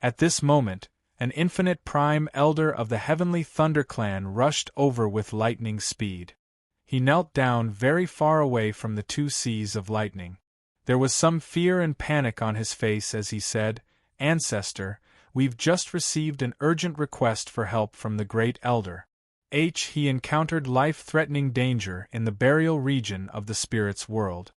At this moment, an infinite prime elder of the Heavenly Thunder Clan rushed over with lightning speed. He knelt down very far away from the two seas of lightning. There was some fear and panic on his face as he said, "Ancestor, we've just received an urgent request for help from the Great Elder. He encountered life-threatening danger in the burial region of the spirit's world."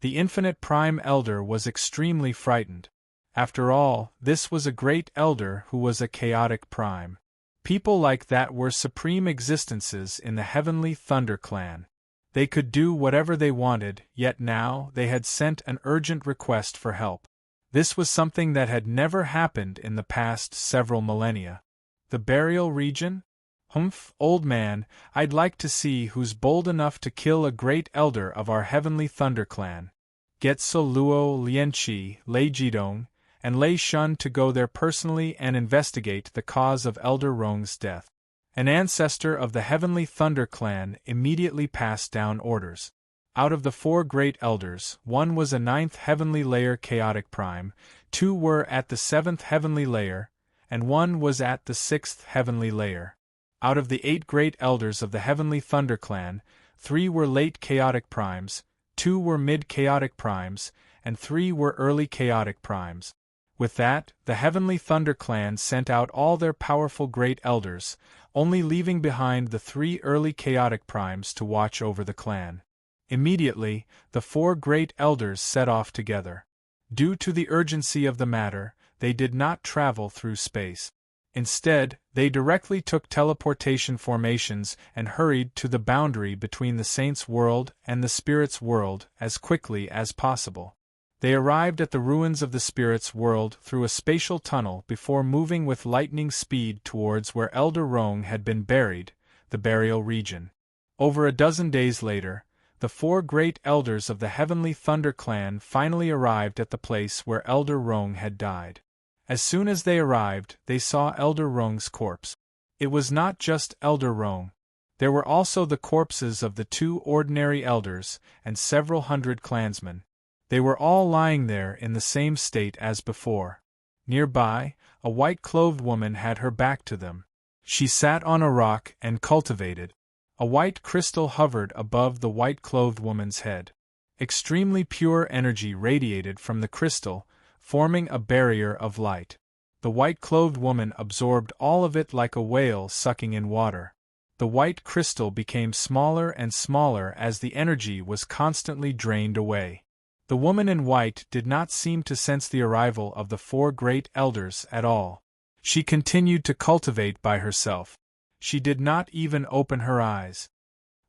The infinite prime elder was extremely frightened. After all, this was a great elder who was a chaotic prime. People like that were supreme existences in the Heavenly Thunder Clan. They could do whatever they wanted, yet now they had sent an urgent request for help. This was something that had never happened in the past several millennia. The burial region? Humph, old man, I'd like to see who's bold enough to kill a great elder of our Heavenly Thunder Clan. Get So Luo Lianqi, Lei Jidong, and Lei Shun to go there personally and investigate the cause of Elder Rong's death. An ancestor of the Heavenly Thunder Clan immediately passed down orders. Out of the 4 great elders, 1 was a 9th heavenly layer chaotic prime, 2 were at the 7th heavenly layer, and 1 was at the 6th heavenly layer. Out of the 8 great elders of the Heavenly Thunder Clan, 3 were late chaotic primes, 2 were mid-chaotic primes, and 3 were early chaotic primes. With that, the Heavenly Thunder Clan sent out all their powerful great elders, only leaving behind the 3 early chaotic primes to watch over the clan. Immediately, the 4 great elders set off together. Due to the urgency of the matter, they did not travel through space. Instead, they directly took teleportation formations and hurried to the boundary between the Saints' world and the Spirits' world as quickly as possible. They arrived at the ruins of the Spirits' world through a spatial tunnel before moving with lightning speed towards where Elder Rong had been buried, the burial region. Over a dozen days later, the 4 great elders of the Heavenly Thunder Clan finally arrived at the place where Elder Rong had died. As soon as they arrived, they saw Elder Rong's corpse. It was not just Elder Rong. There were also the corpses of the 2 ordinary elders and several hundred clansmen. They were all lying there in the same state as before. Nearby, a white-clothed woman had her back to them. She sat on a rock and cultivated. A white crystal hovered above the white-clothed woman's head. Extremely pure energy radiated from the crystal, forming a barrier of light. The white-clothed woman absorbed all of it like a whale sucking in water. The white crystal became smaller and smaller as the energy was constantly drained away. The woman in white did not seem to sense the arrival of the 4 great elders at all. She continued to cultivate by herself. She did not even open her eyes.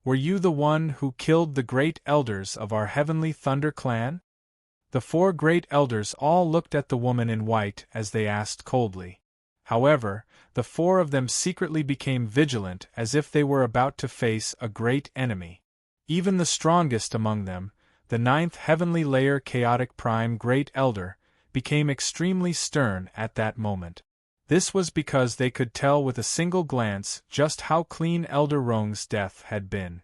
"Were you the one who killed the great elders of our Heavenly Thunder Clan?" The 4 great elders all looked at the woman in white as they asked coldly. However, the 4 of them secretly became vigilant as if they were about to face a great enemy. Even the strongest among them, the 9th heavenly layer chaotic prime great elder, became extremely stern at that moment. This was because they could tell with a single glance just how clean Elder Rong's death had been.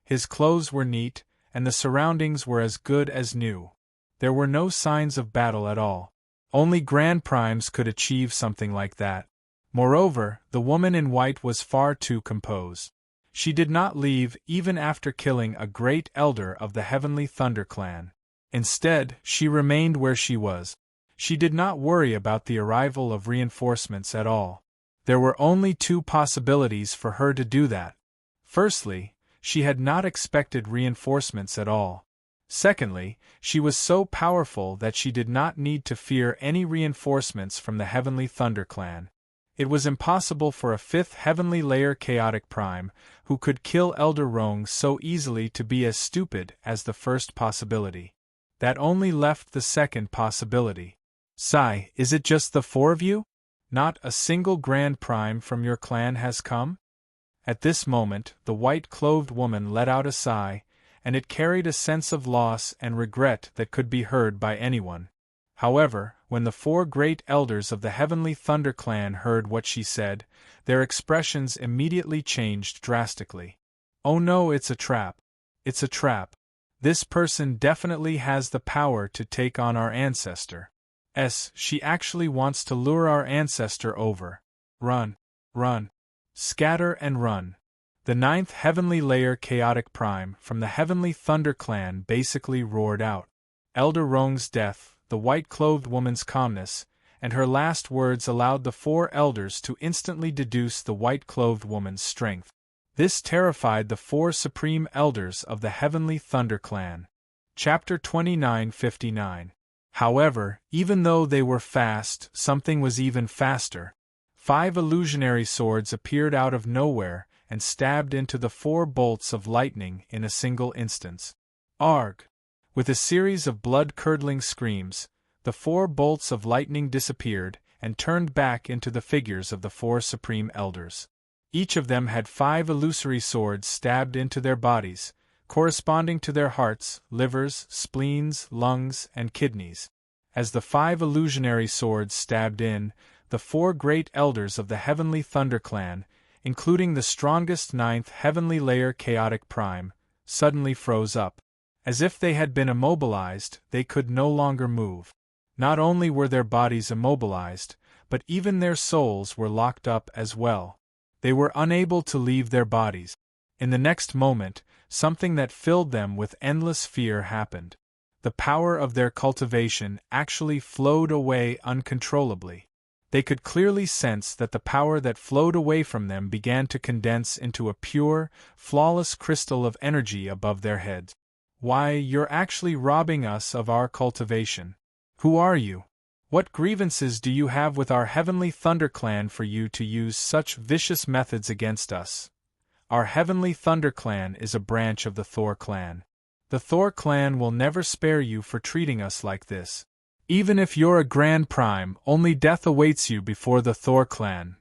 His clothes were neat, and the surroundings were as good as new. There were no signs of battle at all. Only Grand Primes could achieve something like that. Moreover, the woman in white was far too composed. She did not leave even after killing a great elder of the Heavenly Thunder Clan. Instead, she remained where she was. She did not worry about the arrival of reinforcements at all. There were only 2 possibilities for her to do that. Firstly, she had not expected reinforcements at all. Secondly, she was so powerful that she did not need to fear any reinforcements from the Heavenly Thunder Clan. It was impossible for a 5th heavenly layer chaotic prime, who could kill Elder Rong so easily, to be as stupid as the first possibility. That only left the second possibility. "Sai, is it just the 4 of you? Not a single Grand Prime from your clan has come?" At this moment, the white-clothed woman let out a sigh, and it carried a sense of loss and regret that could be heard by anyone. However, when the 4 great elders of the Heavenly Thunder Clan heard what she said, their expressions immediately changed drastically. "Oh no, it's a trap. It's a trap. This person definitely has the power to take on our ancestor. She actually wants to lure our ancestor over. Run. Run. Scatter and run. The ninth heavenly layer chaotic prime from the heavenly thunder clan basically roared out. Elder Rong's death, the white-clothed woman's calmness, and her last words allowed the four elders to instantly deduce the white-clothed woman's strength. This terrified the four supreme elders of the heavenly thunder clan. Chapter 29:59. However, even though they were fast, something was even faster. 5 illusionary swords appeared out of nowhere and stabbed into the 4 bolts of lightning in a single instance. Arg! With a series of blood-curdling screams, the 4 bolts of lightning disappeared and turned back into the figures of the 4 supreme elders. Each of them had 5 illusory swords stabbed into their bodies, corresponding to their hearts, livers, spleens, lungs, and kidneys. As the 5 illusionary swords stabbed in, the 4 great elders of the heavenly thunder clan, including the strongest 9th heavenly layer chaotic prime, suddenly froze up. As if they had been immobilized, they could no longer move. Not only were their bodies immobilized, but even their souls were locked up as well. They were unable to leave their bodies. In the next moment, something that filled them with endless fear happened. The power of their cultivation actually flowed away uncontrollably. They could clearly sense that the power that flowed away from them began to condense into a pure, flawless crystal of energy above their heads. Why, you're actually robbing us of our cultivation. Who are you? What grievances do you have with our heavenly thunder clan for you to use such vicious methods against us? Our heavenly thunder clan is a branch of the Thor clan. The Thor clan will never spare you for treating us like this. Even if you're a Grand Prime, only death awaits you before the Thor clan.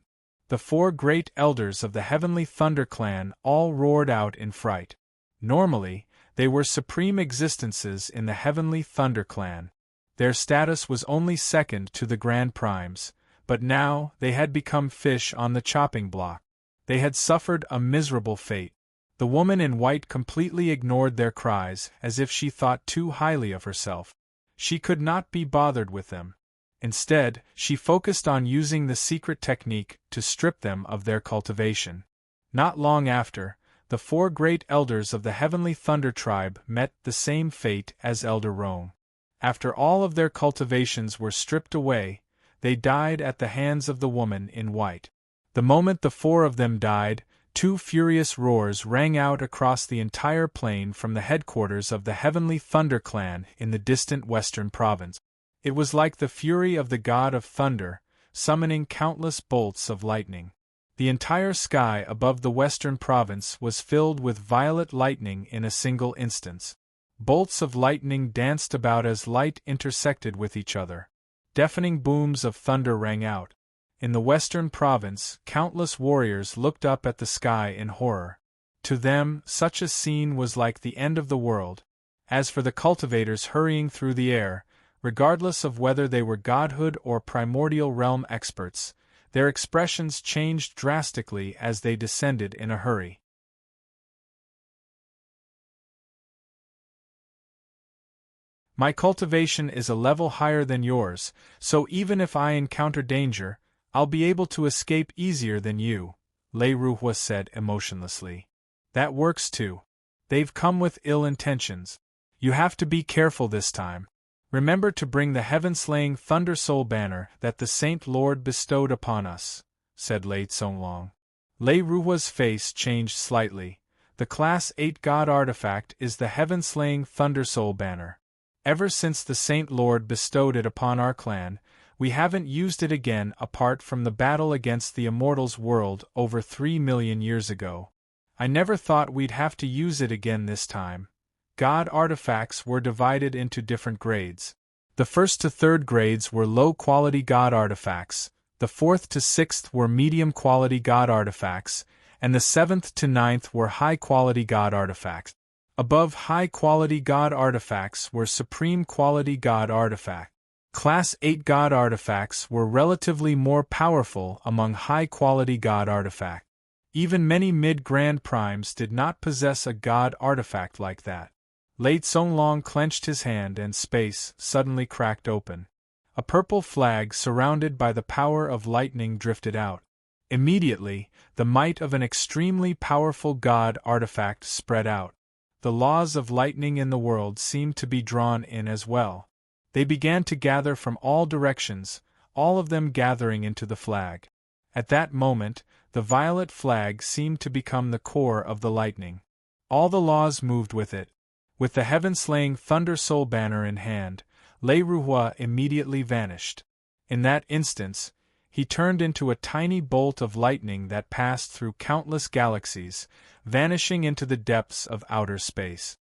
The 4 great elders of the heavenly thunder clan all roared out in fright. Normally, they were supreme existences in the heavenly thunder clan. Their status was only second to the Grand Primes, but now they had become fish on the chopping block. They had suffered a miserable fate. The woman in white completely ignored their cries as if she thought too highly of herself. She could not be bothered with them. Instead, she focused on using the secret technique to strip them of their cultivation. Not long after, the 4 great elders of the heavenly thunder tribe met the same fate as Elder Rong. After all of their cultivations were stripped away, they died at the hands of the woman in white. The moment the 4 of them died, 2 furious roars rang out across the entire plain from the headquarters of the heavenly thunder clan in the distant western province. It was like the fury of the god of thunder, summoning countless bolts of lightning. The entire sky above the western province was filled with violet lightning in a single instance. Bolts of lightning danced about as light intersected with each other. Deafening booms of thunder rang out. In the western province, countless warriors looked up at the sky in horror. To them, such a scene was like the end of the world. As for the cultivators hurrying through the air, regardless of whether they were godhood or primordial realm experts, their expressions changed drastically as they descended in a hurry. My cultivation is a level higher than yours, so even if I encounter danger, I'll be able to escape easier than you, Lei Ruhua said emotionlessly. That works too. They've come with ill intentions. You have to be careful this time. Remember to bring the heaven-slaying Thunder Soul banner that the Saint Lord bestowed upon us, said Lei Tsonglong. Lei Ruhua's face changed slightly. The Class 8 God artifact is the heaven-slaying Thunder Soul banner. Ever since the Saint Lord bestowed it upon our clan, we haven't used it again apart from the battle against the Immortals world over 3 million years ago. I never thought we'd have to use it again this time. God artifacts were divided into different grades. The 1st to 3rd grades were low-quality God artifacts, the 4th to 6th were medium-quality God artifacts, and the 7th to 9th were high-quality God artifacts. Above high-quality God artifacts were supreme-quality God artifacts. Class 8 God artifacts were relatively more powerful among high-quality God artifacts. Even many mid-Grand Primes did not possess a God artifact like that. Lei Tsonglong clenched his hand and space suddenly cracked open. A purple flag surrounded by the power of lightning drifted out. Immediately, the might of an extremely powerful god artifact spread out. The laws of lightning in the world seemed to be drawn in as well. They began to gather from all directions, all of them gathering into the flag. At that moment, the violet flag seemed to become the core of the lightning. All the laws moved with it. With the heaven-slaying Thunder Soul banner in hand, Le Roi immediately vanished. In that instance, he turned into a tiny bolt of lightning that passed through countless galaxies, vanishing into the depths of outer space.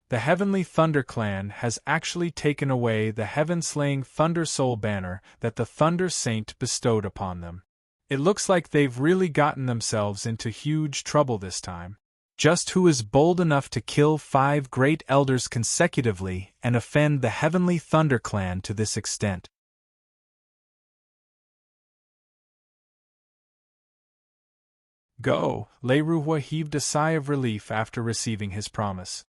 The Heavenly Thunder Clan has actually taken away the heaven-slaying Thunder Soul banner that the Thunder Saint bestowed upon them. It looks like they've really gotten themselves into huge trouble this time. Just who is bold enough to kill 5 great elders consecutively and offend the Heavenly Thunder Clan to this extent? Go! Le Roi heaved a sigh of relief after receiving his promise.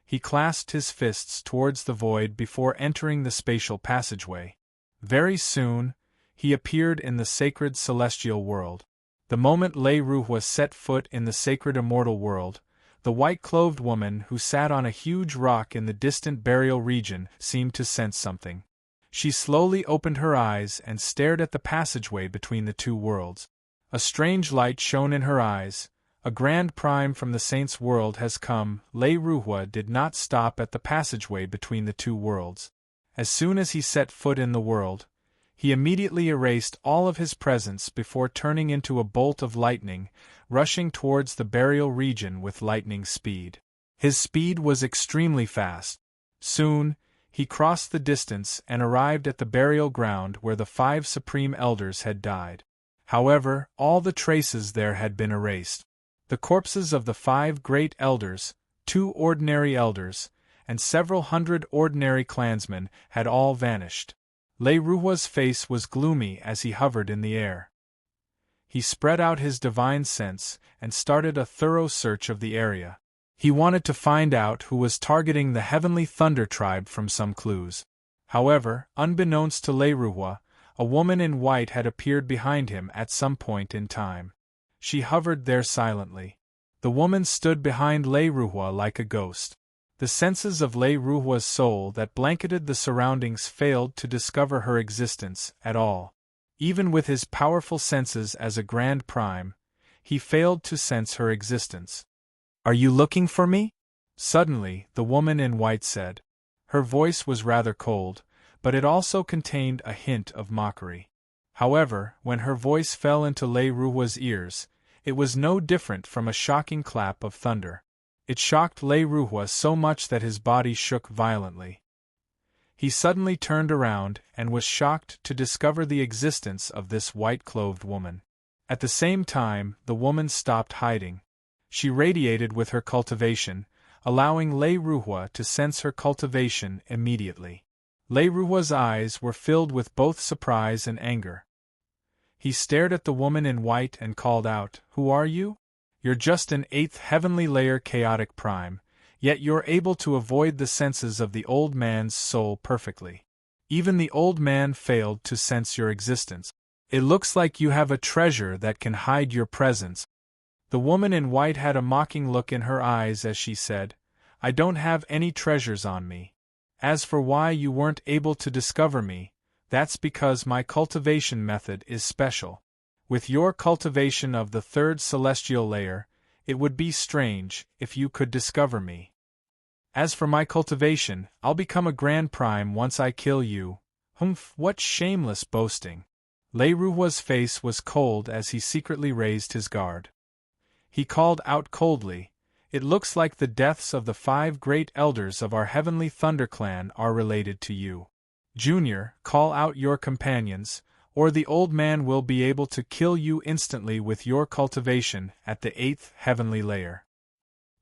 He clasped his fists towards the void before entering the spatial passageway. Very soon, he appeared in the sacred celestial world. The moment Le Roi set foot in the sacred immortal world, the white-clothed woman who sat on a huge rock in the distant burial region seemed to sense something. She slowly opened her eyes and stared at the passageway between the two worlds. A strange light shone in her eyes. A grand prime from the saint's world has come. Le Roi did not stop at the passageway between the two worlds. As soon as he set foot in the world, he immediately erased all of his presence before turning into a bolt of lightning, rushing towards the burial region with lightning speed. His speed was extremely fast. Soon, he crossed the distance and arrived at the burial ground where the 5 supreme elders had died. However, all the traces there had been erased. The corpses of the 5 great elders, 2 ordinary elders, and several hundred ordinary clansmen had all vanished. Le Roi's face was gloomy as he hovered in the air. He spread out his divine sense and started a thorough search of the area. He wanted to find out who was targeting the Heavenly Thunder Tribe from some clues. However, unbeknownst to Le Roi, a woman in white had appeared behind him at some point in time. She hovered there silently. The woman stood behind Le Roi like a ghost. The senses of Le Roi's soul that blanketed the surroundings failed to discover her existence at all. Even with his powerful senses as a Grand Prime, he failed to sense her existence. "Are you looking for me?" Suddenly, the woman in white said. Her voice was rather cold, but it also contained a hint of mockery. However, when her voice fell into Le Roi's ears, it was no different from a shocking clap of thunder. It shocked Le Roi so much that his body shook violently. He suddenly turned around and was shocked to discover the existence of this white-clothed woman. At the same time, the woman stopped hiding. She radiated with her cultivation, allowing Le Roi to sense her cultivation immediately. Le Roi's eyes were filled with both surprise and anger. He stared at the woman in white and called out, "Who are you? You're just an 8th heavenly layer chaotic prime, yet you're able to avoid the senses of the old man's soul perfectly. Even the old man failed to sense your existence. It looks like you have a treasure that can hide your presence." The woman in white had a mocking look in her eyes as she said, "I don't have any treasures on me. As for why you weren't able to discover me, that's because my cultivation method is special. With your cultivation of the 3rd celestial layer, it would be strange if you could discover me. As for my cultivation, I'll become a Grand Prime once I kill you." Humph, what shameless boasting. Le Roi's face was cold as he secretly raised his guard. He called out coldly, "It looks like the deaths of the 5 great elders of our Heavenly Thunder Clan are related to you. Junior, call out your companions, or the old man will be able to kill you instantly with your cultivation at the 8th heavenly layer."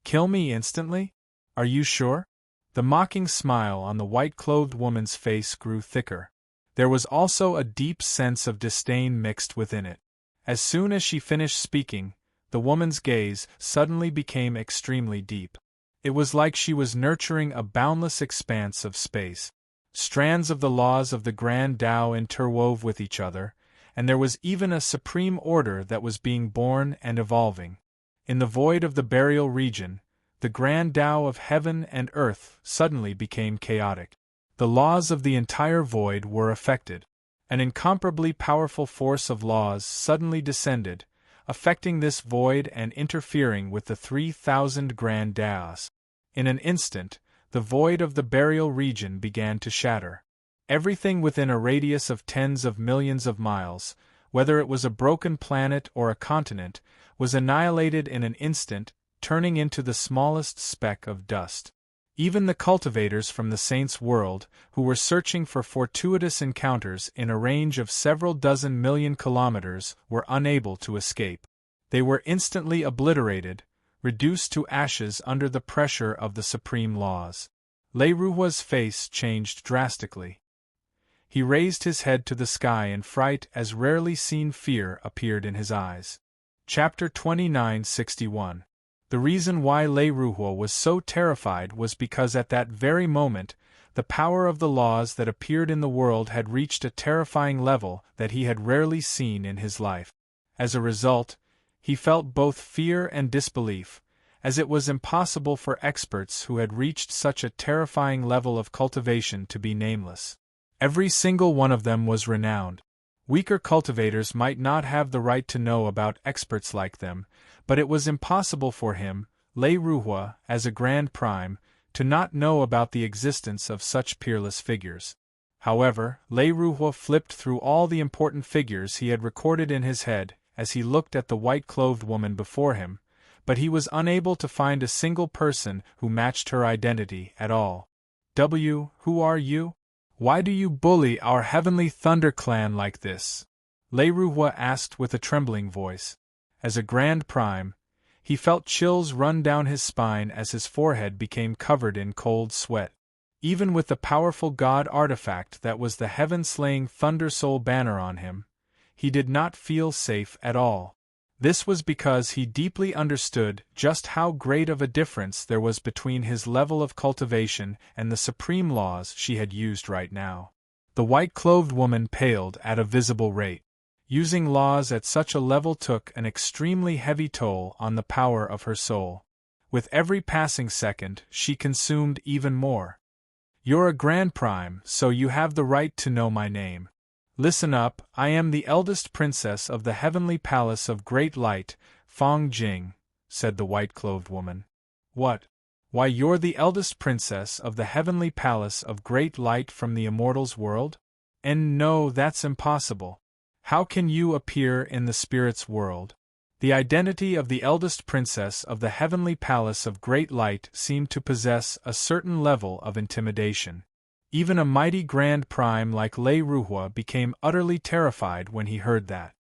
"Kill me instantly? Are you sure?" The mocking smile on the white-clothed woman's face grew thicker. There was also a deep sense of disdain mixed within it. As soon as she finished speaking, the woman's gaze suddenly became extremely deep. It was like she was nurturing a boundless expanse of space. Strands of the laws of the Grand Tao interwove with each other, and there was even a supreme order that was being born and evolving. In the void of the burial region, the Grand Tao of heaven and earth suddenly became chaotic. The laws of the entire void were affected. An incomparably powerful force of laws suddenly descended, affecting this void and interfering with the 3,000 Grand Taos. In an instant, the void of the burial region began to shatter. Everything within a radius of tens of millions of miles, whether it was a broken planet or a continent, was annihilated in an instant, turning into the smallest speck of dust. Even the cultivators from the Saints' world, who were searching for fortuitous encounters in a range of several dozen million kilometers, were unable to escape. They were instantly obliterated, reduced to ashes under the pressure of the supreme laws. Lei Ruhua's face changed drastically. He raised his head to the sky in fright as rarely seen fear appeared in his eyes. Chapter 2961. The reason why Lei Ruhua was so terrified was because at that very moment, the power of the laws that appeared in the world had reached a terrifying level that he had rarely seen in his life. As a result, he felt both fear and disbelief, as it was impossible for experts who had reached such a terrifying level of cultivation to be nameless. Every single one of them was renowned. Weaker cultivators might not have the right to know about experts like them, but it was impossible for him, Lei Ruhua, as a Grand Prime, to not know about the existence of such peerless figures. However, Lei Ruhua flipped through all the important figures he had recorded in his head as he looked at the white-clothed woman before him, but he was unable to find a single person who matched her identity at all. Who are you? Why do you bully our Heavenly Thunder clan like this? Lei Ruhua asked with a trembling voice. As a Grand Prime, he felt chills run down his spine as his forehead became covered in cold sweat. Even with the powerful god artifact that was the heaven-slaying Thunder Soul banner on him, he did not feel safe at all. This was because he deeply understood just how great of a difference there was between his level of cultivation and the supreme laws she had used right now. The white-clothed woman paled at a visible rate. Using laws at such a level took an extremely heavy toll on the power of her soul. With every passing second, she consumed even more. You're a Grand Prime, so you have the right to know my name. Listen up, I am the eldest princess of the heavenly palace of great light, Fong Jing, said the white-clothed woman. What? Why, you're the eldest princess of the heavenly palace of great light from the immortals' world? And no, that's impossible. How can you appear in the spirits' world? The identity of the eldest princess of the heavenly palace of great light seemed to possess a certain level of intimidation. Even a mighty Grand Prime like Lei Ruhua became utterly terrified when he heard that.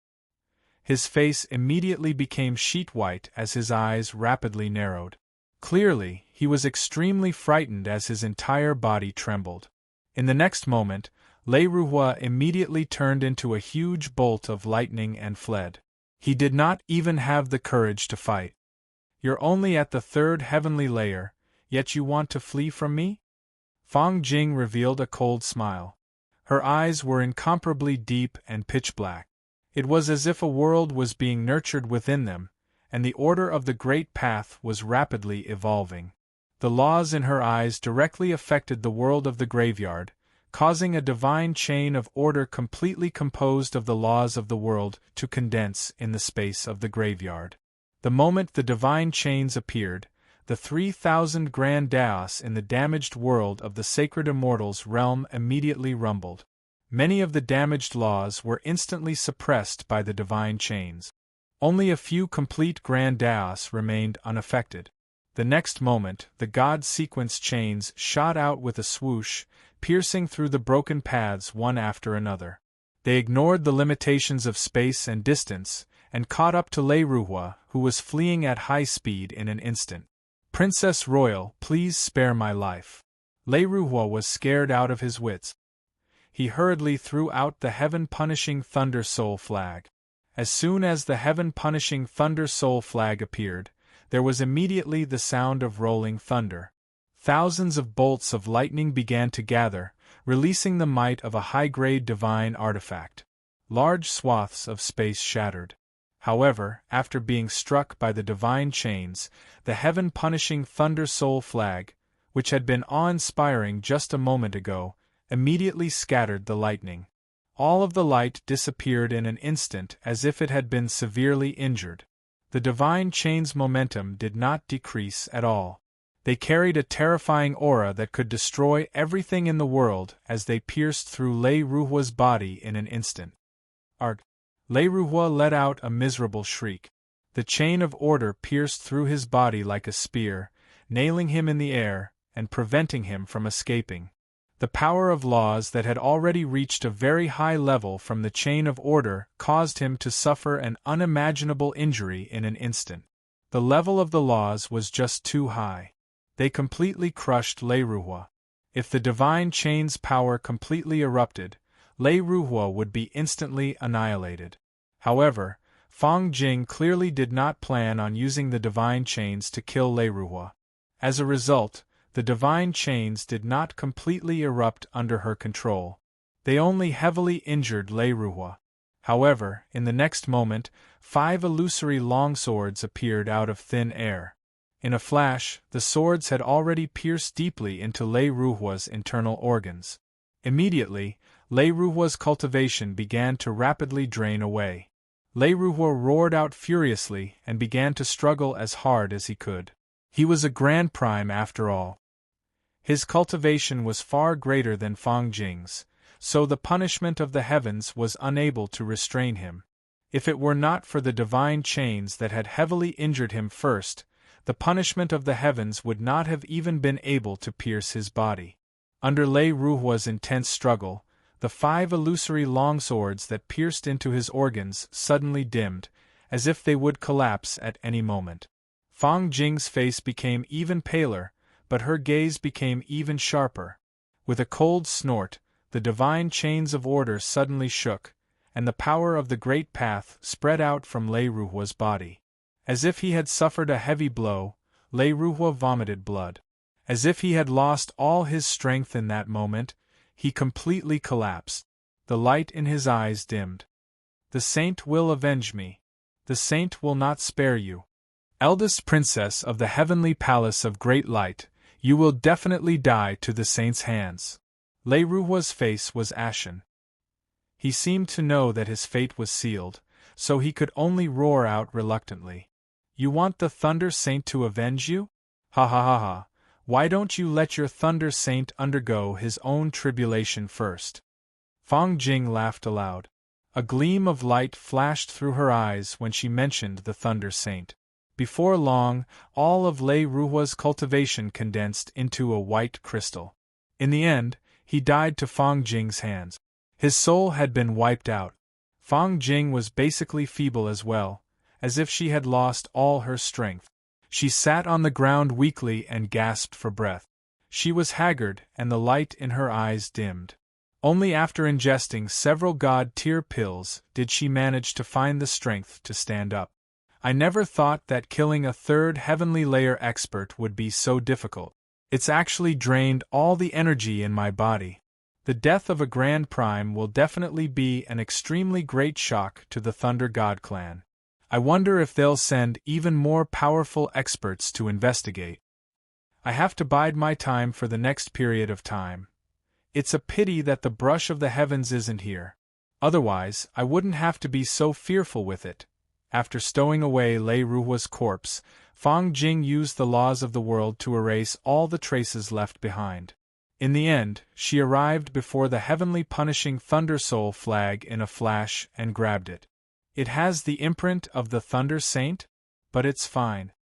His face immediately became sheet-white as his eyes rapidly narrowed. Clearly, he was extremely frightened as his entire body trembled. In the next moment, Lei Ruhua immediately turned into a huge bolt of lightning and fled. He did not even have the courage to fight. You're only at the third heavenly layer, yet you want to flee from me? Fong Jing revealed a cold smile. Her eyes were incomparably deep and pitch-black. It was as if a world was being nurtured within them, and the order of the Great Path was rapidly evolving. The laws in her eyes directly affected the world of the graveyard, causing a divine chain of order completely composed of the laws of the world to condense in the space of the graveyard. The moment the divine chains appeared, the 3,000 Grand Taos in the damaged world of the sacred immortals realm immediately rumbled. Many of the damaged laws were instantly suppressed by the divine chains. Only a few complete Grand Taos remained unaffected. The next moment, the god sequence chains shot out with a swoosh, piercing through the broken paths one after another. They ignored the limitations of space and distance, and caught up to Lei Ruhua, who was fleeing at high speed in an instant. Princess Royal, please spare my life. Lei Ruhua was scared out of his wits. He hurriedly threw out the heaven-punishing Thunder Soul flag. As soon as the heaven-punishing Thunder Soul flag appeared, there was immediately the sound of rolling thunder. Thousands of bolts of lightning began to gather, releasing the might of a high-grade divine artifact. Large swaths of space shattered. However, after being struck by the divine chains, the heaven-punishing Thunder Soul flag, which had been awe-inspiring just a moment ago, immediately scattered the lightning. All of the light disappeared in an instant as if it had been severely injured. The divine chains' momentum did not decrease at all. They carried a terrifying aura that could destroy everything in the world as they pierced through Lei Ruhua's body in an instant. Arg! Lei Ruhua let out a miserable shriek. The chain of order pierced through his body like a spear, nailing him in the air and preventing him from escaping. The power of laws that had already reached a very high level from the chain of order caused him to suffer an unimaginable injury in an instant. The level of the laws was just too high. They completely crushed Lei Ruhua. If the divine chain's power completely erupted, Lei Ruhua would be instantly annihilated. However, Fang Jing clearly did not plan on using the divine chains to kill Lei Ruhua. As a result, the divine chains did not completely erupt under her control. They only heavily injured Lei Ruhua. However, in the next moment, 5 illusory longswords appeared out of thin air. In a flash, the swords had already pierced deeply into Lei Ruhua's internal organs. Immediately, Lei Ruhua's cultivation began to rapidly drain away. Lei Ruhua roared out furiously and began to struggle as hard as he could. He was a Grand Prime after all. His cultivation was far greater than Fang Jing's, so the punishment of the heavens was unable to restrain him. If it were not for the divine chains that had heavily injured him first, the punishment of the heavens would not have even been able to pierce his body. Under Lei Ruhua's intense struggle, the 5 illusory longswords that pierced into his organs suddenly dimmed, as if they would collapse at any moment. Fang Jing's face became even paler, but her gaze became even sharper. With a cold snort, the divine chains of order suddenly shook, and the power of the great path spread out from Lei Ruhua's body. As if he had suffered a heavy blow, Lei Ruhua vomited blood. As if he had lost all his strength in that moment, he completely collapsed. The light in his eyes dimmed. The saint will avenge me. The saint will not spare you. Eldest princess of the heavenly palace of great light, you will definitely die to the saint's hands. Lei Ruhua's face was ashen. He seemed to know that his fate was sealed, so he could only roar out reluctantly. You want the Thunder Saint to avenge you? Ha ha ha ha. Why don't you let your Thunder Saint undergo his own tribulation first? Fang Jing laughed aloud. A gleam of light flashed through her eyes when she mentioned the Thunder Saint. Before long, all of Lei Ruhua's cultivation condensed into a white crystal. In the end, he died to Fang Jing's hands. His soul had been wiped out. Fang Jing was basically feeble as well, as if she had lost all her strength. She sat on the ground weakly and gasped for breath. She was haggard and the light in her eyes dimmed. Only after ingesting several god-tier pills did she manage to find the strength to stand up. I never thought that killing a 3rd heavenly layer expert would be so difficult. It's actually drained all the energy in my body. The death of a Grand Prime will definitely be an extremely great shock to the Thunder God clan. I wonder if they'll send even more powerful experts to investigate. I have to bide my time for the next period of time. It's a pity that the brush of the heavens isn't here. Otherwise, I wouldn't have to be so fearful with it. After stowing away Lei Ruhua's corpse, Fang Jing used the laws of the world to erase all the traces left behind. In the end, she arrived before the heavenly punishing Thunder Soul flag in a flash and grabbed it. It has the imprint of the Thunder Saint? But it's fine.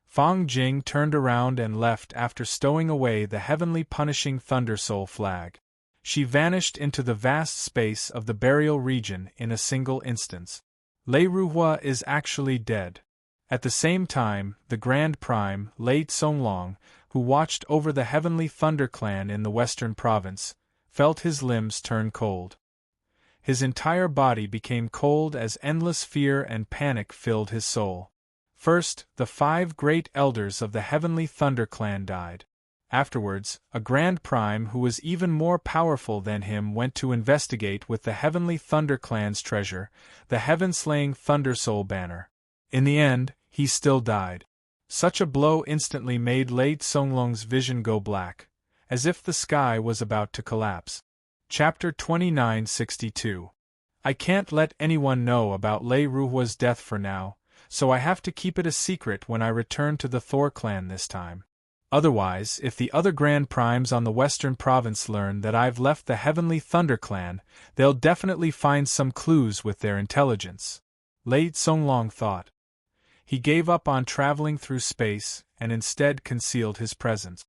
Fang Jing turned around and left after stowing away the heavenly punishing Thunder Soul flag. She vanished into the vast space of the burial region in a single instance. Lei Ruhua is actually dead. At the same time, the Grand Prime, Lei Tsonglong, who watched over the heavenly Thunder Clan in the western province, felt his limbs turn cold. His entire body became cold as endless fear and panic filled his soul. First, the 5 great elders of the heavenly Thunder Clan died. Afterwards, a Grand Prime who was even more powerful than him went to investigate with the Heavenly Thunder Clan's treasure, the heaven-slaying Thunder Soul banner. In the end, he still died. Such a blow instantly made Lei Songlong's vision go black, as if the sky was about to collapse. Chapter 2962. I can't let anyone know about Lei Ruhua's death for now, so I have to keep it a secret when I return to the Thor clan this time. Otherwise, if the other Grand Primes on the Western Province learn that I've left the Heavenly Thunder Clan, they'll definitely find some clues with their intelligence. Lei Songlong thought. He gave up on traveling through space and instead concealed his presence.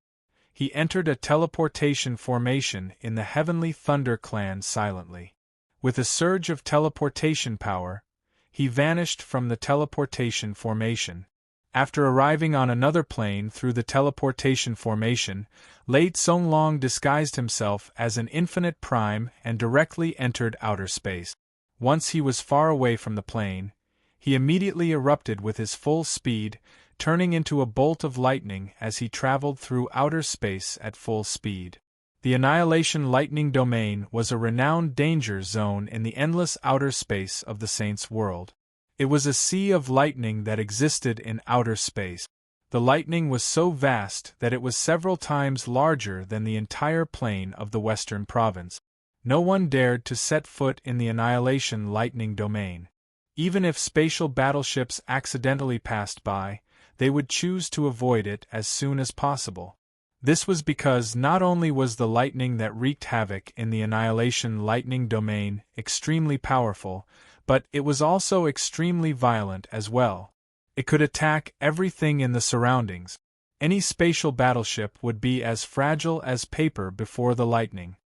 He entered a teleportation formation in the Heavenly Thunder Clan silently. With a surge of teleportation power, he vanished from the teleportation formation. After arriving on another plane through the teleportation formation, Lei Songlong disguised himself as an infinite prime and directly entered outer space. Once he was far away from the plane, he immediately erupted with his full speed, turning into a bolt of lightning as he traveled through outer space at full speed. The Annihilation Lightning Domain was a renowned danger zone in the endless outer space of the Saints' world. It was a sea of lightning that existed in outer space. The lightning was so vast that it was several times larger than the entire plain of the Western Province. No one dared to set foot in the Annihilation Lightning Domain. Even if spatial battleships accidentally passed by, they would choose to avoid it as soon as possible. This was because not only was the lightning that wreaked havoc in the Annihilation Lightning Domain extremely powerful, but it was also extremely violent as well. It could attack everything in the surroundings. Any spatial battleship would be as fragile as paper before the lightning.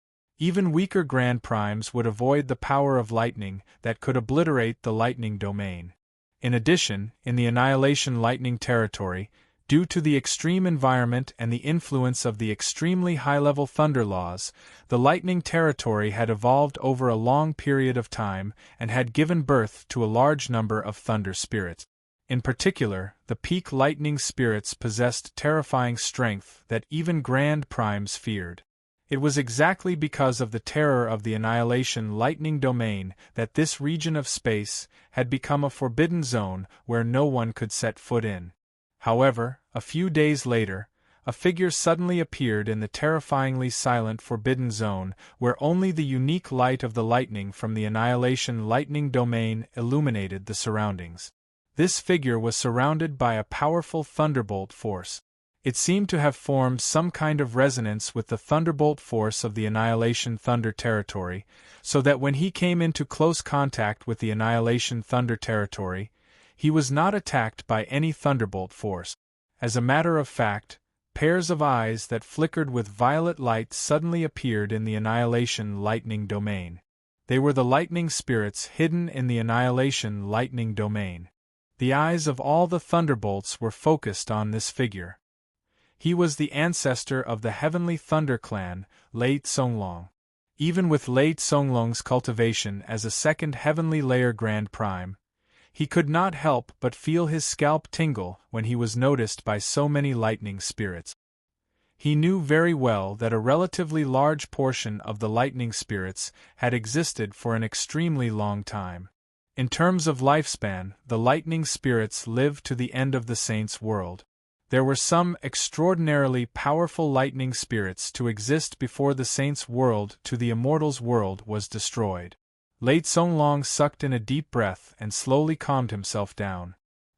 Even weaker Grand Primes would avoid the power of lightning that could obliterate the lightning domain. In addition, in the Annihilation Lightning territory, due to the extreme environment and the influence of the extremely high-level thunder laws, the lightning territory had evolved over a long period of time and had given birth to a large number of thunder spirits. In particular, the peak lightning spirits possessed terrifying strength that even Grand Primes feared. It was exactly because of the terror of the Annihilation Lightning Domain that this region of space had become a forbidden zone where no one could set foot in. However, a few days later, a figure suddenly appeared in the terrifyingly silent Forbidden Zone where only the unique light of the lightning from the Annihilation Lightning Domain illuminated the surroundings. This figure was surrounded by a powerful thunderbolt force. It seemed to have formed some kind of resonance with the thunderbolt force of the Annihilation Thunder territory, so that when he came into close contact with the Annihilation Thunder territory, he was not attacked by any thunderbolt force. As a matter of fact, pairs of eyes that flickered with violet light suddenly appeared in the Annihilation Lightning Domain. They were the lightning spirits hidden in the Annihilation Lightning Domain. The eyes of all the thunderbolts were focused on this figure. He was the ancestor of the Heavenly Thunder Clan, Lei Songlong. Even with Lei Songlong's cultivation as a second Heavenly Layer Grand Prime, he could not help but feel his scalp tingle when he was noticed by so many lightning spirits. He knew very well that a relatively large portion of the lightning spirits had existed for an extremely long time. In terms of lifespan, the lightning spirits lived to the end of the Saints' world. There were some extraordinarily powerful lightning spirits to exist before the Saints' world to the Immortals' world was destroyed. Lei Songlong sucked in a deep breath and slowly calmed himself down.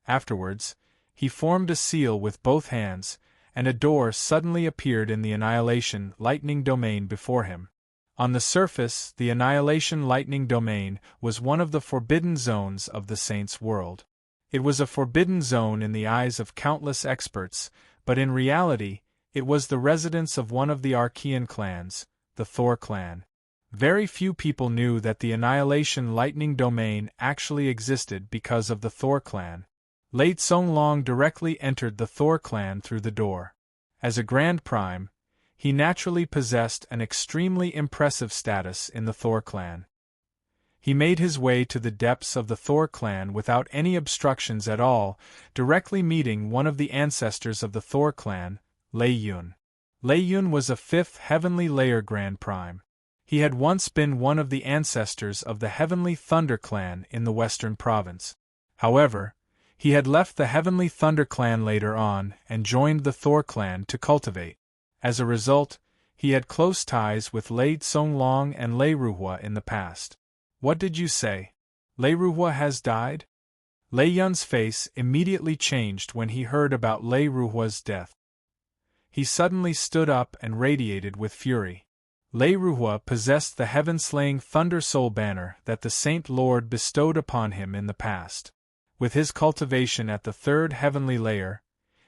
Afterwards, he formed a seal with both hands, and a door suddenly appeared in the Annihilation Lightning Domain before him. On the surface, the Annihilation Lightning Domain was one of the forbidden zones of the Saints' world. It was a forbidden zone in the eyes of countless experts, but in reality, it was the residence of one of the Archean clans, the Thor clan. Very few people knew that the Annihilation Lightning Domain actually existed because of the Thor clan. Lei Songlong directly entered the Thor clan through the door. As a Grand Prime, he naturally possessed an extremely impressive status in the Thor clan. He made his way to the depths of the Thor clan without any obstructions at all, directly meeting one of the ancestors of the Thor clan, Lei Yun. Lei Yun was a 5th Heavenly Layer Grand Prime. He had once been one of the ancestors of the Heavenly Thunder Clan in the Western Province. However, he had left the Heavenly Thunder Clan later on and joined the Thor Clan to cultivate. As a result, he had close ties with Lei Songlong and Lei Ruhua in the past. What did you say? Lei Ruhua has died? Lei Yun's face immediately changed when he heard about Lei Ruhua's death. He suddenly stood up and radiated with fury. Lei Ruhua possessed the heaven-slaying Thunder Soul banner that the Saint Lord bestowed upon him in the past. With his cultivation at the 3rd Heavenly Layer,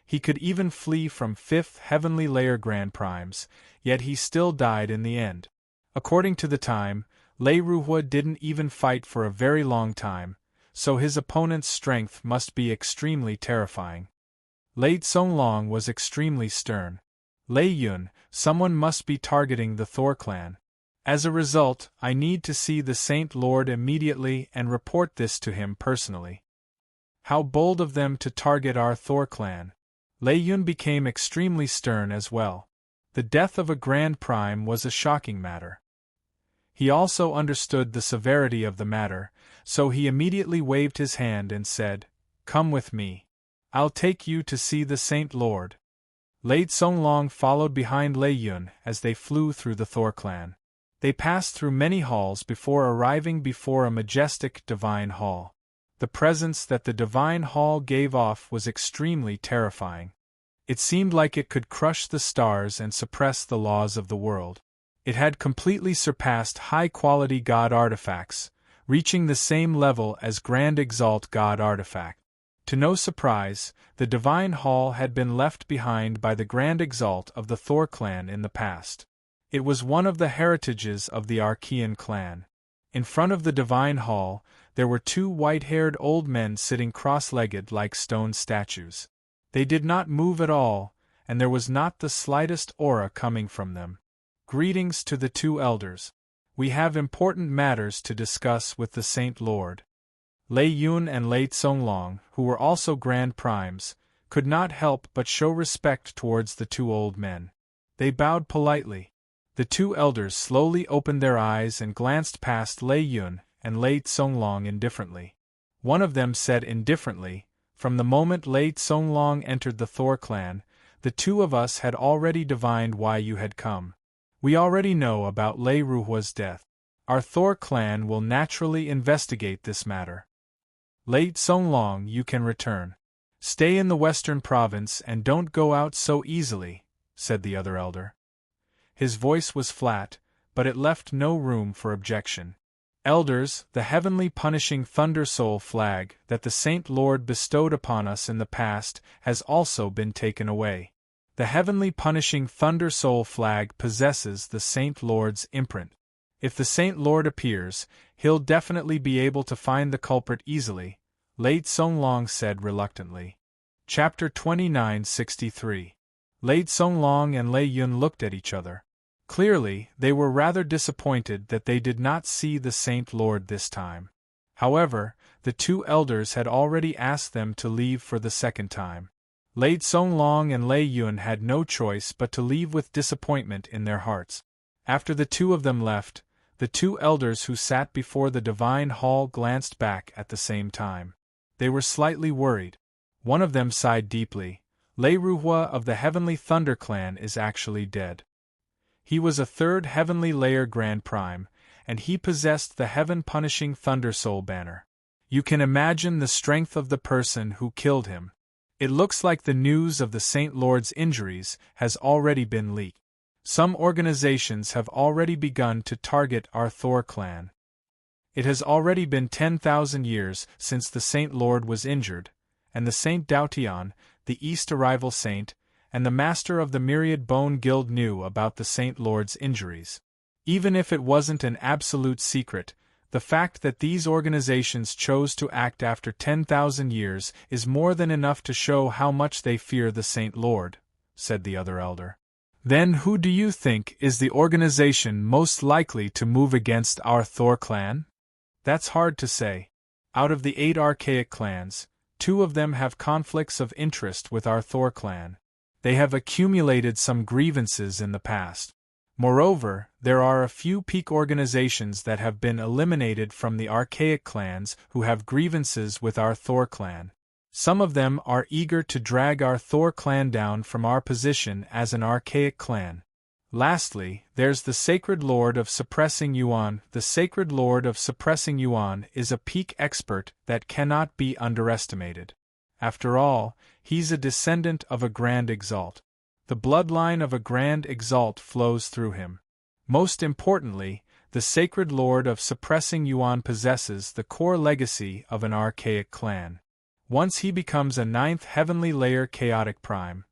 he could even flee from 5th Heavenly Layer Grand Primes, yet he still died in the end. According to the time, Lei Ruhua didn't even fight for a very long time, so his opponent's strength must be extremely terrifying. Lei Songlong was extremely stern. Lei Yun, someone must be targeting the Thor clan. As a result, I need to see the Saint Lord immediately and report this to him personally. How bold of them to target our Thor clan. Lei Yun became extremely stern as well. The death of a Grand Prime was a shocking matter. He also understood the severity of the matter, so he immediately waved his hand and said, "Come with me. I'll take you to see the Saint Lord." Lei Songlong followed behind Lei Yun as they flew through the Thor clan. They passed through many halls before arriving before a majestic divine hall. The presence that the divine hall gave off was extremely terrifying. It seemed like it could crush the stars and suppress the laws of the world. It had completely surpassed high-quality God artifacts, reaching the same level as Grand Exalt God artifact. To no surprise, the Divine Hall had been left behind by the Grand Exalt of the Thor clan in the past. It was one of the heritages of the Archean clan. In front of the Divine Hall, there were 2 white-haired old men sitting cross-legged like stone statues. They did not move at all, and there was not the slightest aura coming from them. Greetings to the 2 elders. We have important matters to discuss with the Saint Lord. Lei Yun and Lei Songlong, who were also Grand Primes, could not help but show respect towards the 2 old men. They bowed politely. The 2 elders slowly opened their eyes and glanced past Lei Yun and Lei Songlong indifferently. One of them said indifferently, "From the moment Lei Songlong entered the Thor clan, the 2 of us had already divined why you had come. We already know about Lei Ruhua's death. Our Thor clan will naturally investigate this matter. Lei Songlong, you can return. Stay in the Western Province and don't go out so easily," said the other elder. His voice was flat, but it left no room for objection. "Elders, the heavenly punishing Thunder Soul flag that the Saint Lord bestowed upon us in the past has also been taken away. The heavenly punishing Thunder Soul flag possesses the Saint Lord's imprint. If the Saint Lord appears, he'll definitely be able to find the culprit easily," Lei Songlong said reluctantly. Chapter 2963. Lei Songlong and Lei Yun looked at each other. Clearly, they were rather disappointed that they did not see the Saint Lord this time. However, the 2 elders had already asked them to leave for the second time. Lei Songlong and Lei Yun had no choice but to leave with disappointment in their hearts. After the 2 of them left, the 2 elders who sat before the Divine Hall glanced back at the same time. They were slightly worried. One of them sighed deeply. Lei Ruhua of the Heavenly Thunder Clan is actually dead. He was a 3rd Heavenly Layer Grand Prime, and he possessed the heaven-punishing Thunder Soul banner. You can imagine the strength of the person who killed him. It looks like the news of the Saint Lord's injuries has already been leaked. Some organizations have already begun to target our Thor clan. It has already been 10,000 years since the Saint Lord was injured, and the Saint Dautian, the East Arrival Saint, and the Master of the Myriad Bone Guild knew about the Saint Lord's injuries. Even if it wasn't an absolute secret, the fact that these organizations chose to act after 10,000 years is more than enough to show how much they fear the Saint Lord," said the other elder. "Then who do you think is the organization most likely to move against our Thor clan?" "That's hard to say. Out of the 8 archaic clans, 2 of them have conflicts of interest with our Thor clan. They have accumulated some grievances in the past. Moreover, there are a few peak organizations that have been eliminated from the archaic clans who have grievances with our Thor clan. Some of them are eager to drag our Thor clan down from our position as an archaic clan. Lastly, there's the Sacred Lord of Suppressing Yuan. The Sacred Lord of Suppressing Yuan is a peak expert that cannot be underestimated. After all, he's a descendant of a Grand Exalt. The bloodline of a Grand Exalt flows through him. Most importantly, the Sacred Lord of Suppressing Yuan possesses the core legacy of an archaic clan. Once he becomes a 9th heavenly layer chaotic prime,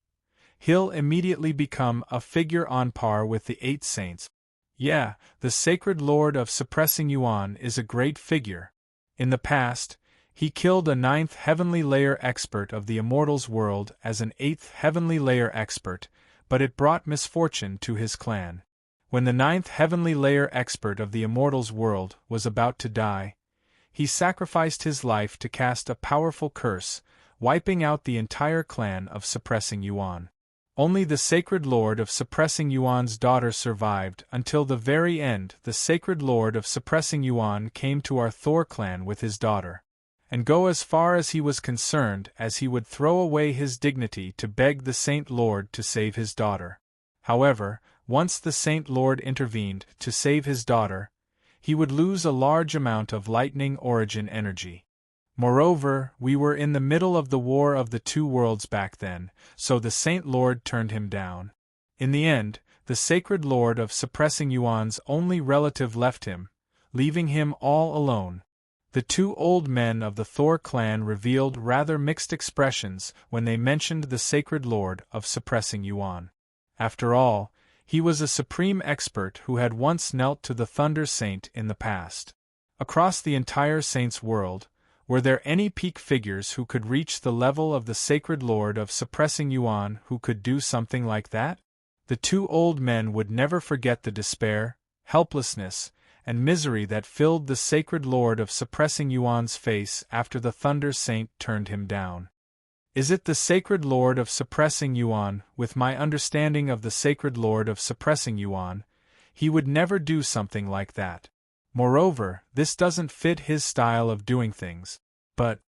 he'll immediately become a figure on par with the 8 saints. Yeah, the Sacred Lord of Suppressing Yuan is a great figure. In the past, he killed a 9th heavenly layer expert of the Immortals world as an 8th heavenly layer expert, but it brought misfortune to his clan. When the 9th heavenly layer expert of the Immortals world was about to die, he sacrificed his life to cast a powerful curse, wiping out the entire clan of Suppressing Yuan. Only the Sacred Lord of Suppressing Yuan's daughter survived until the very end. The Sacred Lord of Suppressing Yuan came to our Thor clan with his daughter, and go as far as he was concerned as he would throw away his dignity to beg the Saint Lord to save his daughter. However, once the Saint Lord intervened to save his daughter, he would lose a large amount of lightning origin energy. Moreover, we were in the middle of the War of the Two Worlds back then, so the Saint Lord turned him down. In the end, the Sacred Lord of Suppressing Yuan's only relative left him, leaving him all alone. The 2 old men of the Thor clan revealed rather mixed expressions when they mentioned the Sacred Lord of Suppressing Yuan. After all, he was a supreme expert who had once knelt to the Thunder Saint in the past. Across the entire Saints world, were there any peak figures who could reach the level of the Sacred Lord of Suppressing Yuan who could do something like that? The 2 old men would never forget the despair, helplessness, and misery that filled the Sacred Lord of Suppressing Yuan's face after the Thunder Saint turned him down. Is it the Sacred Lord of Suppressing Yuan? With my understanding of the Sacred Lord of Suppressing Yuan, he would never do something like that. Moreover, this doesn't fit his style of doing things. But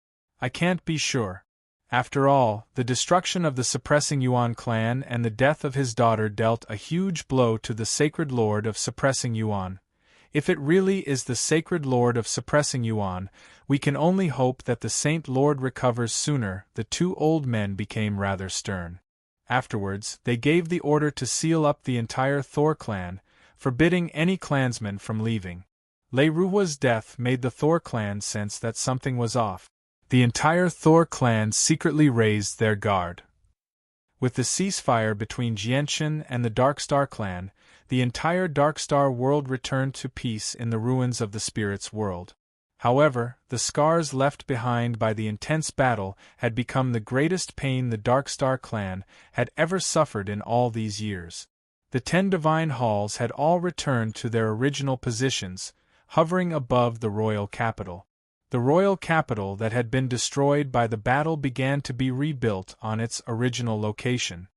I can't be sure. After all, the destruction of the Suppressing Yuan clan and the death of his daughter dealt a huge blow to the Sacred Lord of Suppressing Yuan. If it really is the Sacred Lord of Suppressing Yuan, we can only hope that the Saint Lord recovers sooner. The 2 old men became rather stern. Afterwards, they gave the order to seal up the entire Thor clan, forbidding any clansman from leaving. Leiruwa's death made the Thor clan sense that something was off. The entire Thor clan secretly raised their guard. With the ceasefire between Jianshan and the Darkstar clan, the entire Darkstar world returned to peace in the ruins of the Spirits world. However, the scars left behind by the intense battle had become the greatest pain the Darkstar clan had ever suffered in all these years. The 10 divine halls had all returned to their original positions, hovering above the royal capital. The royal capital that had been destroyed by the battle began to be rebuilt on its original location.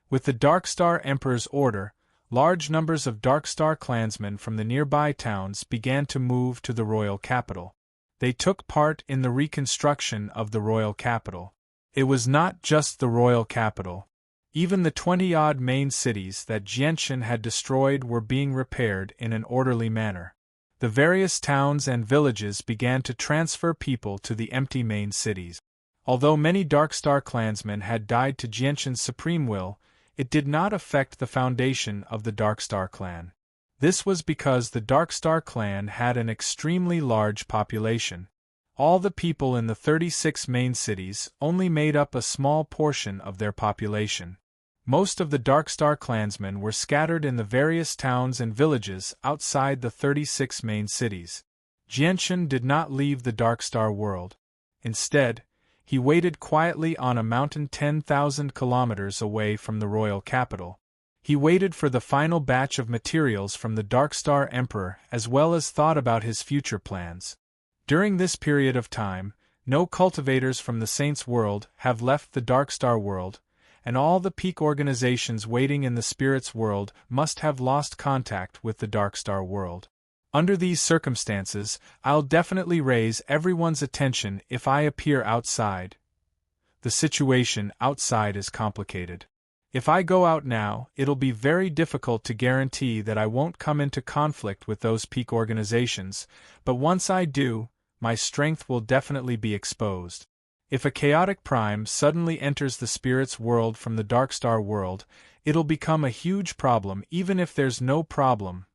With the Darkstar Emperor's order, large numbers of Darkstar clansmen from the nearby towns began to move to the royal capital. They took part in the reconstruction of the royal capital. It was not just the royal capital. Even the 20-odd main cities that Jianshan had destroyed were being repaired in an orderly manner. The various towns and villages began to transfer people to the empty main cities. Although many Darkstar clansmen had died to Jianshan's supreme will, it did not affect the foundation of the Darkstar clan. This was because the Darkstar clan had an extremely large population. All the people in the 36 main cities only made up a small portion of their population. Most of the Darkstar clansmen were scattered in the various towns and villages outside the 36 main cities. Jianshan did not leave the Darkstar world. Instead, he waited quietly on a mountain 10,000 kilometers away from the royal capital. He waited for the final batch of materials from the Darkstar Emperor as well as thought about his future plans. During this period of time, no cultivators from the Saints' world have left the Darkstar world, and all the peak organizations waiting in the spirit's world must have lost contact with the Darkstar world. Under these circumstances, I'll definitely raise everyone's attention if I appear outside. The situation outside is complicated. If I go out now, it'll be very difficult to guarantee that I won't come into conflict with those peak organizations, but once I do, my strength will definitely be exposed. If a chaotic prime suddenly enters the spirit's world from the Darkstar world, it'll become a huge problem even if there's no problem.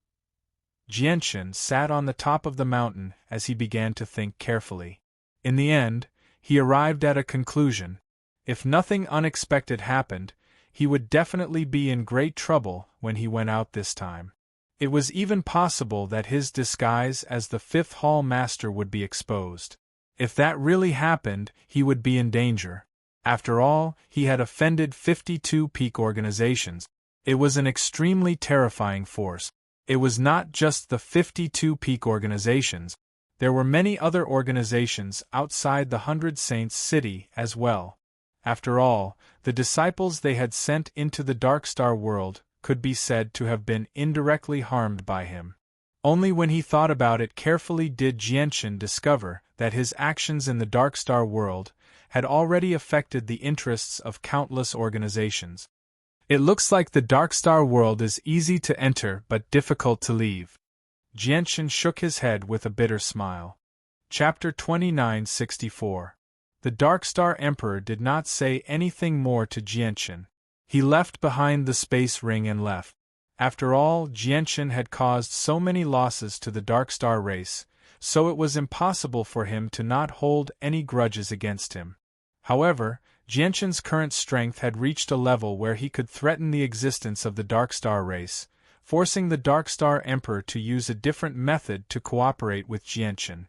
Jianshan sat on the top of the mountain as he began to think carefully. In the end, he arrived at a conclusion. If nothing unexpected happened, he would definitely be in great trouble when he went out this time. It was even possible that his disguise as the Fifth Hall Master would be exposed. If that really happened, he would be in danger. After all, he had offended 52 peak organizations. It was an extremely terrifying force. It was not just the 52 peak organizations. There were many other organizations outside the 100 Saints city as well. After all, the disciples they had sent into the Darkstar world could be said to have been indirectly harmed by him. Only when he thought about it carefully did Jianshan discover that his actions in the Darkstar world had already affected the interests of countless organizations. It looks like the Darkstar world is easy to enter but difficult to leave. Jianshan shook his head with a bitter smile. Chapter 2964. The Darkstar Emperor did not say anything more to Jianshan. He left behind the space ring and left. After all, Jianshan had caused so many losses to the Darkstar race, so it was impossible for him to not hold any grudges against him. However, Jianshan's current strength had reached a level where he could threaten the existence of the Darkstar race, forcing the Darkstar Emperor to use a different method to cooperate with Jianshan.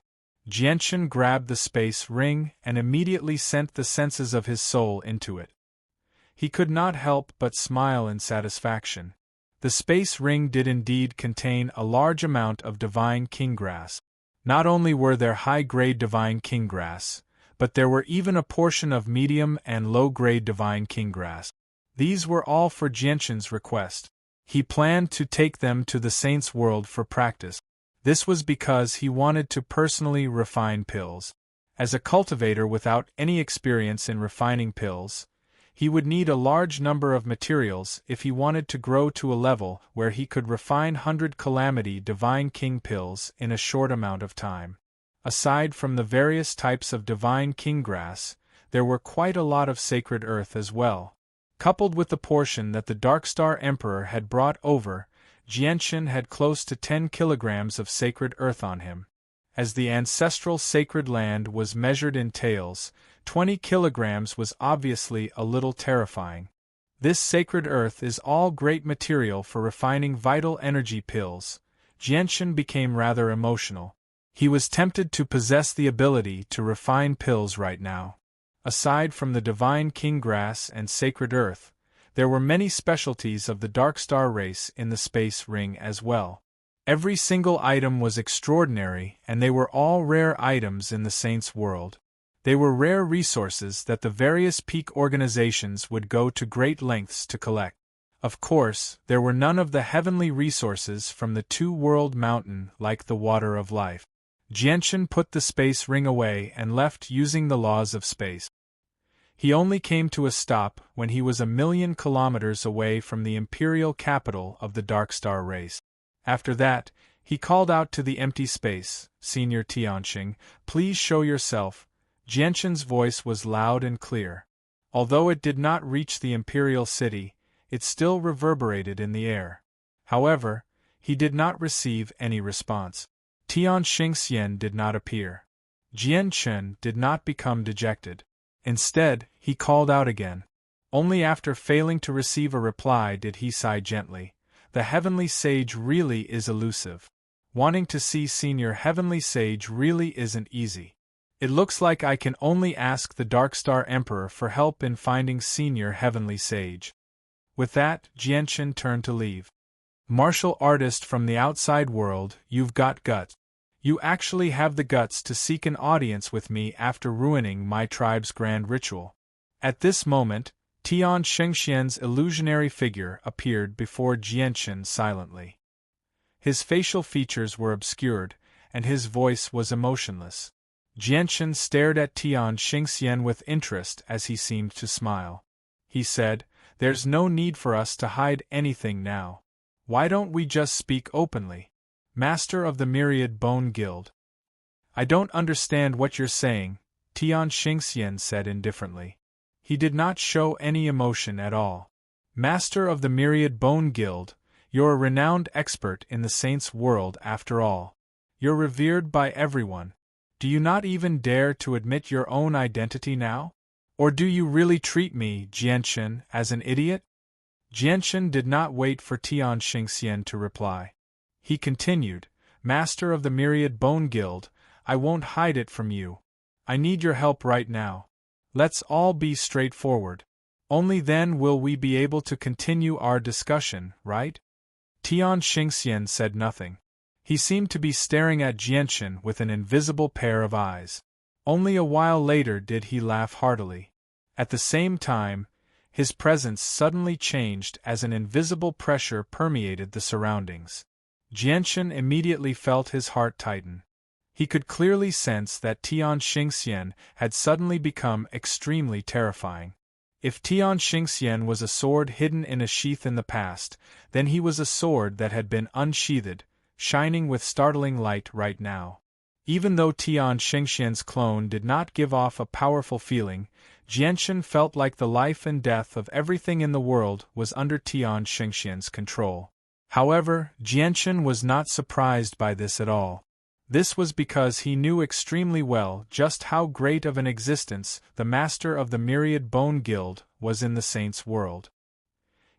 Jianshan grabbed the space ring and immediately sent the senses of his soul into it. He could not help but smile in satisfaction. The space ring did indeed contain a large amount of divine kinggrass. Not only were there high-grade divine kinggrass, but there were even a portion of medium and low-grade divine kinggrass. These were all for Jianshan's request. He planned to take them to the Saints' world for practice. This was because he wanted to personally refine pills. As a cultivator without any experience in refining pills, he would need a large number of materials if he wanted to grow to a level where he could refine 100 Calamity Divine King pills in a short amount of time. Aside from the various types of divine king grass, there were quite a lot of sacred earth as well. Coupled with the portion that the Darkstar Emperor had brought over, Jianshan had close to 10 kilograms of sacred earth on him. As the ancestral sacred land was measured in taels, 20 kilograms was obviously a little terrifying. This sacred earth is all great material for refining vital energy pills. Jianshan became rather emotional. He was tempted to possess the ability to refine pills right now. Aside from the divine king grass and sacred earth, there were many specialties of the Darkstar race in the space ring as well. Every single item was extraordinary, and they were all rare items in the Saints' world. They were rare resources that the various peak organizations would go to great lengths to collect. Of course, there were none of the heavenly resources from the two-world mountain like the water of life. Jianshan put the space ring away and left using the laws of space. He only came to a stop when he was 1,000,000 kilometers away from the imperial capital of the Darkstar race. After that, he called out to the empty space, "Senior Tianxing, please show yourself." Jianshan's voice was loud and clear. Although it did not reach the imperial city, it still reverberated in the air. However, he did not receive any response. Tianxing did not appear. Jianshan did not become dejected. Instead, he called out again. Only after failing to receive a reply did he sigh gently. The Heavenly Sage really is elusive. Wanting to see Senior Heavenly Sage really isn't easy. It looks like I can only ask the Darkstar Emperor for help in finding Senior Heavenly Sage. With that, Jianshan turned to leave. Martial artist from the outside world, you've got guts. You actually have the guts to seek an audience with me after ruining my tribe's grand ritual. At this moment, Tian Xingxian's illusionary figure appeared before Jianchen silently. His facial features were obscured, and his voice was emotionless. Jianchen stared at Tian Xingxian with interest as he seemed to smile. He said, "There's no need for us to hide anything now. Why don't we just speak openly? Master of the Myriad Bone Guild." "I don't understand what you're saying," Tian Xingxian said indifferently. He did not show any emotion at all. "Master of the Myriad Bone Guild, you're a renowned expert in the saints' world after all. You're revered by everyone. Do you not even dare to admit your own identity now? Or do you really treat me, Jianchen, as an idiot?" Jianchen did not wait for Tian Xingxian to reply. He continued, "Master of the Myriad Bone Guild, I won't hide it from you. I need your help right now. Let's all be straightforward. Only then will we be able to continue our discussion, right?" Tian Xingxian said nothing. He seemed to be staring at Jianchen with an invisible pair of eyes. Only a while later did he laugh heartily. At the same time, his presence suddenly changed as an invisible pressure permeated the surroundings. Jianchen immediately felt his heart tighten. He could clearly sense that Tian Xingxian had suddenly become extremely terrifying. If Tian Xingxian was a sword hidden in a sheath in the past, then he was a sword that had been unsheathed, shining with startling light right now. Even though Tian Xingxian's clone did not give off a powerful feeling, Jianchen felt like the life and death of everything in the world was under Tian Xingxian's control. However, Jianchen was not surprised by this at all. This was because he knew extremely well just how great of an existence the Master of the Myriad Bone Guild was in the Saints' world.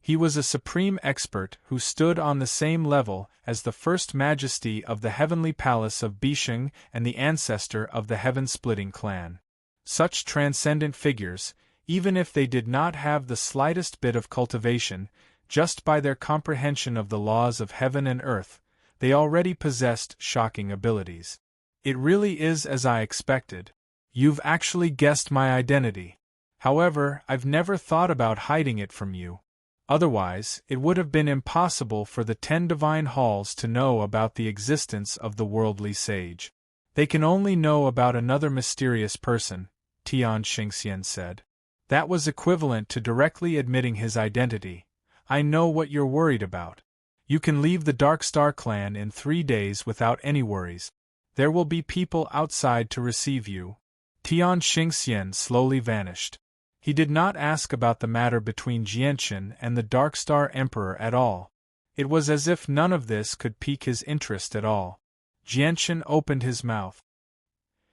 He was a supreme expert who stood on the same level as the First Majesty of the Heavenly Palace of Bisheng and the ancestor of the Heaven-Splitting clan. Such transcendent figures, even if they did not have the slightest bit of cultivation, just by their comprehension of the laws of heaven and earth, they already possessed shocking abilities. "It really is as I expected. You've actually guessed my identity. However, I've never thought about hiding it from you. Otherwise, it would have been impossible for the 10 divine halls to know about the existence of the worldly sage. They can only know about another mysterious person," Tian Xingxian said. That was equivalent to directly admitting his identity. "I know what you're worried about. You can leave the Dark Star clan in 3 days without any worries. There will be people outside to receive you." Tian Xingxian slowly vanished. He did not ask about the matter between Jianchen and the Dark Star Emperor at all. It was as if none of this could pique his interest at all. Jianchen opened his mouth.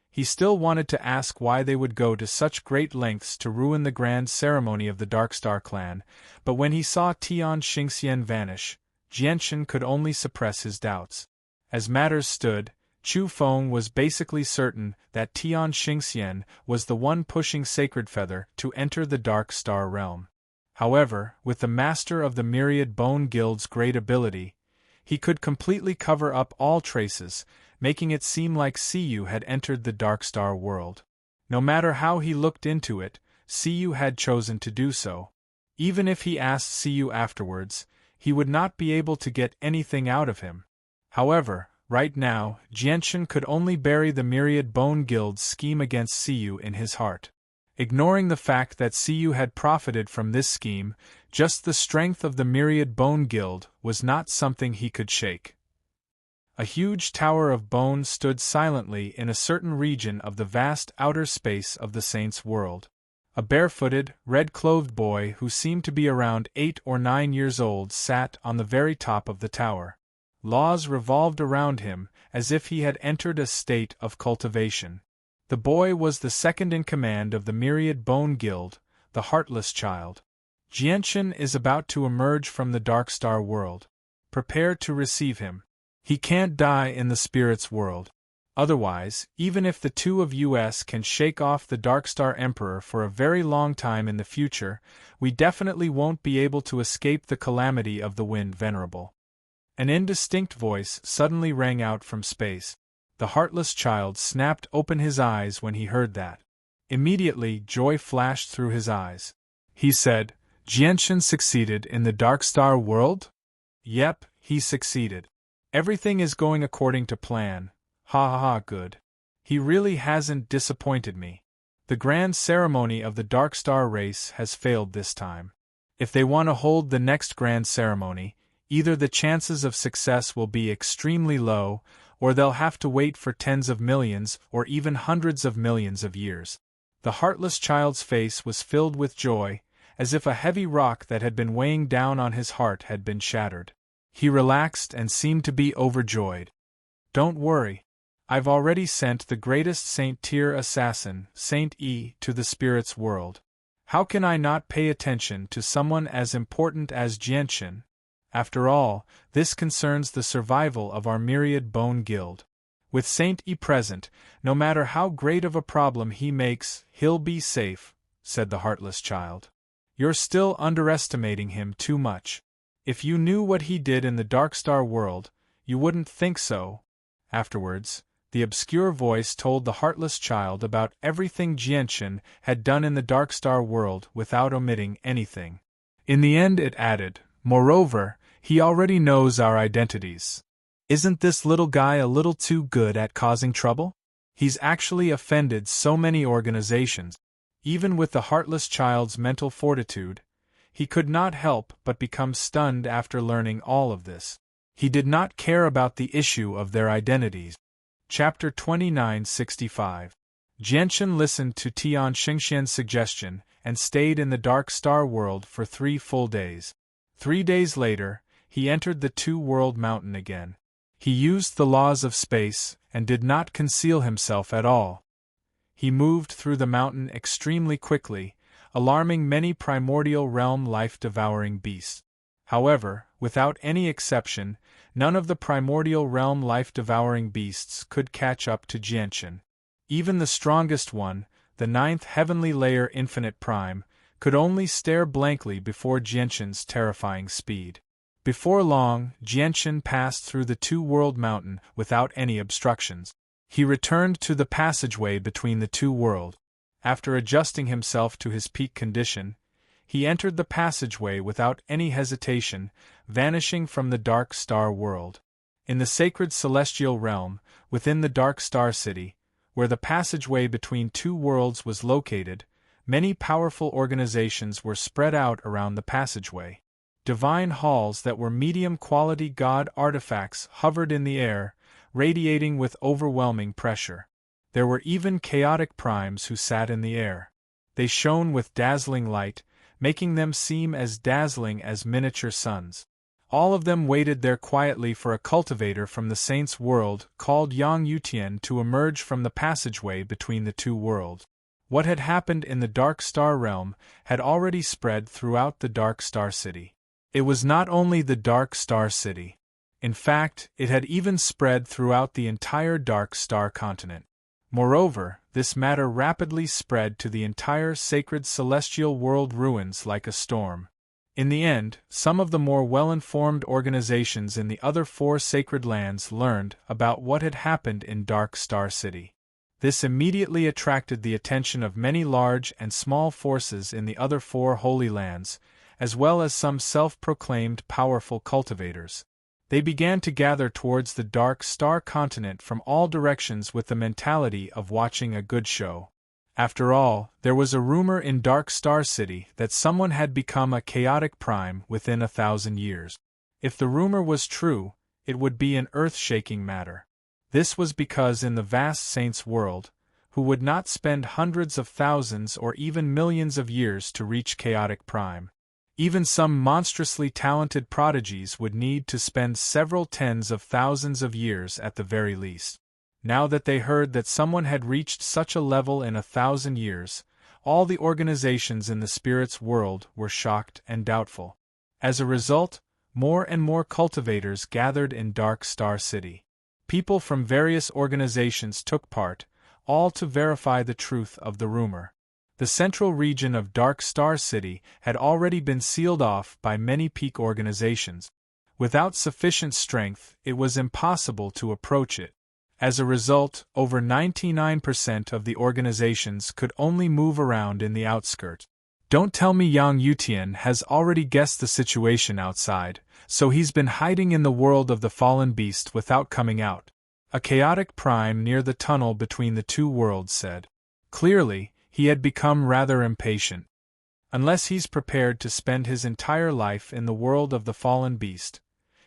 He still wanted to ask why they would go to such great lengths to ruin the grand ceremony of the Dark Star clan, but when he saw Tian Xingxian vanish, Jianchen could only suppress his doubts. As matters stood, Chu Feng was basically certain that Tian Xingxian was the one pushing Sacred Feather to enter the Dark Star realm. However, with the Master of the Myriad Bone Guild's great ability, he could completely cover up all traces, making it seem like Siyu had entered the Dark Star world. No matter how he looked into it, Siyu had chosen to do so. Even if he asked Siyu afterwards, he would not be able to get anything out of him. However, right now, Jianchen could only bury the Myriad Bone Guild's scheme against Siyu in his heart. Ignoring the fact that Siyu had profited from this scheme, just the strength of the Myriad Bone Guild was not something he could shake. A huge tower of bone stood silently in a certain region of the vast outer space of the Saints' world. A barefooted, red-clothed boy who seemed to be around 8 or 9 years old sat on the very top of the tower. Laws revolved around him, as if he had entered a state of cultivation. The boy was the second in command of the Myriad Bone Guild, the Heartless Child. Jianchen is about to emerge from the Dark Star world. Prepare to receive him. He can't die in the Spirit's world. Otherwise, even if the two of us can shake off the Dark Star Emperor for a very long time in the future, we definitely won't be able to escape the calamity of the Wind Venerable. An indistinct voice suddenly rang out from space. The Heartless Child snapped open his eyes when he heard that. Immediately, joy flashed through his eyes. He said, Jianshan succeeded in the Dark Star world? Yep, he succeeded. Everything is going according to plan. Ha ha ha, good. He really hasn't disappointed me. The grand ceremony of the Dark Star race has failed this time. If they want to hold the next grand ceremony, either the chances of success will be extremely low, or they'll have to wait for tens of millions or even hundreds of millions of years. The heartless child's face was filled with joy, as if a heavy rock that had been weighing down on his heart had been shattered. He relaxed and seemed to be overjoyed. Don't worry. I've already sent the greatest Saint-tier assassin, Saint E, to the spirit's world. How can I not pay attention to someone as important as Jianshan? After all, this concerns the survival of our myriad bone guild. With Saint E present, no matter how great of a problem he makes, he'll be safe, said the heartless child. You're still underestimating him too much. If you knew what he did in the Dark Star world, you wouldn't think so. Afterwards, the obscure voice told the heartless child about everything Jianshan had done in the Dark Star world without omitting anything. In the end it added, moreover, he already knows our identities. Isn't this little guy a little too good at causing trouble? He's actually offended so many organizations. Even with the heartless child's mental fortitude, he could not help but become stunned after learning all of this. He did not care about the issue of their identities. Chapter 2965. Jianshan listened to Tian Xingxian's suggestion and stayed in the Dark Star world for 3 full days. 3 days later, he entered the Two-World Mountain again. He used the laws of space and did not conceal himself at all. He moved through the mountain extremely quickly, alarming many primordial realm life-devouring beasts. However, without any exception, none of the primordial realm life-devouring beasts could catch up to Jianshan. Even the strongest one, the 9th heavenly layer Infinite Prime, could only stare blankly before Jianshan's terrifying speed. Before long, Jianshan passed through the Two-World Mountain without any obstructions. He returned to the passageway between the two worlds. After adjusting himself to his peak condition, he entered the passageway without any hesitation, vanishing from the Dark Star world. In the sacred celestial realm, within the Dark Star City, where the passageway between two worlds was located, many powerful organizations were spread out around the passageway. Divine halls that were medium-quality god artifacts hovered in the air, radiating with overwhelming pressure. There were even chaotic primes who sat in the air. They shone with dazzling light, making them seem as dazzling as miniature suns. All of them waited there quietly for a cultivator from the saint's world called Yang Yutian to emerge from the passageway between the two worlds. What had happened in the Dark Star realm had already spread throughout the Dark Star City. It was not only the Dark Star City. In fact, it had even spread throughout the entire Dark Star continent. Moreover, this matter rapidly spread to the entire sacred celestial world ruins like a storm. In the end, some of the more well-informed organizations in the other 4 sacred lands learned about what had happened in Dark Star City. This immediately attracted the attention of many large and small forces in the other 4 holy lands, as well as some self-proclaimed powerful cultivators. They began to gather towards the Dark Star continent from all directions with the mentality of watching a good show. After all, there was a rumor in Dark Star City that someone had become a chaotic prime within 1,000 years. If the rumor was true, it would be an earth-shaking matter. This was because in the vast saint's world, who would not spend hundreds of thousands or even millions of years to reach chaotic prime. Even some monstrously talented prodigies would need to spend several tens of thousands of years at the very least. Now that they heard that someone had reached such a level in 1,000 years, all the organizations in the spirit's world were shocked and doubtful. As a result, more and more cultivators gathered in Dark Star City. People from various organizations took part, all to verify the truth of the rumor. The central region of Dark Star City had already been sealed off by many peak organizations. Without sufficient strength, it was impossible to approach it. As a result, over 99% of the organizations could only move around in the outskirts. Don't tell me Yang Yutian has already guessed the situation outside, so he's been hiding in the world of the fallen beast without coming out. A chaotic prime near the tunnel between the two worlds said. Clearly, he had become rather impatient. Unless he's prepared to spend his entire life in the world of the fallen beast,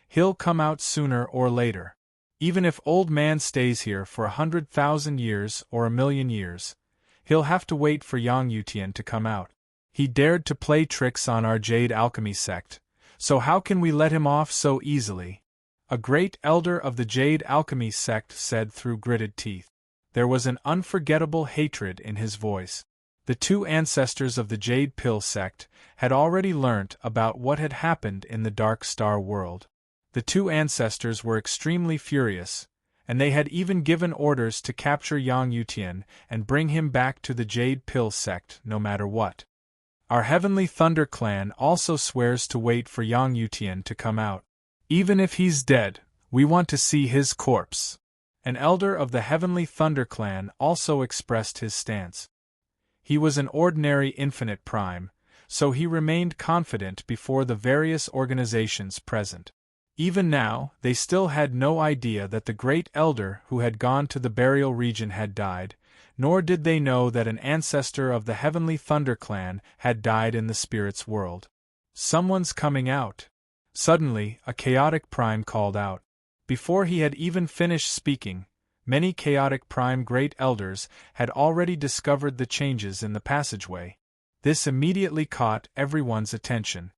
he'll come out sooner or later. Even if old man stays here for 100,000 years or 1,000,000 years, he'll have to wait for Yang Yutian to come out. He dared to play tricks on our Jade Alchemy sect, so how can we let him off so easily? A great elder of the Jade Alchemy sect said through gritted teeth. There was an unforgettable hatred in his voice. The two ancestors of the Jade Pill sect had already learnt about what had happened in the Dark Star world. The two ancestors were extremely furious, and they had even given orders to capture Yang Yutian and bring him back to the Jade Pill sect no matter what. Our Heavenly Thunder clan also swears to wait for Yang Yutian to come out. Even if he's dead, we want to see his corpse. An elder of the Heavenly Thunder clan also expressed his stance. He was an ordinary infinite prime, so he remained confident before the various organizations present. Even now, they still had no idea that the great elder who had gone to the burial region had died, nor did they know that an ancestor of the Heavenly Thunder clan had died in the spirit's world. Someone's coming out. Suddenly, a chaotic prime called out. Before he had even finished speaking, many chaotic prime great elders had already discovered the changes in the passageway. This immediately caught everyone's attention.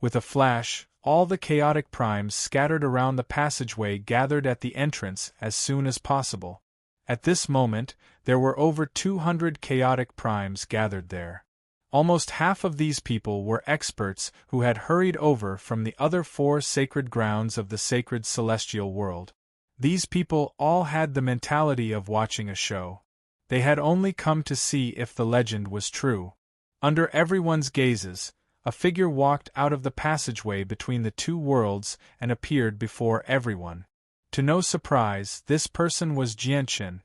With a flash, all the chaotic primes scattered around the passageway gathered at the entrance as soon as possible. At this moment, there were over 200 chaotic primes gathered there. Almost half of these people were experts who had hurried over from the other 4 sacred grounds of the sacred celestial world. These people all had the mentality of watching a show. They had only come to see if the legend was true. Under everyone's gazes, a figure walked out of the passageway between the two worlds and appeared before everyone. To no surprise, this person was Jianqin.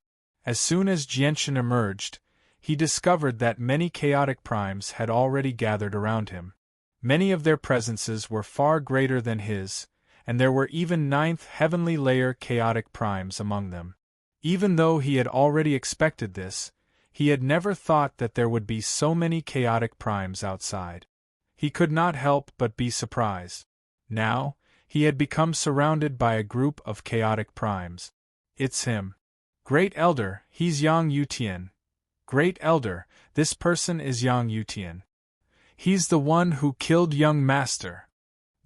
As soon as Jianqin emerged, he discovered that many chaotic primes had already gathered around him. Many of their presences were far greater than his, and there were even 9th heavenly layer chaotic primes among them. Even though he had already expected this, he had never thought that there would be so many chaotic primes outside. He could not help but be surprised. Now, he had become surrounded by a group of chaotic primes. It's him. Great Elder, he's Yang Yutian. Great Elder, this person is Yang Yutian. He's the one who killed Young Master.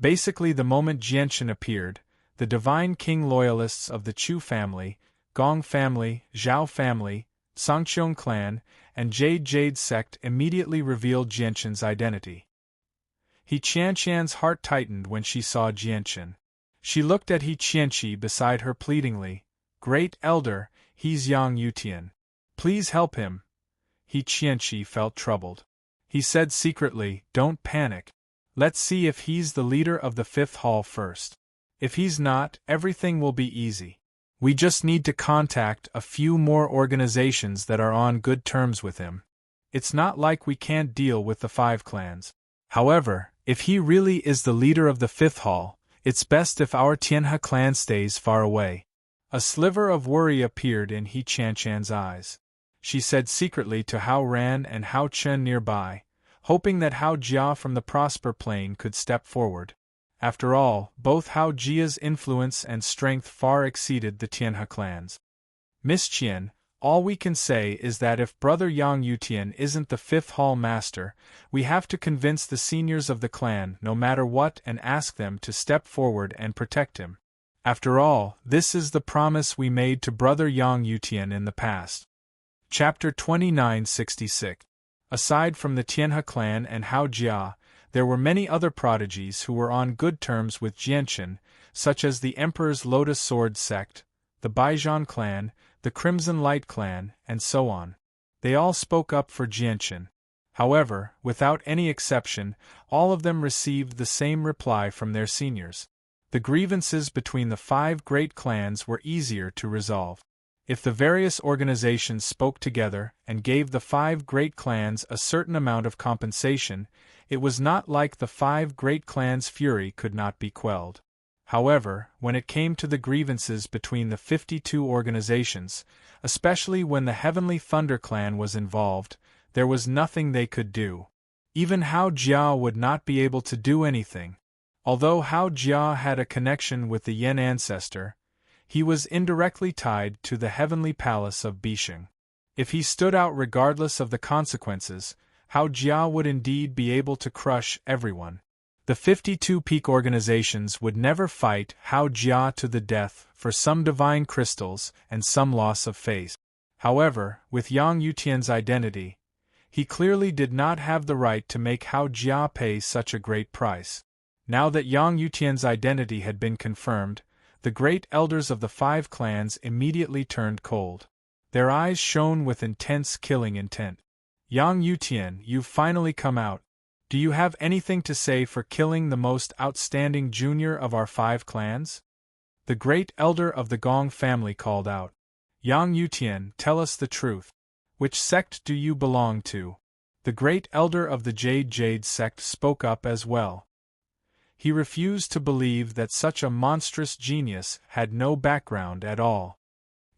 Basically, the moment Jianqin appeared, the Divine King loyalists of the Chu family, Gong family, Zhao family, Sangqiong clan, and Jade sect immediately revealed Jianqin's identity. He Qianqian's heart tightened when she saw Jianqin. She looked at He Qianqi beside her pleadingly. Great Elder, he's Yang Yutian. Please help him. He Qianqi felt troubled. He said secretly, don't panic. Let's see if he's the leader of the 5th hall first. If he's not, everything will be easy. We just need to contact a few more organizations that are on good terms with him. It's not like we can't deal with the 5 clans. However, if he really is the leader of the 5th hall, it's best if our Tianhe clan stays far away. A sliver of worry appeared in He Qianqian's eyes. She said secretly to Hao Ran and Hao Chen nearby, hoping that Hao Jia from the Prosper Plane could step forward. After all, both Hao Jia's influence and strength far exceeded the Tianhe clans. Miss Qian, all we can say is that if Brother Yang Yutian isn't the 5th hall master, we have to convince the seniors of the clan no matter what and ask them to step forward and protect him. After all, this is the promise we made to Brother Yang Yutian in the past. Chapter 2966. Aside from the Tianhe clan and Hao Jia, there were many other prodigies who were on good terms with Jianqin, such as the Emperor's Lotus Sword sect, the Baijian clan, the Crimson Light clan, and so on. They all spoke up for Jianqin. However, without any exception, all of them received the same reply from their seniors. The grievances between the 5 great clans were easier to resolve. If the various organizations spoke together and gave the 5 great clans a certain amount of compensation, it was not like the 5 great clans' fury could not be quelled. However, when it came to the grievances between the 52 organizations, especially when the Heavenly Thunder Clan was involved, there was nothing they could do. Even Hao Jia would not be able to do anything. Although Hao Jia had a connection with the Yen ancestor, he was indirectly tied to the heavenly palace of Bisheng. If he stood out regardless of the consequences, Hao Jia would indeed be able to crush everyone. The 52 peak organizations would never fight Hao Jia to the death for some divine crystals and some loss of face. However, with Yang Yutian's identity, he clearly did not have the right to make Hao Jia pay such a great price. Now that Yang Yutian's identity had been confirmed, the great elders of the 5 clans immediately turned cold. Their eyes shone with intense killing intent. Yang Yutian, you've finally come out. Do you have anything to say for killing the most outstanding junior of our 5 clans? The great elder of the Gong family called out. Yang Yutian, tell us the truth. Which sect do you belong to? The great elder of the Jade sect spoke up as well. He refused to believe that such a monstrous genius had no background at all.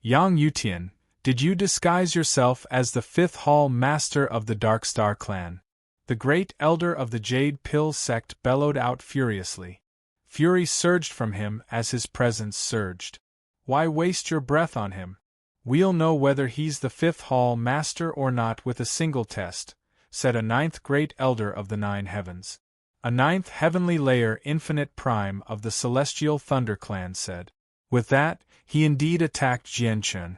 Yang Yutian, did you disguise yourself as the 5th Hall Master of the Darkstar clan? The great elder of the Jade Pill sect bellowed out furiously. Fury surged from him as his presence surged. Why waste your breath on him? We'll know whether he's the 5th Hall Master or not with a single test, said a 9th great elder of the 9 heavens. A 9th heavenly layer infinite prime of the Celestial Thunder Clan said. With that, he indeed attacked Jianchen.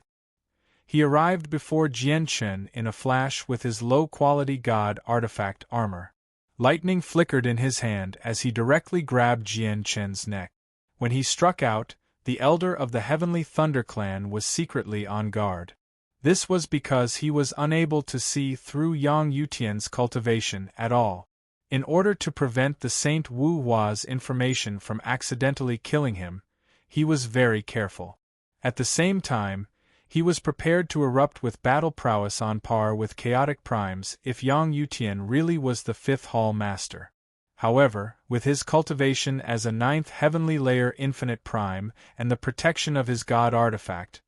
He arrived before Jianchen in a flash with his low-quality god artifact armor. Lightning flickered in his hand as he directly grabbed Jianchen's neck. When he struck out, the elder of the Heavenly Thunder Clan was secretly on guard. This was because he was unable to see through Yang Yutian's cultivation at all. In order to prevent the Saint Wu Hua's information from accidentally killing him, he was very careful. At the same time, he was prepared to erupt with battle prowess on par with chaotic primes if Yang Yutian really was the 5th Hall Master. However, with his cultivation as a 9th heavenly layer infinite prime and the protection of his god artifact,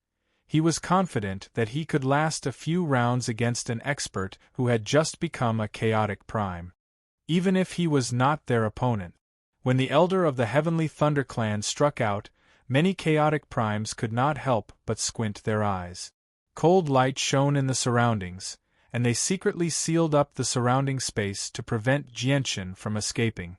he was confident that he could last a few rounds against an expert who had just become a chaotic prime. Even if he was not their opponent. When the elder of the Heavenly Thunder Clan struck out, many chaotic primes could not help but squint their eyes. Cold light shone in the surroundings, and they secretly sealed up the surrounding space to prevent Jianchen from escaping.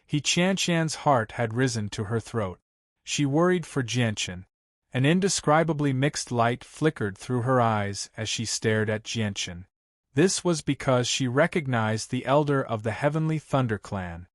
Qianshan's heart had risen to her throat. She worried for Jianchen. An indescribably mixed light flickered through her eyes as she stared at Jianchen. This was because she recognized the elder of the Heavenly Thunder Clan.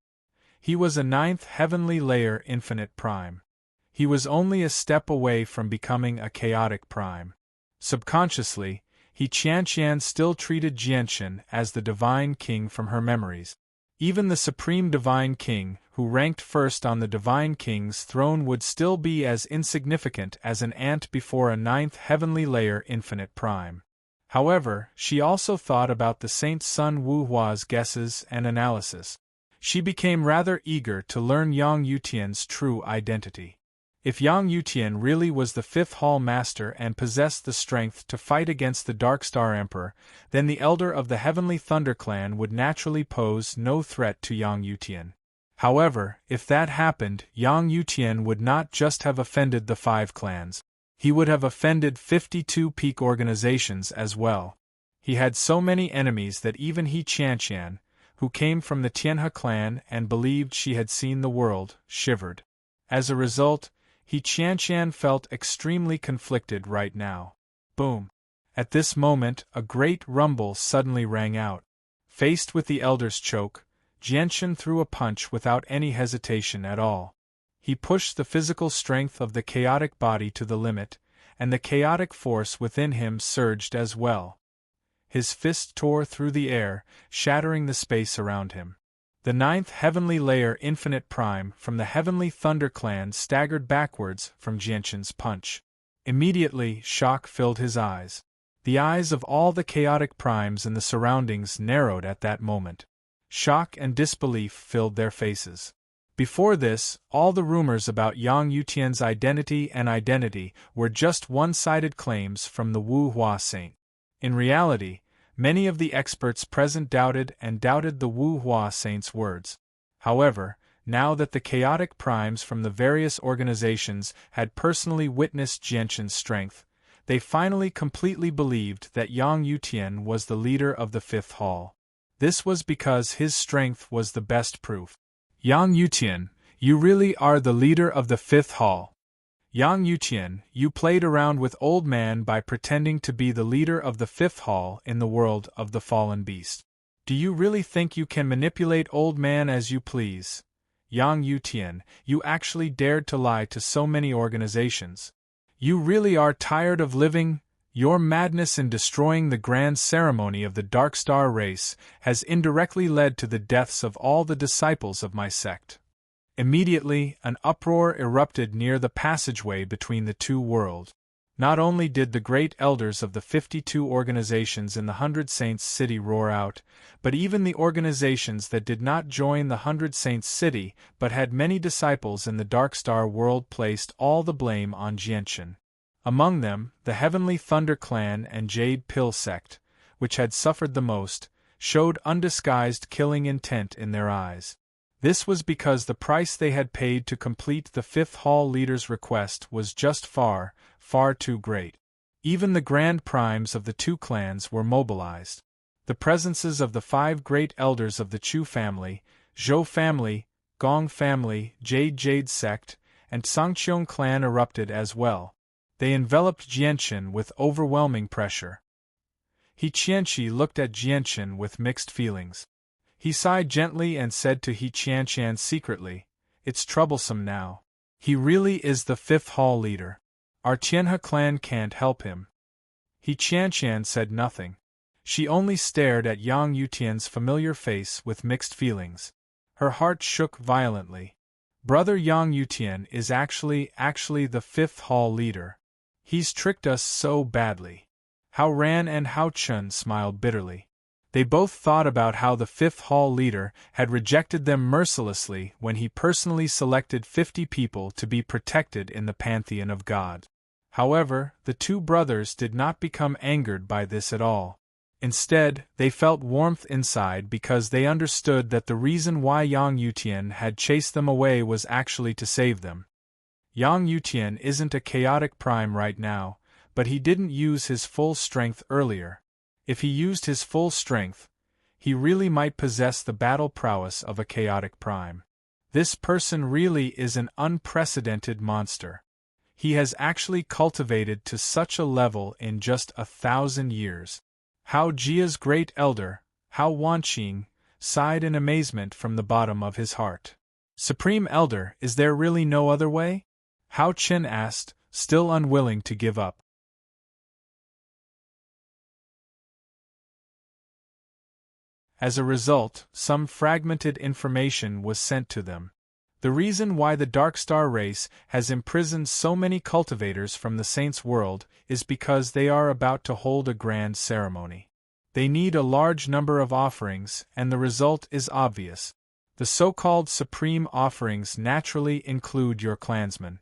He was a 9th heavenly layer infinite prime. He was only a step away from becoming a chaotic prime. Subconsciously, Qianshan still treated Jianchen as the Divine King from her memories. Even the Supreme Divine King, who ranked first on the Divine King's throne, would still be as insignificant as an ant before a 9th heavenly layer infinite prime. However, she also thought about the Saint Sun Wu Hua's guesses and analysis. She became rather eager to learn Yang Yutian's true identity. If Yang Yutian really was the 5th Hall Master and possessed the strength to fight against the Darkstar Emperor, then the elder of the Heavenly Thunder Clan would naturally pose no threat to Yang Yutian. However, if that happened, Yang Yutian would not just have offended the 5 clans. He would have offended 52 peak organizations as well. He had so many enemies that even Qianshan, who came from the Tianhe clan and believed she had seen the world, shivered. As a result, Qianshan felt extremely conflicted right now. Boom! At this moment, a great rumble suddenly rang out. Faced with the elder's choke, Jianchen threw a punch without any hesitation at all. He pushed the physical strength of the chaotic body to the limit, and the chaotic force within him surged as well. His fist tore through the air, shattering the space around him. The 9th heavenly layer infinite prime from the Heavenly Thunder Clan staggered backwards from Jianchen's punch. Immediately, shock filled his eyes. The eyes of all the chaotic primes in the surroundings narrowed at that moment. Shock and disbelief filled their faces. Before this, all the rumors about Yang Yutian's identity were just one-sided claims from the Wu Hua saint. In reality, many of the experts present doubted the Wu Hua saint's words. However, now that the chaotic primes from the various organizations had personally witnessed Jianshan's strength, they finally completely believed that Yang Yutian was the leader of the Fifth Hall. This was because his strength was the best proof. Yang Yutian, you really are the leader of the Fifth Hall. Yang Yutian, you played around with Old Man by pretending to be the leader of the Fifth Hall in the world of the Fallen Beast. Do you really think you can manipulate Old Man as you please? Yang Yutian, you actually dared to lie to so many organizations. You really are tired of living? Your madness in destroying the grand ceremony of the Dark Star race has indirectly led to the deaths of all the disciples of my sect. Immediately, an uproar erupted near the passageway between the two worlds. Not only did the great elders of the 52 organizations in the 100 Saints City roar out, but even the organizations that did not join the 100 Saints City but had many disciples in the Dark Star world placed all the blame on Jianshan. Among them, the Heavenly Thunder Clan and Jade Pill sect, which had suffered the most, showed undisguised killing intent in their eyes. This was because the price they had paid to complete the Fifth Hall leader's request was just far too great. Even the grand primes of the two clans were mobilized. The presences of the 5 great elders of the Chu family, Zhou family, Gong family, Jade sect, and Sangqiong clan erupted as well. They enveloped Jianshan with overwhelming pressure. He Qianqi looked at Jianshan with mixed feelings. He sighed gently and said to He Qianshan secretly, "It's troublesome now. He really is the Fifth Hall leader. Our Tianhe clan can't help him." He Qianshan said nothing. She only stared at Yang Yutian's familiar face with mixed feelings. Her heart shook violently. Brother Yang Yutian is actually the Fifth Hall leader. He's tricked us so badly. Hao Ran and Hao Chun smiled bitterly. They both thought about how the Fifth Hall leader had rejected them mercilessly when he personally selected 50 people to be protected in the pantheon of God. However, the two brothers did not become angered by this at all. Instead, they felt warmth inside because they understood that the reason why Yang Yutian had chased them away was actually to save them. Yang Yutian isn't a chaotic prime right now, but he didn't use his full strength earlier. If he used his full strength, he really might possess the battle prowess of a chaotic prime. This person really is an unprecedented monster. He has actually cultivated to such a level in just 1,000 years. Hao Jia's great elder, Hao Wanqing, sighed in amazement from the bottom of his heart. "Supreme Elder, is there really no other way?" Hao Chen asked, still unwilling to give up. As a result, some fragmented information was sent to them. The reason why the Dark Star race has imprisoned so many cultivators from the Saints' world is because they are about to hold a grand ceremony. They need a large number of offerings, and the result is obvious. The so-called supreme offerings naturally include your clansmen.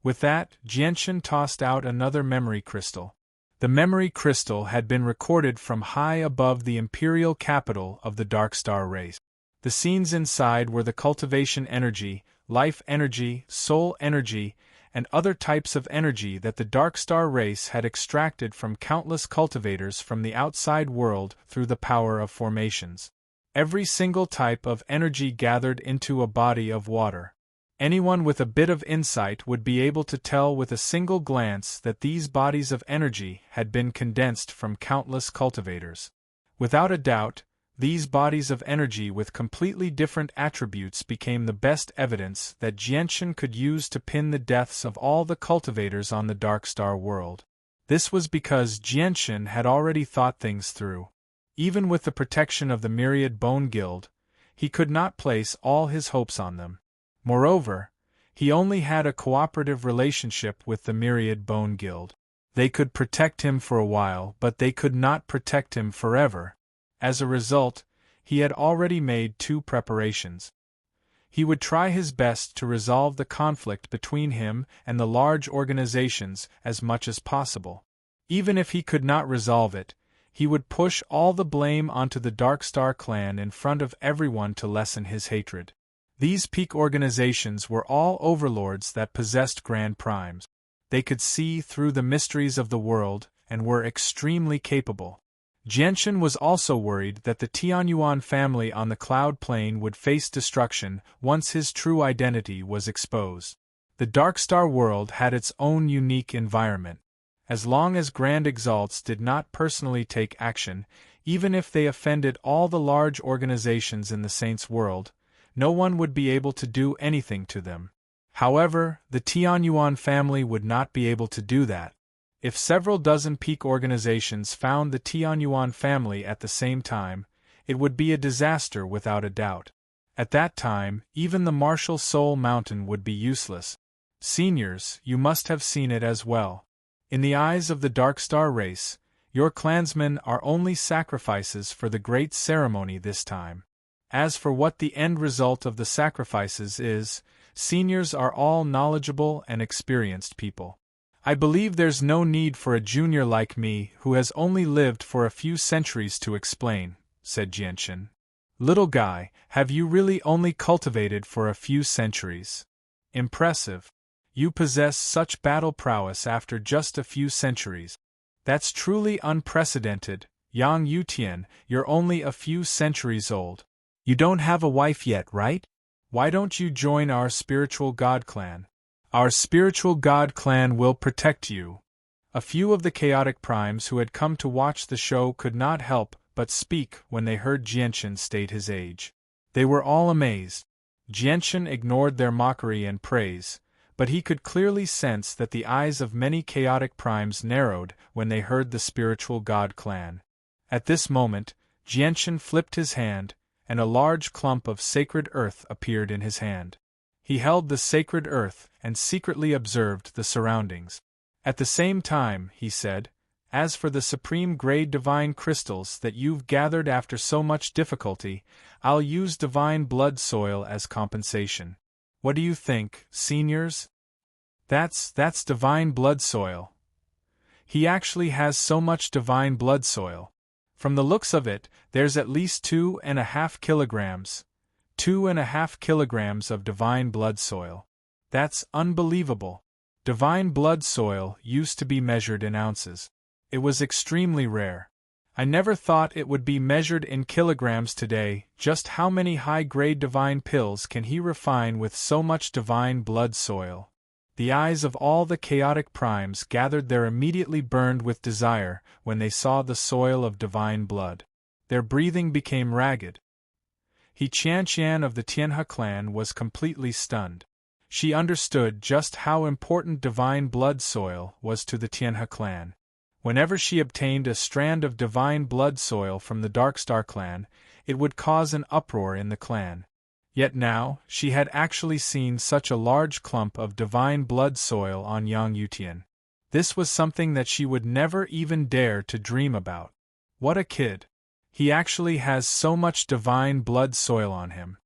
With that, Jianshan tossed out another memory crystal. The memory crystal had been recorded from high above the imperial capital of the Dark Star race. The scenes inside were the cultivation energy, life energy, soul energy, and other types of energy that the Dark Star race had extracted from countless cultivators from the outside world through the power of formations. Every single type of energy gathered into a body of water. Anyone with a bit of insight would be able to tell with a single glance that these bodies of energy had been condensed from countless cultivators. Without a doubt, these bodies of energy with completely different attributes became the best evidence that Jianshan could use to pin the deaths of all the cultivators on the Dark Star world. This was because Jianshan had already thought things through. Even with the protection of the Myriad Bone Guild, he could not place all his hopes on them. Moreover, He only had a cooperative relationship with the Myriad Bone Guild. They could protect him for a while, but they could not protect him forever. As a result, he had already made 2 preparations. He would try his best to resolve the conflict between him and the large organizations as much as possible. Even if he could not resolve it, he would push all the blame onto the Darkstar clan in front of everyone to lessen his hatred. These peak organizations were all overlords that possessed grand primes. They could see through the mysteries of the world and were extremely capable. Jianshan was also worried that the Tianyuan family on the Cloud Plane would face destruction once his true identity was exposed. The Darkstar world had its own unique environment. As long as Grand Exalts did not personally take action, even if they offended all the large organizations in the Saints' world, no one would be able to do anything to them. However, the Tianyuan family would not be able to do that. If several dozen peak organizations found the Tianyuan family at the same time, it would be a disaster without a doubt. At that time, even the Martial Soul Mountain would be useless. Seniors, you must have seen it as well. In the eyes of the Darkstar race, your clansmen are only sacrifices for the great ceremony this time. As for what the end result of the sacrifices is, seniors are all knowledgeable and experienced people. I believe there's no need for a junior like me who has only lived for a few centuries to explain, said Jianshan. Little guy, have you really only cultivated for a few centuries? Impressive. You possess such battle prowess after just a few centuries. That's truly unprecedented. Yang Yutian, you're only a few centuries old. You don't have a wife yet, right? Why don't you join our spiritual god clan? Our spiritual god clan will protect you. A few of the chaotic primes who had come to watch the show could not help but speak when they heard Jianshan state his age. They were all amazed. Jianshan ignored their mockery and praise, but he could clearly sense that the eyes of many chaotic primes narrowed when they heard the spiritual god clan. At this moment, Jianshan flipped his hand, and a large clump of sacred earth appeared in his hand. He held the sacred earth and secretly observed the surroundings. At the same time, he said, as for the supreme grade divine crystals that you've gathered after so much difficulty, I'll use divine blood soil as compensation. What do you think, seniors? That's divine blood soil. He actually has so much divine blood soil. From the looks of it, there's at least 2.5 kilograms. 2.5 kilograms of divine blood soil. That's unbelievable. Divine blood soil used to be measured in ounces. It was extremely rare. I never thought it would be measured in kilograms today. Just how many high-grade divine pills can he refine with so much divine blood soil? The eyes of all the chaotic primes gathered there immediately burned with desire when they saw the soil of divine blood. Their breathing became ragged. He Qianqian of the Tianhe clan was completely stunned. She understood just how important divine blood soil was to the Tianhe clan. Whenever she obtained a strand of divine blood soil from the Darkstar clan, it would cause an uproar in the clan. Yet now, she had actually seen such a large clump of divine blood soil on Yang Yutian. This was something that she would never even dare to dream about. What a kid! He actually has so much divine blood soil on him.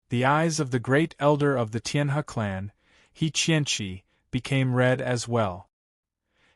The eyes of the great elder of the Tianhe clan, He Qianqi, became red as well.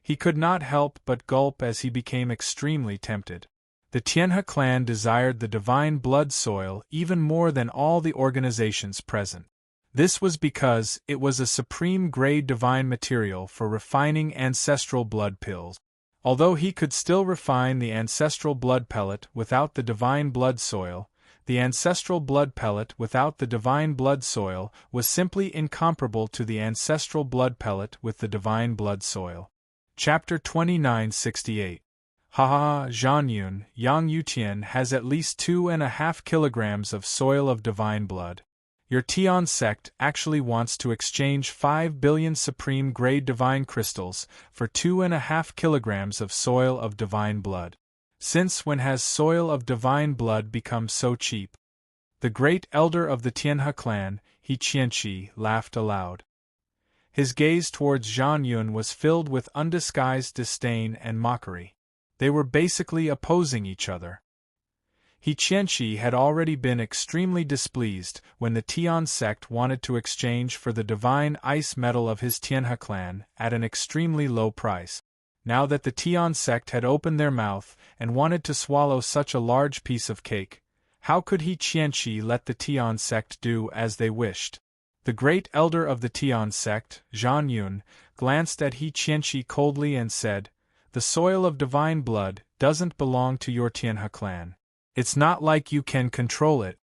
He could not help but gulp as he became extremely tempted. The Tianhe clan desired the divine blood soil even more than all the organizations present. This was because it was a supreme-grade divine material for refining ancestral blood pills. Although he could still refine the ancestral blood pellet without the divine blood soil, the ancestral blood pellet without the divine blood soil was simply incomparable to the ancestral blood pellet with the divine blood soil. Chapter 2968. Haha, Zhanyun, Yang Yutian has at least 2.5 kilograms of soil of divine blood. Your Tian sect actually wants to exchange 5 billion supreme-grade divine crystals for 2.5 kilograms of soil of divine blood. Since when has soil of divine blood become so cheap? The great elder of the Tianhe clan, He Qianqi, laughed aloud. His gaze towards Zhang Yun was filled with undisguised disdain and mockery. They were basically opposing each other. He Qianqi had already been extremely displeased when the Tian sect wanted to exchange for the divine ice metal of his Tianhe clan at an extremely low price. Now that the Tian sect had opened their mouth and wanted to swallow such a large piece of cake, how could he Qianqi let the Tian sect do as they wished? The great elder of the Tian sect, Zhang Yun, glanced at He Qianqi coldly and said, "The soil of divine blood doesn't belong to your Tianhe clan. It's not like you can control it."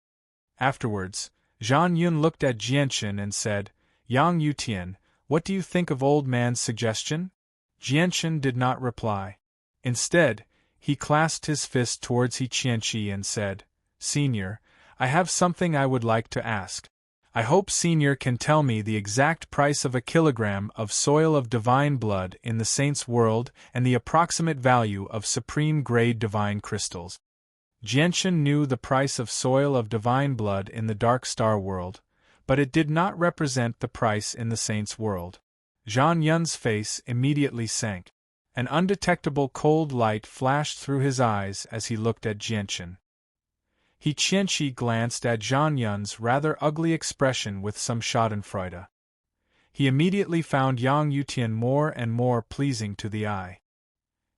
Afterwards, Zhang Yun looked at Jianchen and said, "Yang Yutian, what do you think of old man's suggestion?" Jianchen did not reply. Instead, he clasped his fist towards He Qianqi and said, "Senior, I have something I would like to ask. I hope Senior can tell me the exact price of a kilogram of soil of divine blood in the Saint's world and the approximate value of supreme-grade divine crystals." Jianchen knew the price of soil of divine blood in the Dark Star world, but it did not represent the price in the Saint's world. Zhang Yun's face immediately sank. An undetectable cold light flashed through his eyes as he looked at Jianchen. He Qianqi glanced at Zhang Yun's rather ugly expression with some schadenfreude. He immediately found Yang Yutian more and more pleasing to the eye.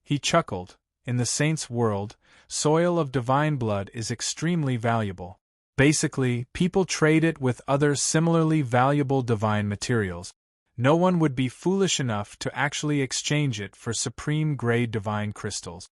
He chuckled. In the Saint's world, soil of divine blood is extremely valuable. Basically, people trade it with other similarly valuable divine materials. No one would be foolish enough to actually exchange it for supreme-grade divine crystals.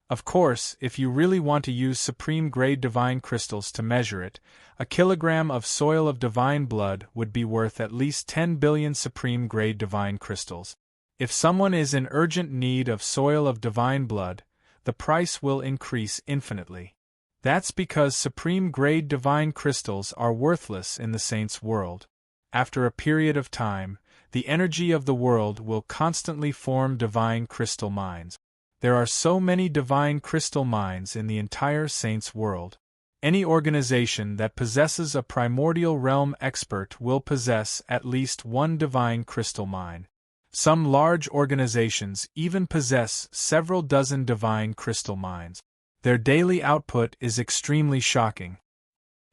Of course, if you really want to use supreme-grade divine crystals to measure it, a kilogram of soil of divine blood would be worth at least 10 billion supreme-grade divine crystals. If someone is in urgent need of soil of divine blood, the price will increase infinitely. That's because supreme-grade divine crystals are worthless in the Saint's world. After a period of time, the energy of the world will constantly form divine crystal mines. There are so many divine crystal mines in the entire Saint's world. Any organization that possesses a primordial realm expert will possess at least one divine crystal mine. Some large organizations even possess several dozen divine crystal mines. Their daily output is extremely shocking.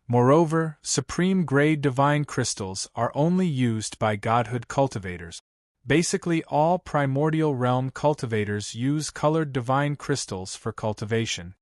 Moreover, supreme-grade divine crystals are only used by godhood cultivators. Basically, all primordial realm cultivators use colored divine crystals for cultivation.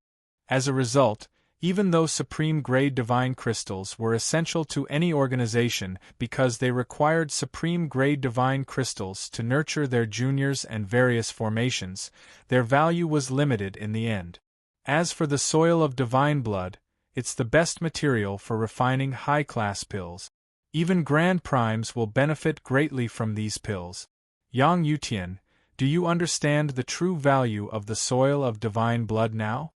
As a result, even though supreme-grade divine crystals were essential to any organization because they required supreme-grade divine crystals to nurture their juniors and various formations, their value was limited in the end. As for the soil of divine blood, it's the best material for refining high-class pills. Even grand primes will benefit greatly from these pills. Yang Yutian, do you understand the true value of the soil of divine blood now?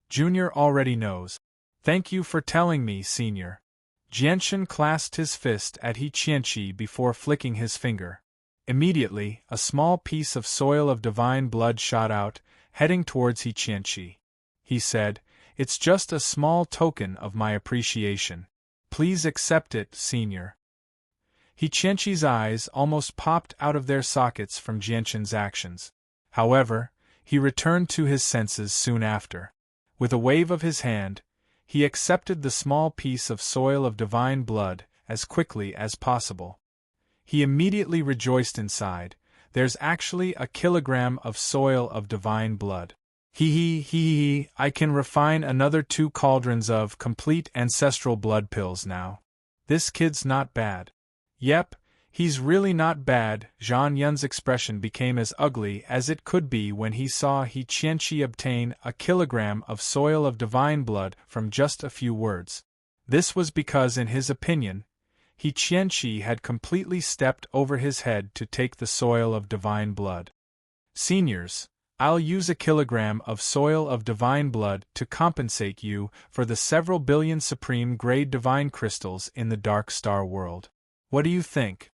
Junior already knows. Thank you for telling me, Senior. Jianchen clasped his fist at He Qianqi before flicking his finger. Immediately, a small piece of soil of divine blood shot out, heading towards He Qianqi. He said, "It's just a small token of my appreciation. Please accept it, Senior." He Qianqi's eyes almost popped out of their sockets from Jianchen's actions. However, he returned to his senses soon after. With a wave of his hand, he accepted the small piece of soil of divine blood as quickly as possible. He immediately rejoiced inside. There's actually a kilogram of soil of divine blood. I can refine another 2 cauldrons of complete ancestral blood pills now. This kid's not bad. Yep, he's really not bad. Zhang Yun's expression became as ugly as it could be when he saw He Qianqi obtain a kilogram of soil of divine blood from just a few words. This was because, in his opinion, He Qianqi had completely stepped over his head to take the soil of divine blood. Seniors, I'll use a kilogram of soil of divine blood to compensate you for the several billion supreme-grade divine crystals in the Dark Star world. What do you think?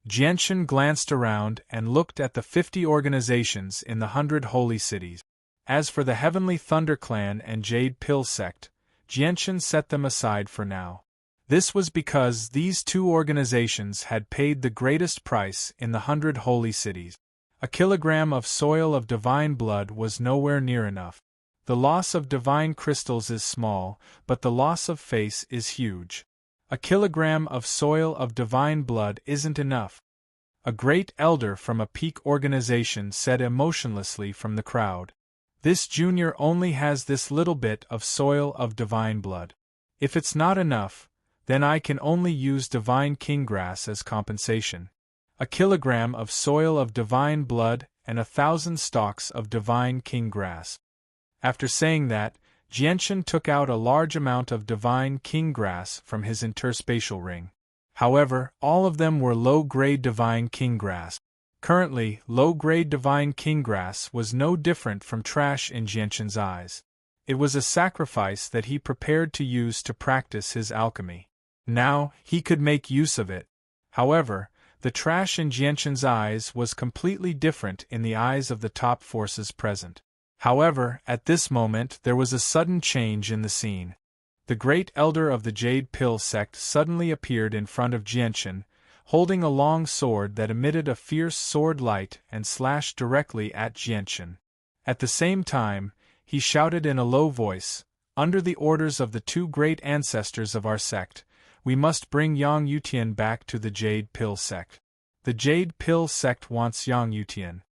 Jianchen glanced around and looked at the 50 organizations in the 100 holy cities. As for the Heavenly Thunder Clan and Jade Pill sect, Jianchen set them aside for now. This was because these two organizations had paid the greatest price in the 100 holy cities. A kilogram of soil of divine blood was nowhere near enough. The loss of divine crystals is small, but the loss of face is huge. A kilogram of soil of divine blood isn't enough. A great elder from a peak organization said emotionlessly from the crowd. This junior only has this little bit of soil of divine blood. If it's not enough, then I can only use divine king grass as compensation. A kilogram of soil of divine blood and 1,000 stalks of divine king grass. After saying that, Jianshan took out a large amount of divine king grass from his interspatial ring. However, all of them were low-grade divine king grass. Currently, low-grade divine king grass was no different from trash in Jianshan's eyes. It was a sacrifice that he prepared to use to practice his alchemy. Now, he could make use of it. However, the trash in Jianshan's eyes was completely different in the eyes of the top forces present. However, at this moment there was a sudden change in the scene. The great elder of the Jade Pill sect suddenly appeared in front of Jianshan, holding a long sword that emitted a fierce sword light and slashed directly at Jianshan. At the same time, he shouted in a low voice, "Under the orders of the two great ancestors of our sect, we must bring Yang Yutian back to the Jade Pill sect. The Jade Pill sect wants Yang Yutian."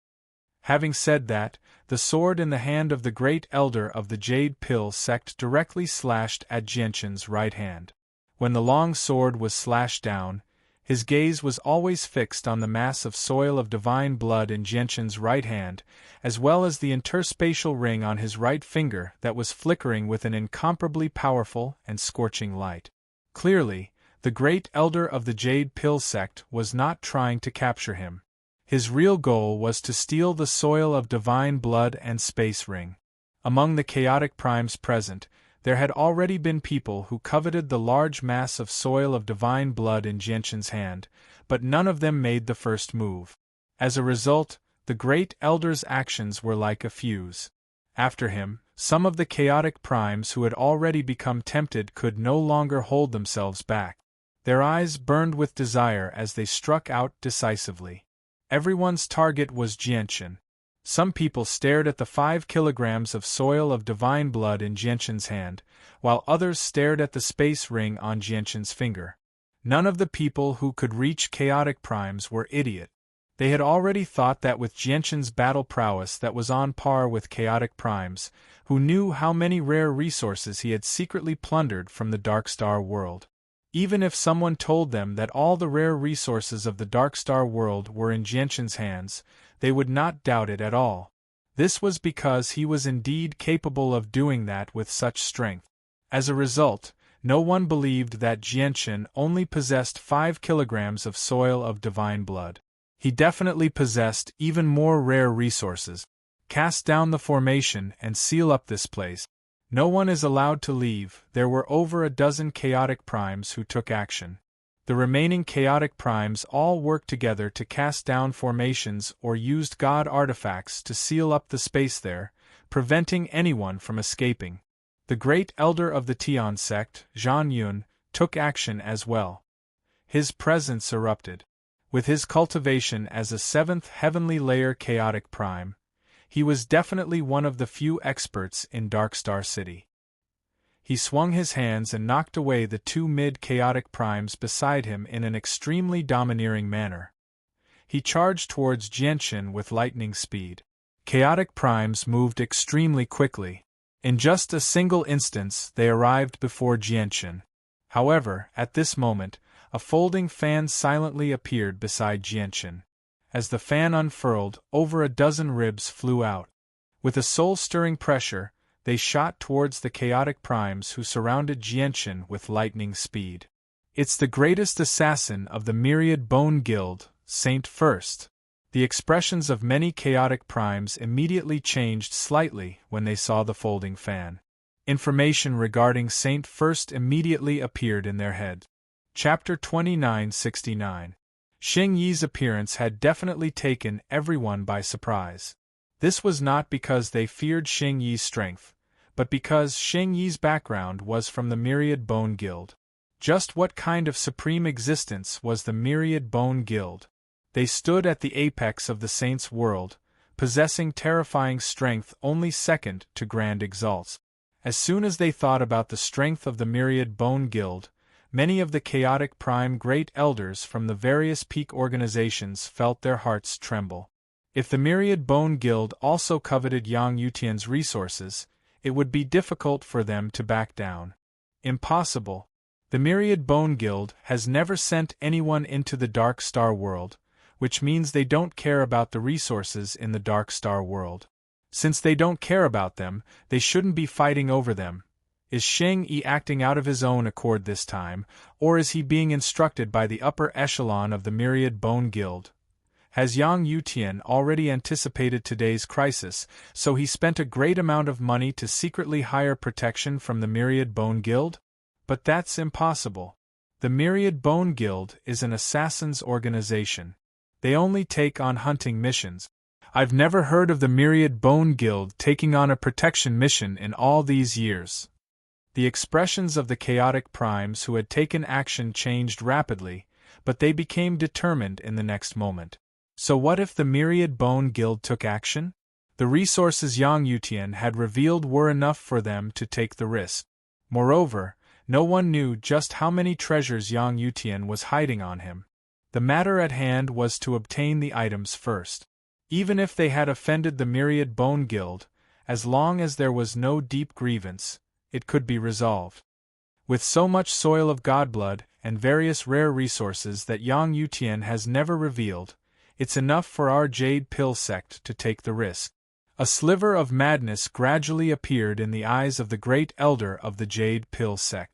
Having said that, the sword in the hand of the great elder of the Jade Pill sect directly slashed at Jianshan's right hand. When the long sword was slashed down, his gaze was always fixed on the mass of soil of divine blood in Jianshan's right hand, as well as the interspatial ring on his right finger that was flickering with an incomparably powerful and scorching light. Clearly, the great elder of the Jade Pill sect was not trying to capture him. His real goal was to steal the soil of divine blood and space ring. Among the chaotic primes present, there had already been people who coveted the large mass of soil of divine blood in Jianshan's hand, but none of them made the first move. As a result, the great elder's actions were like a fuse. After him, some of the chaotic primes who had already become tempted could no longer hold themselves back. Their eyes burned with desire as they struck out decisively. Everyone's target was Jianshan. Some people stared at the 5 kilograms of soil of divine blood in Jianshan's hand, while others stared at the space ring on Jianshan's finger. None of the people who could reach chaotic primes were idiots. They had already thought that with Jianshan's battle prowess that was on par with chaotic primes, who knew how many rare resources he had secretly plundered from the Dark Star world. Even if someone told them that all the rare resources of the Dark Star world were in Jianshan's hands, they would not doubt it at all. This was because he was indeed capable of doing that with such strength. As a result, no one believed that Jianshan only possessed 5 kilograms of soil of divine blood. He definitely possessed even more rare resources. Cast down the formation and seal up this place. No one is allowed to leave. There were over a dozen chaotic primes who took action. The remaining chaotic primes all worked together to cast down formations or used god artifacts to seal up the space there, preventing anyone from escaping. The great elder of the Tian sect, Zhan Yun, took action as well. His presence erupted. With his cultivation as a 7th heavenly layer chaotic prime, he was definitely one of the few experts in Darkstar City. He swung his hands and knocked away the 2 mid-chaotic primes beside him in an extremely domineering manner. He charged towards Jianshan with lightning speed. Chaotic primes moved extremely quickly. In just a single instance they arrived before Jianshan. However, at this moment, a folding fan silently appeared beside Jianshan. As the fan unfurled, over a dozen ribs flew out. With a soul-stirring pressure, they shot towards the chaotic primes who surrounded Jianshan with lightning speed. "It's the greatest assassin of the Myriad Bone Guild, Saint First." The expressions of many chaotic primes immediately changed slightly when they saw the folding fan. Information regarding Saint First immediately appeared in their heads. Chapter 2969. Xing Yi's appearance had definitely taken everyone by surprise. This was not because they feared Xing Yi's strength, but because Xing Yi's background was from the Myriad Bone Guild. Just what kind of supreme existence was the Myriad Bone Guild? They stood at the apex of the Saints' world, possessing terrifying strength only second to grand exalts. As soon as they thought about the strength of the Myriad Bone Guild, many of the chaotic prime great elders from the various peak organizations felt their hearts tremble. If the Myriad Bone Guild also coveted Yang Yutian's resources, it would be difficult for them to back down. Impossible. The Myriad Bone Guild has never sent anyone into the Dark Star world, which means they don't care about the resources in the Dark Star world. Since they don't care about them, they shouldn't be fighting over them. Is Sheng Yi acting out of his own accord this time, or is he being instructed by the upper echelon of the Myriad Bone Guild? Has Yang Yutian already anticipated today's crisis, so he spent a great amount of money to secretly hire protection from the Myriad Bone Guild? But that's impossible. The Myriad Bone Guild is an assassin's organization. They only take on hunting missions. I've never heard of the Myriad Bone Guild taking on a protection mission in all these years. The expressions of the chaotic primes who had taken action changed rapidly, but they became determined in the next moment. So what if the Myriad Bone Guild took action? The resources Yang Yutian had revealed were enough for them to take the risk. Moreover, no one knew just how many treasures Yang Yutian was hiding on him. The matter at hand was to obtain the items first. Even if they had offended the Myriad Bone Guild, as long as there was no deep grievance, it could be resolved. With so much soil of godblood and various rare resources that Yang Yutian has never revealed, it's enough for our Jade Pill sect to take the risk. A sliver of madness gradually appeared in the eyes of the great elder of the Jade Pill sect.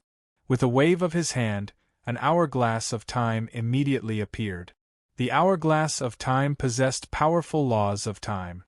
With a wave of his hand, an hourglass of time immediately appeared. The hourglass of time possessed powerful laws of time.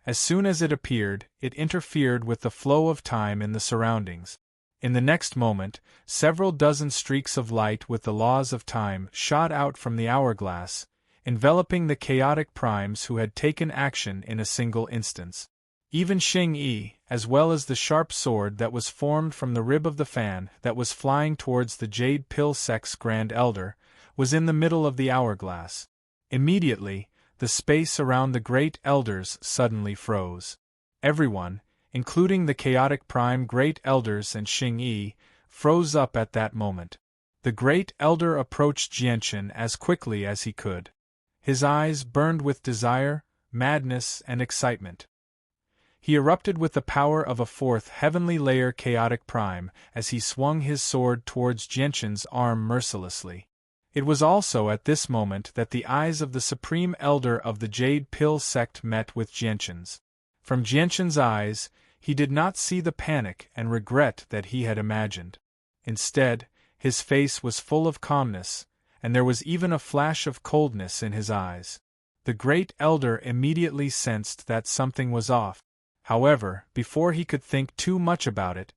As soon as it appeared, it interfered with the flow of time in the surroundings. In the next moment, several dozen streaks of light with the laws of time shot out from the hourglass, enveloping the chaotic primes who had taken action in a single instance. Even Sheng Yi, as well as the sharp sword that was formed from the rib of the fan that was flying towards the Jade Pill sect's Grand Elder, was in the middle of the hourglass. Immediately, the space around the great elders suddenly froze. Everyone, including the chaotic prime great elders and Sheng Yi, froze up at that moment. The great elder approached Jianchen as quickly as he could. His eyes burned with desire, madness, and excitement. He erupted with the power of a fourth heavenly layer chaotic prime as he swung his sword towards Jianchen's arm mercilessly. It was also at this moment that the eyes of the supreme elder of the Jade Pill sect met with Jianchen's. From Jianchen's eyes, he did not see the panic and regret that he had imagined. Instead, his face was full of calmness, and there was even a flash of coldness in his eyes. The great elder immediately sensed that something was off. However, before he could think too much about it,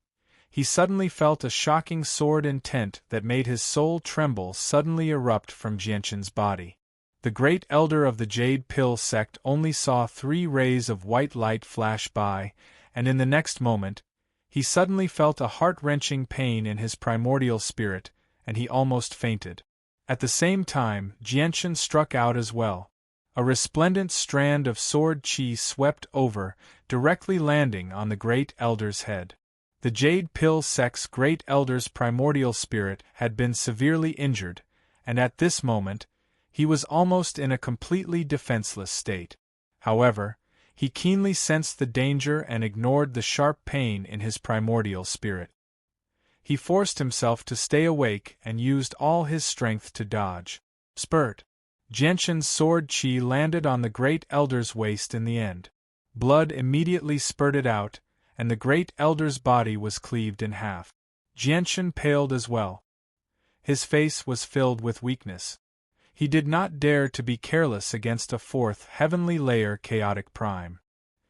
he suddenly felt a shocking sword intent that made his soul tremble suddenly erupt from Jianchen's body. The great elder of the Jade Pill sect only saw 3 rays of white light flash by, and in the next moment, he suddenly felt a heart-wrenching pain in his primordial spirit, and he almost fainted. At the same time, Jianchen struck out as well. A resplendent strand of sword chi swept over, directly landing on the great elder's head. The Jade Pill sect's great elder's primordial spirit had been severely injured, and at this moment, he was almost in a completely defenseless state. However, he keenly sensed the danger and ignored the sharp pain in his primordial spirit. He forced himself to stay awake and used all his strength to dodge. Spurt! Jianchen's sword chi landed on the great elder's waist in the end. Blood immediately spurted out, and the great elder's body was cleaved in half. Jianchen paled as well. His face was filled with weakness. He did not dare to be careless against a fourth heavenly layer chaotic prime.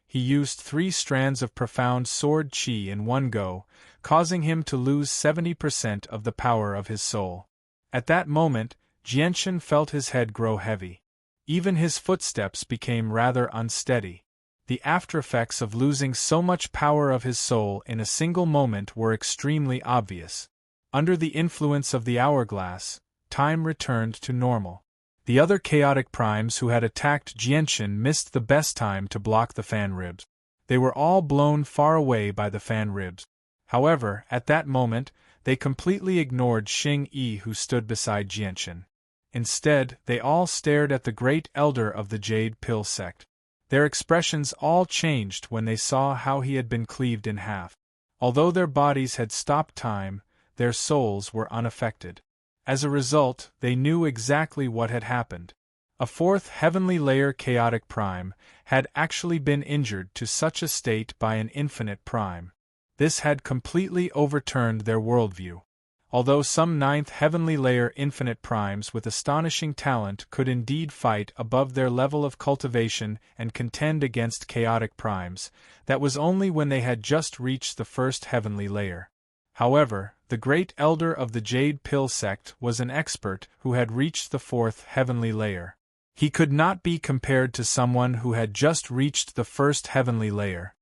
He used 3 strands of profound sword chi in one go, causing him to lose 70% of the power of his soul. At that moment, Jianchen felt his head grow heavy. Even his footsteps became rather unsteady. The aftereffects of losing so much power of his soul in a single moment were extremely obvious. Under the influence of the hourglass, time returned to normal. The other chaotic primes who had attacked Jianshan missed the best time to block the fan ribs. They were all blown far away by the fan ribs. However, at that moment, they completely ignored Xing Yi who stood beside Jianshan. Instead, they all stared at the great elder of the Jade Pill sect. Their expressions all changed when they saw how he had been cleaved in half. Although their bodies had stopped time, their souls were unaffected. As a result, they knew exactly what had happened. A fourth heavenly layer chaotic prime had actually been injured to such a state by an infinite prime. This had completely overturned their worldview. Although some ninth heavenly layer infinite primes with astonishing talent could indeed fight above their level of cultivation and contend against chaotic primes, that was only when they had just reached the first heavenly layer. However, the great elder of the Jade Pill sect was an expert who had reached the fourth heavenly layer. He could not be compared to someone who had just reached the first heavenly layer.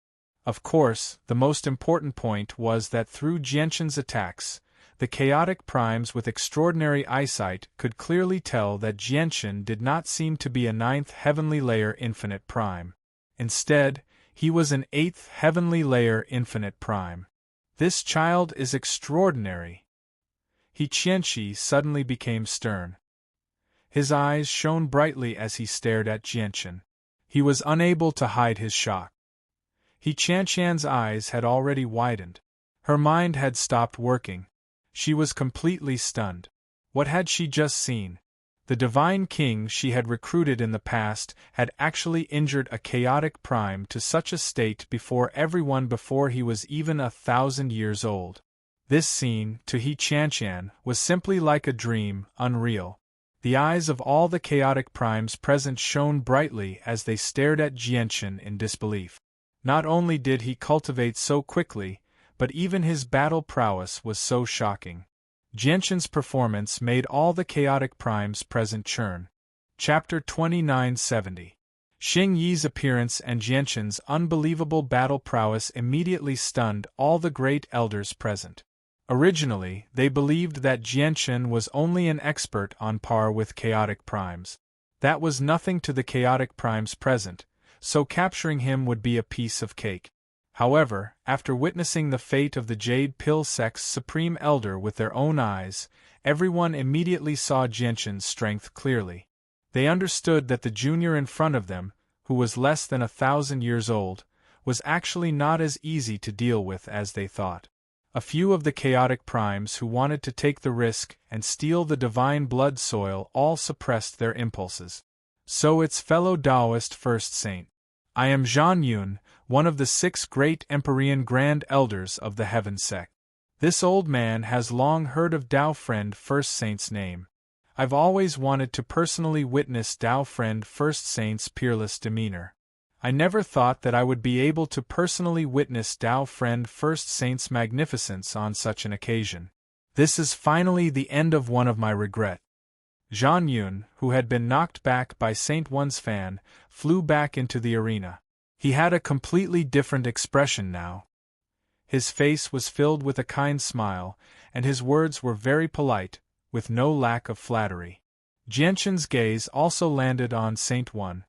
Of course, the most important point was that through Jianshan's attacks, the chaotic primes with extraordinary eyesight could clearly tell that Jianshan did not seem to be a ninth heavenly layer infinite prime. Instead, he was an eighth heavenly layer infinite prime. This child is extraordinary. He Qianqi suddenly became stern. His eyes shone brightly as he stared at Jianshan. He was unable to hide his shock. He Qianshan's eyes had already widened. Her mind had stopped working. She was completely stunned. What had she just seen? The divine king she had recruited in the past had actually injured a chaotic prime to such a state before everyone before he was even 1,000 years old. This scene, to He Qianshan, was simply like a dream, unreal. The eyes of all the chaotic primes present shone brightly as they stared at Jianshan in disbelief. Not only did he cultivate so quickly, but even his battle prowess was so shocking. Jianshan's performance made all the chaotic primes present churn. Chapter 2970. Xing Yi's appearance and Jianshan's unbelievable battle prowess immediately stunned all the great elders present. Originally, they believed that Jianshan was only an expert on par with chaotic primes. That was nothing to the chaotic primes present, so capturing him would be a piece of cake. However, after witnessing the fate of the Jade Pill sect's supreme elder with their own eyes, everyone immediately saw Jianshan's strength clearly. They understood that the junior in front of them, who was less than 1,000 years old, was actually not as easy to deal with as they thought. A few of the chaotic primes who wanted to take the risk and steal the divine blood soil all suppressed their impulses. So its fellow Taoist first saint. I am Zhan Yun, one of the 6 great Empyrean Grand Elders of the Heaven sect. This old man has long heard of Tao Friend First Saint's name. I've always wanted to personally witness Tao Friend First Saint's peerless demeanor. I never thought that I would be able to personally witness Tao Friend First Saint's magnificence on such an occasion. This is finally the end of one of my regret. Zhan Yun, who had been knocked back by Saint One's fan, flew back into the arena. He had a completely different expression now. His face was filled with a kind smile, and his words were very polite, with no lack of flattery. Jianshan's gaze also landed on Saint One.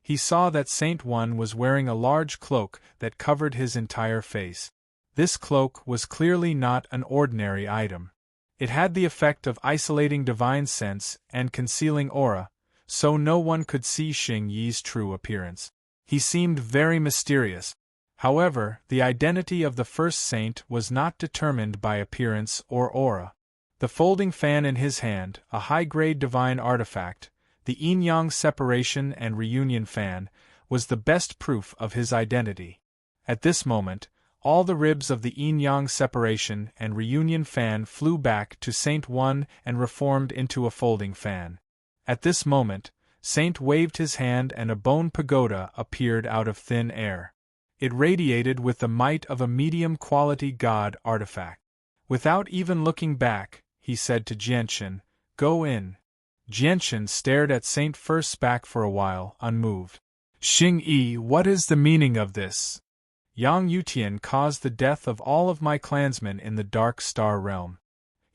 He saw that Saint One was wearing a large cloak that covered his entire face. This cloak was clearly not an ordinary item. It had the effect of isolating divine sense and concealing aura, so no one could see Xing Yi's true appearance. He seemed very mysterious. However, the identity of the first saint was not determined by appearance or aura. The folding fan in his hand, a high-grade divine artifact, the yin-yang separation and reunion fan, was the best proof of his identity. At this moment, all the ribs of the yin-yang separation and reunion fan flew back to Saint One and reformed into a folding fan. At this moment, Saint waved his hand and a bone pagoda appeared out of thin air. It radiated with the might of a medium-quality god artifact. Without even looking back, he said to Jianshan, "Go in." Jianshan stared at Saint First's back for a while, unmoved. "Xing Yi, what is the meaning of this? Yang Yutian caused the death of all of my clansmen in the Dark Star Realm.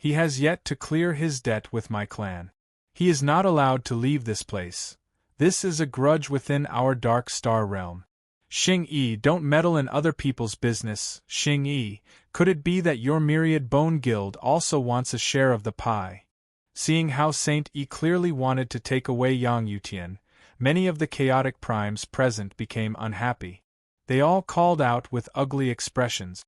He has yet to clear his debt with my clan. He is not allowed to leave this place. This is a grudge within our Dark Star realm. Xing-Yi, don't meddle in other people's business. Xing-Yi, could it be that your Myriad Bone Guild also wants a share of the pie? Seeing how Saint Yi clearly wanted to take away Yang Yutian, many of the chaotic primes present became unhappy. They all called out with ugly expressions.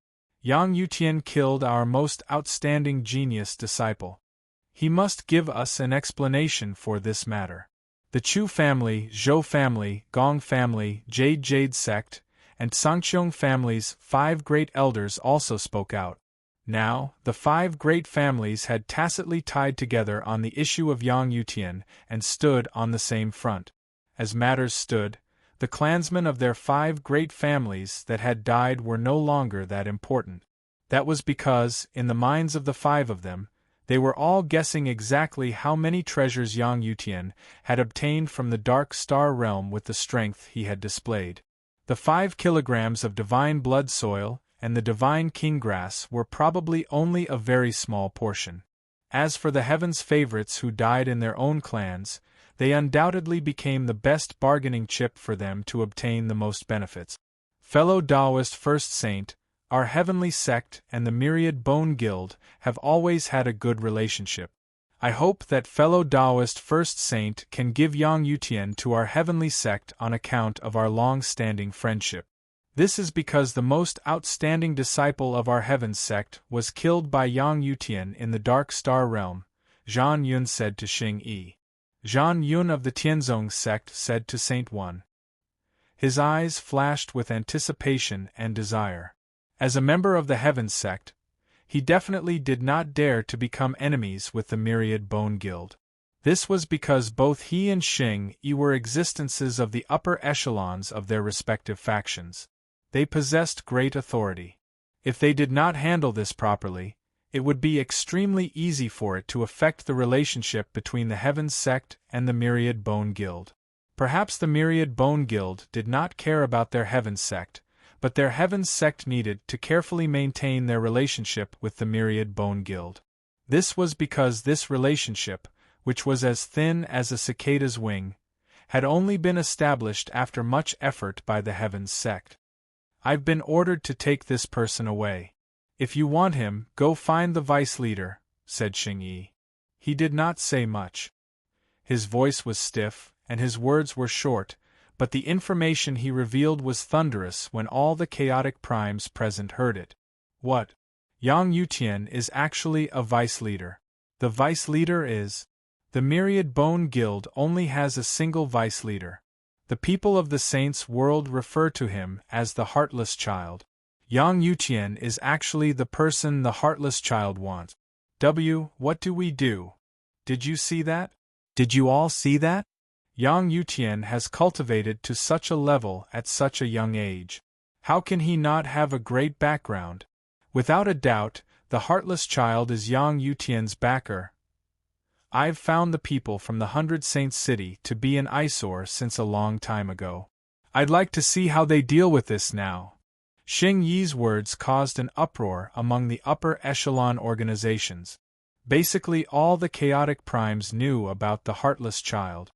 Yang Yutian killed our most outstanding genius disciple. He must give us an explanation for this matter. The Chu family, Zhou family, Gong family, Jade sect, and Sangqiong family's 5 great elders also spoke out. Now, the 5 great families had tacitly tied together on the issue of Yang Yutian and stood on the same front. As matters stood, the clansmen of their 5 great families that had died were no longer that important. That was because, in the minds of the 5 of them, they were all guessing exactly how many treasures Yang Yutian had obtained from the Dark Star realm with the strength he had displayed. The 5 kilograms of divine blood soil and the divine king grass were probably only a very small portion. As for the heavens' favorites who died in their own clans, they undoubtedly became the best bargaining chip for them to obtain the most benefits. Fellow Taoist First Saint, our heavenly sect and the Myriad Bone Guild have always had a good relationship. I hope that fellow Taoist First Saint can give Yang Yutian to our heavenly sect on account of our long-standing friendship. This is because the most outstanding disciple of our heaven sect was killed by Yang Yutian in the Dark Star realm, Zhan Yun said to Xing-Yi. Zhan Yun of the Tianzong sect said to Saint One. His eyes flashed with anticipation and desire. As a member of the Heaven sect, he definitely did not dare to become enemies with the Myriad Bone Guild. This was because both he and Xing-Yi were existences of the upper echelons of their respective factions. They possessed great authority. If they did not handle this properly, it would be extremely easy for it to affect the relationship between the Heaven sect and the Myriad Bone Guild. Perhaps the Myriad Bone Guild did not care about their Heaven sect, but their Heaven sect needed to carefully maintain their relationship with the Myriad Bone Guild. This was because this relationship, which was as thin as a cicada's wing, had only been established after much effort by the Heaven sect. I've been ordered to take this person away. If you want him, go find the vice leader, said Xing-Yi. He did not say much. His voice was stiff, and his words were short, but the information he revealed was thunderous when all the chaotic primes present heard it. What? Yang Yutian is actually a vice leader. The vice leader is... The Myriad Bone Guild only has a single vice leader. The people of the Saints' world refer to him as the Heartless Child. Yang Yutian is actually the person the Heartless Child wants. What do we do? Did you see that? Did you all see that? Yang Yutian has cultivated to such a level at such a young age. How can he not have a great background? Without a doubt, the Heartless Child is Yang Yutian's backer. I've found the people from the 100 Saints City to be an eyesore since a long time ago. I'd like to see how they deal with this now. Xing-Yi's words caused an uproar among the upper echelon organizations. Basically all the chaotic primes knew about the Heartless Child.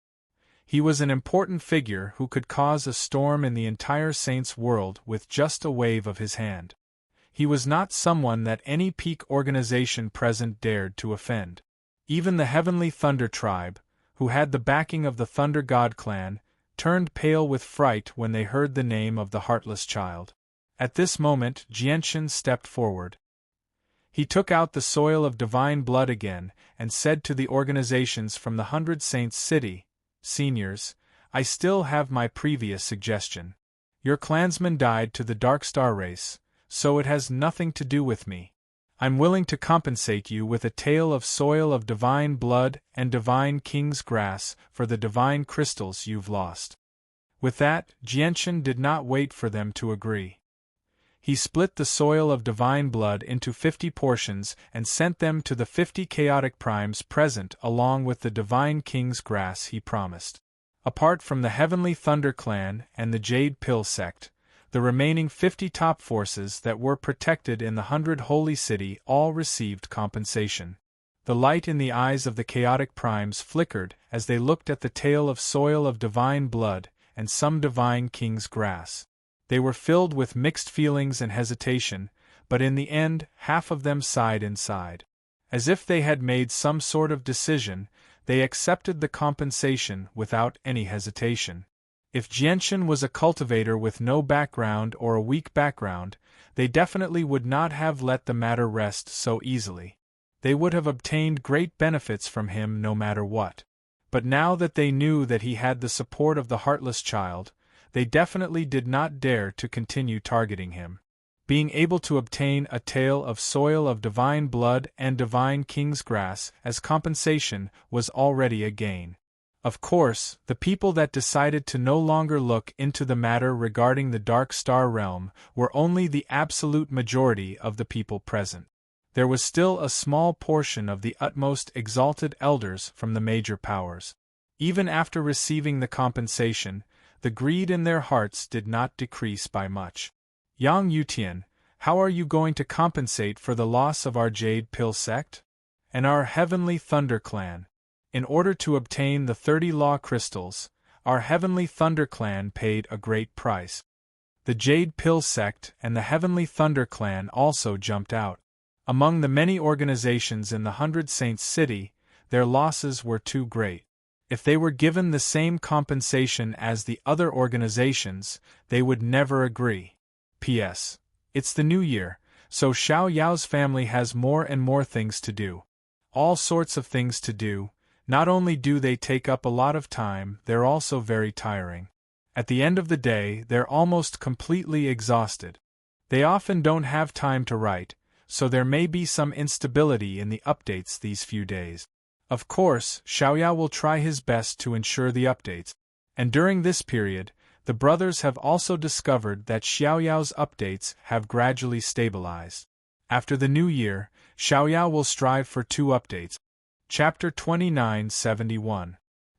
He was an important figure who could cause a storm in the entire Saints world with just a wave of his hand. He was not someone that any peak organization present dared to offend. Even the Heavenly Thunder Tribe, who had the backing of the Thunder God clan, turned pale with fright when they heard the name of the Heartless Child. At this moment Jianshan stepped forward. He took out the soil of divine blood again and said to the organizations from the 100 Saints City, Seniors, I still have my previous suggestion. Your clansman died to the Dark Star race, so it has nothing to do with me. I'm willing to compensate you with a tale of soil of divine blood and divine king's grass for the divine crystals you've lost. With that, Jianshan did not wait for them to agree. He split the soil of divine blood into 50 portions and sent them to the 50 chaotic primes present along with the divine king's grass he promised. Apart from the Heavenly Thunder clan and the Jade Pill sect, the remaining 50 top forces that were protected in the 100 Holy City all received compensation. The light in the eyes of the chaotic primes flickered as they looked at the tale of soil of divine blood and some divine king's grass. They were filled with mixed feelings and hesitation, but in the end, half of them sighed inside. As if they had made some sort of decision, they accepted the compensation without any hesitation. If Jianshan was a cultivator with no background or a weak background, they definitely would not have let the matter rest so easily. They would have obtained great benefits from him no matter what. But now that they knew that he had the support of the heartless child, they definitely did not dare to continue targeting him. Being able to obtain a tale of soil of divine blood and divine king's grass as compensation was already a gain. Of course, the people that decided to no longer look into the matter regarding the Dark Star Realm were only the absolute majority of the people present. There was still a small portion of the utmost exalted elders from the major powers. Even after receiving the compensation, the greed in their hearts did not decrease by much. Yang Yutian, how are you going to compensate for the loss of our Jade Pill sect? And our Heavenly Thunder clan? In order to obtain the 30 law crystals, our Heavenly Thunder clan paid a great price. The Jade Pill sect and the Heavenly Thunder clan also jumped out. Among the many organizations in the 100 Saints City, their losses were too great. If they were given the same compensation as the other organizations, they would never agree. P.S. It's the new year, so Xiao Yao's family has more and more things to do. All sorts of things to do. Not only do they take up a lot of time, they're also very tiring. At the end of the day, they're almost completely exhausted. They often don't have time to write, so there may be some instability in the updates these few days. Of course, Xiaoyao will try his best to ensure the updates. And during this period, the brothers have also discovered that Xiaoyao's updates have gradually stabilized. After the new year, Xiaoyao will strive for 2 updates. Chapter 2971.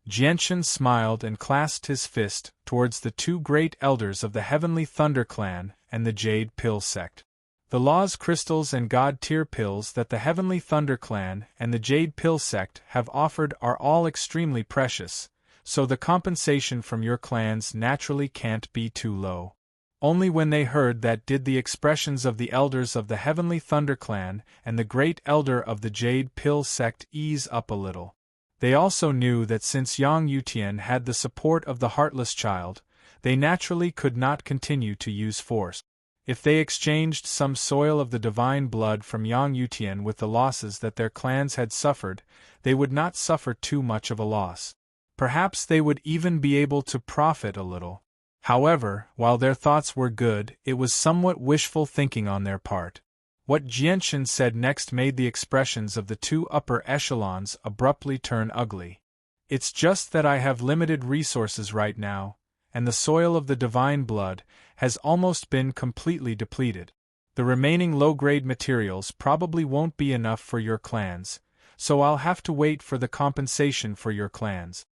Jianshan smiled and clasped his fist towards the 2 great elders of the Heavenly Thunder clan and the Jade Pill sect. The laws crystals and god-tier pills that the Heavenly Thunder clan and the Jade Pill sect have offered are all extremely precious, so the compensation from your clans naturally can't be too low. Only when they heard that did the expressions of the elders of the Heavenly Thunder clan and the great elder of the Jade Pill sect ease up a little. They also knew that since Yang Yutian had the support of the heartless child, they naturally could not continue to use force. If they exchanged some soil of the divine blood from Yang Yutian with the losses that their clans had suffered, they would not suffer too much of a loss. Perhaps they would even be able to profit a little. However, while their thoughts were good, it was somewhat wishful thinking on their part. What Jianshan said next made the expressions of the 2 upper echelons abruptly turn ugly. It's just that I have limited resources right now, and the soil of the divine blood has almost been completely depleted. The remaining low-grade materials probably won't be enough for your clans, so I'll have to wait for the compensation for your clans.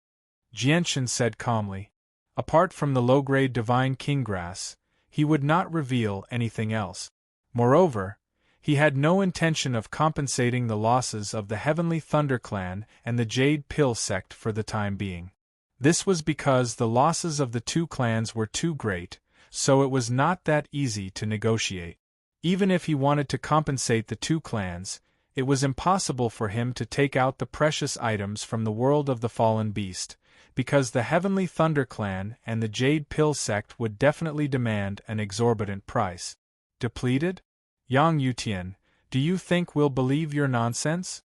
Jianshan said calmly. Apart from the low-grade divine king grass, he would not reveal anything else. Moreover, he had no intention of compensating the losses of the Heavenly Thunder clan and the Jade Pill sect for the time being. This was because the losses of the 2 clans were too great, so it was not that easy to negotiate. Even if he wanted to compensate the 2 clans, it was impossible for him to take out the precious items from the world of the fallen beast, because the Heavenly Thunder clan and the Jade Pill sect would definitely demand an exorbitant price. Depleted? Yang Yutian, do you think we'll believe your nonsense?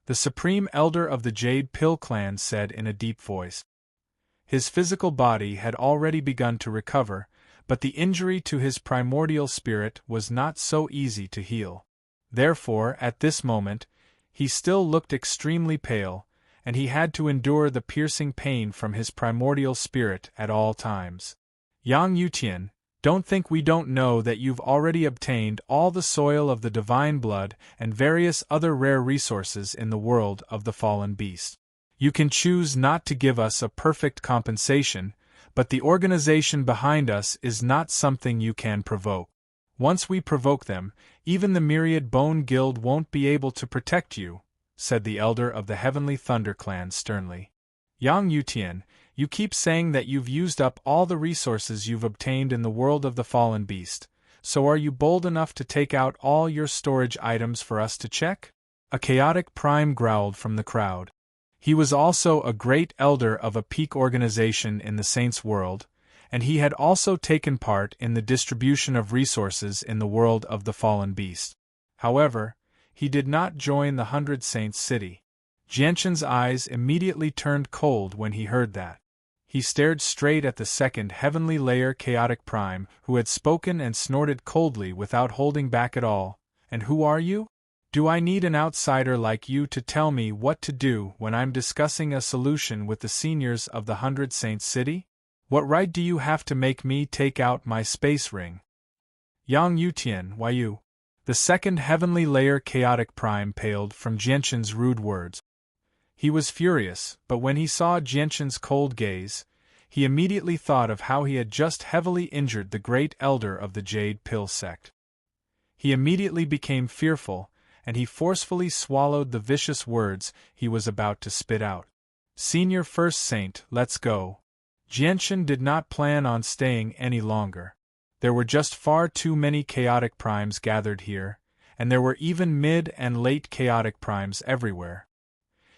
The Supreme Elder of the Jade Pill clan said in a deep voice. His physical body had already begun to recover, but the injury to his primordial spirit was not so easy to heal. Therefore, at this moment, he still looked extremely pale, and he had to endure the piercing pain from his primordial spirit at all times. Yang Yutian, don't think we don't know that you've already obtained all the soil of the divine blood and various other rare resources in the world of the fallen beast. You can choose not to give us a perfect compensation, but the organization behind us is not something you can provoke. Once we provoke them, even the Myriad Bone Guild won't be able to protect you, said the elder of the Heavenly Thunder Clan sternly. Yang Yutian, you keep saying that you've used up all the resources you've obtained in the world of the fallen beast, so are you bold enough to take out all your storage items for us to check? A chaotic prime growled from the crowd. He was also a great elder of a peak organization in the Saints' world, and he had also taken part in the distribution of resources in the world of the fallen beast. However, he did not join the 100 Saints city. Jianshan's eyes immediately turned cold when he heard that. He stared straight at the second heavenly layer chaotic prime, who had spoken and snorted coldly without holding back at all. And who are you? Do I need an outsider like you to tell me what to do when I'm discussing a solution with the seniors of the 100 Saints city? What right do you have to make me take out my space ring? Yang Yutian, why you? The second heavenly layer chaotic prime paled from Jianshan's rude words. He was furious, but when he saw Jianshan's cold gaze, he immediately thought of how he had just heavily injured the great elder of the Jade Pill sect. He immediately became fearful, and he forcefully swallowed the vicious words he was about to spit out. Senior First Saint, let's go. Jianshan did not plan on staying any longer. There were just far too many chaotic primes gathered here, and there were even mid and late chaotic primes everywhere.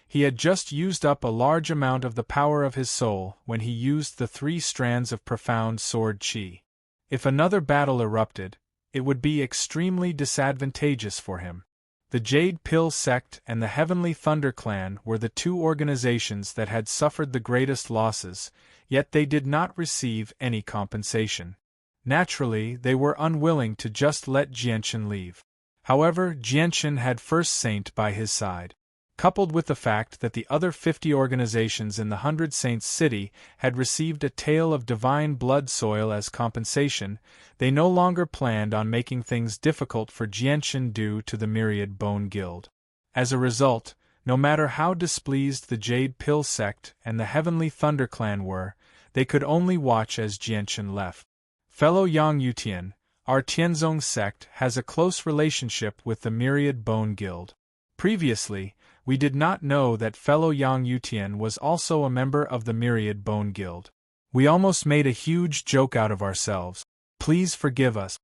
He had just used up a large amount of the power of his soul when he used the 3 strands of profound sword chi. If another battle erupted, it would be extremely disadvantageous for him. The Jade Pill sect and the Heavenly Thunder Clan were the 2 organizations that had suffered the greatest losses, yet they did not receive any compensation. Naturally, they were unwilling to just let Jianshan leave. However, Jianshan had First Saint by his side. Coupled with the fact that the other 50 organizations in the 100 Saints city had received a tael of divine blood soil as compensation, they no longer planned on making things difficult for Jianshan due to the Myriad Bone Guild. As a result, no matter how displeased the Jade Pill sect and the Heavenly Thunder Clan were, they could only watch as Jianshan left. Fellow Yang Yutian, our Tianzong sect has a close relationship with the Myriad Bone Guild. Previously, we did not know that fellow Yang Yutian was also a member of the Myriad Bone Guild. We almost made a huge joke out of ourselves. Please forgive us.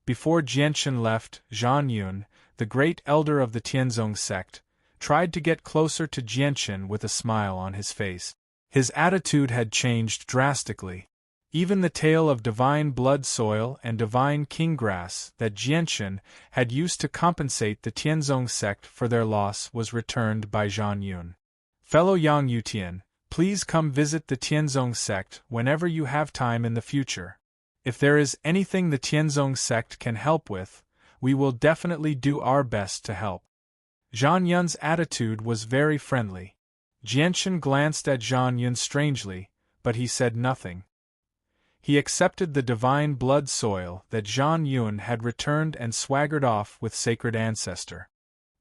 Before Jianshan left, Zhan Yun, the great elder of the Tianzong sect, tried to get closer to Jianshan with a smile on his face. His attitude had changed drastically. Even the tael of divine blood soil and divine king grass that Jianshan had used to compensate the Tianzong sect for their loss was returned by Zhan Yun. Fellow Yang Yutian, please come visit the Tianzong sect whenever you have time in the future. If there is anything the Tianzong sect can help with, we will definitely do our best to help. Zhan Yun's attitude was very friendly. Jianshan glanced at Zhan Yun strangely, but he said nothing. He accepted the divine blood soil that Zhan Yun had returned and swaggered off with Sacred Ancestor.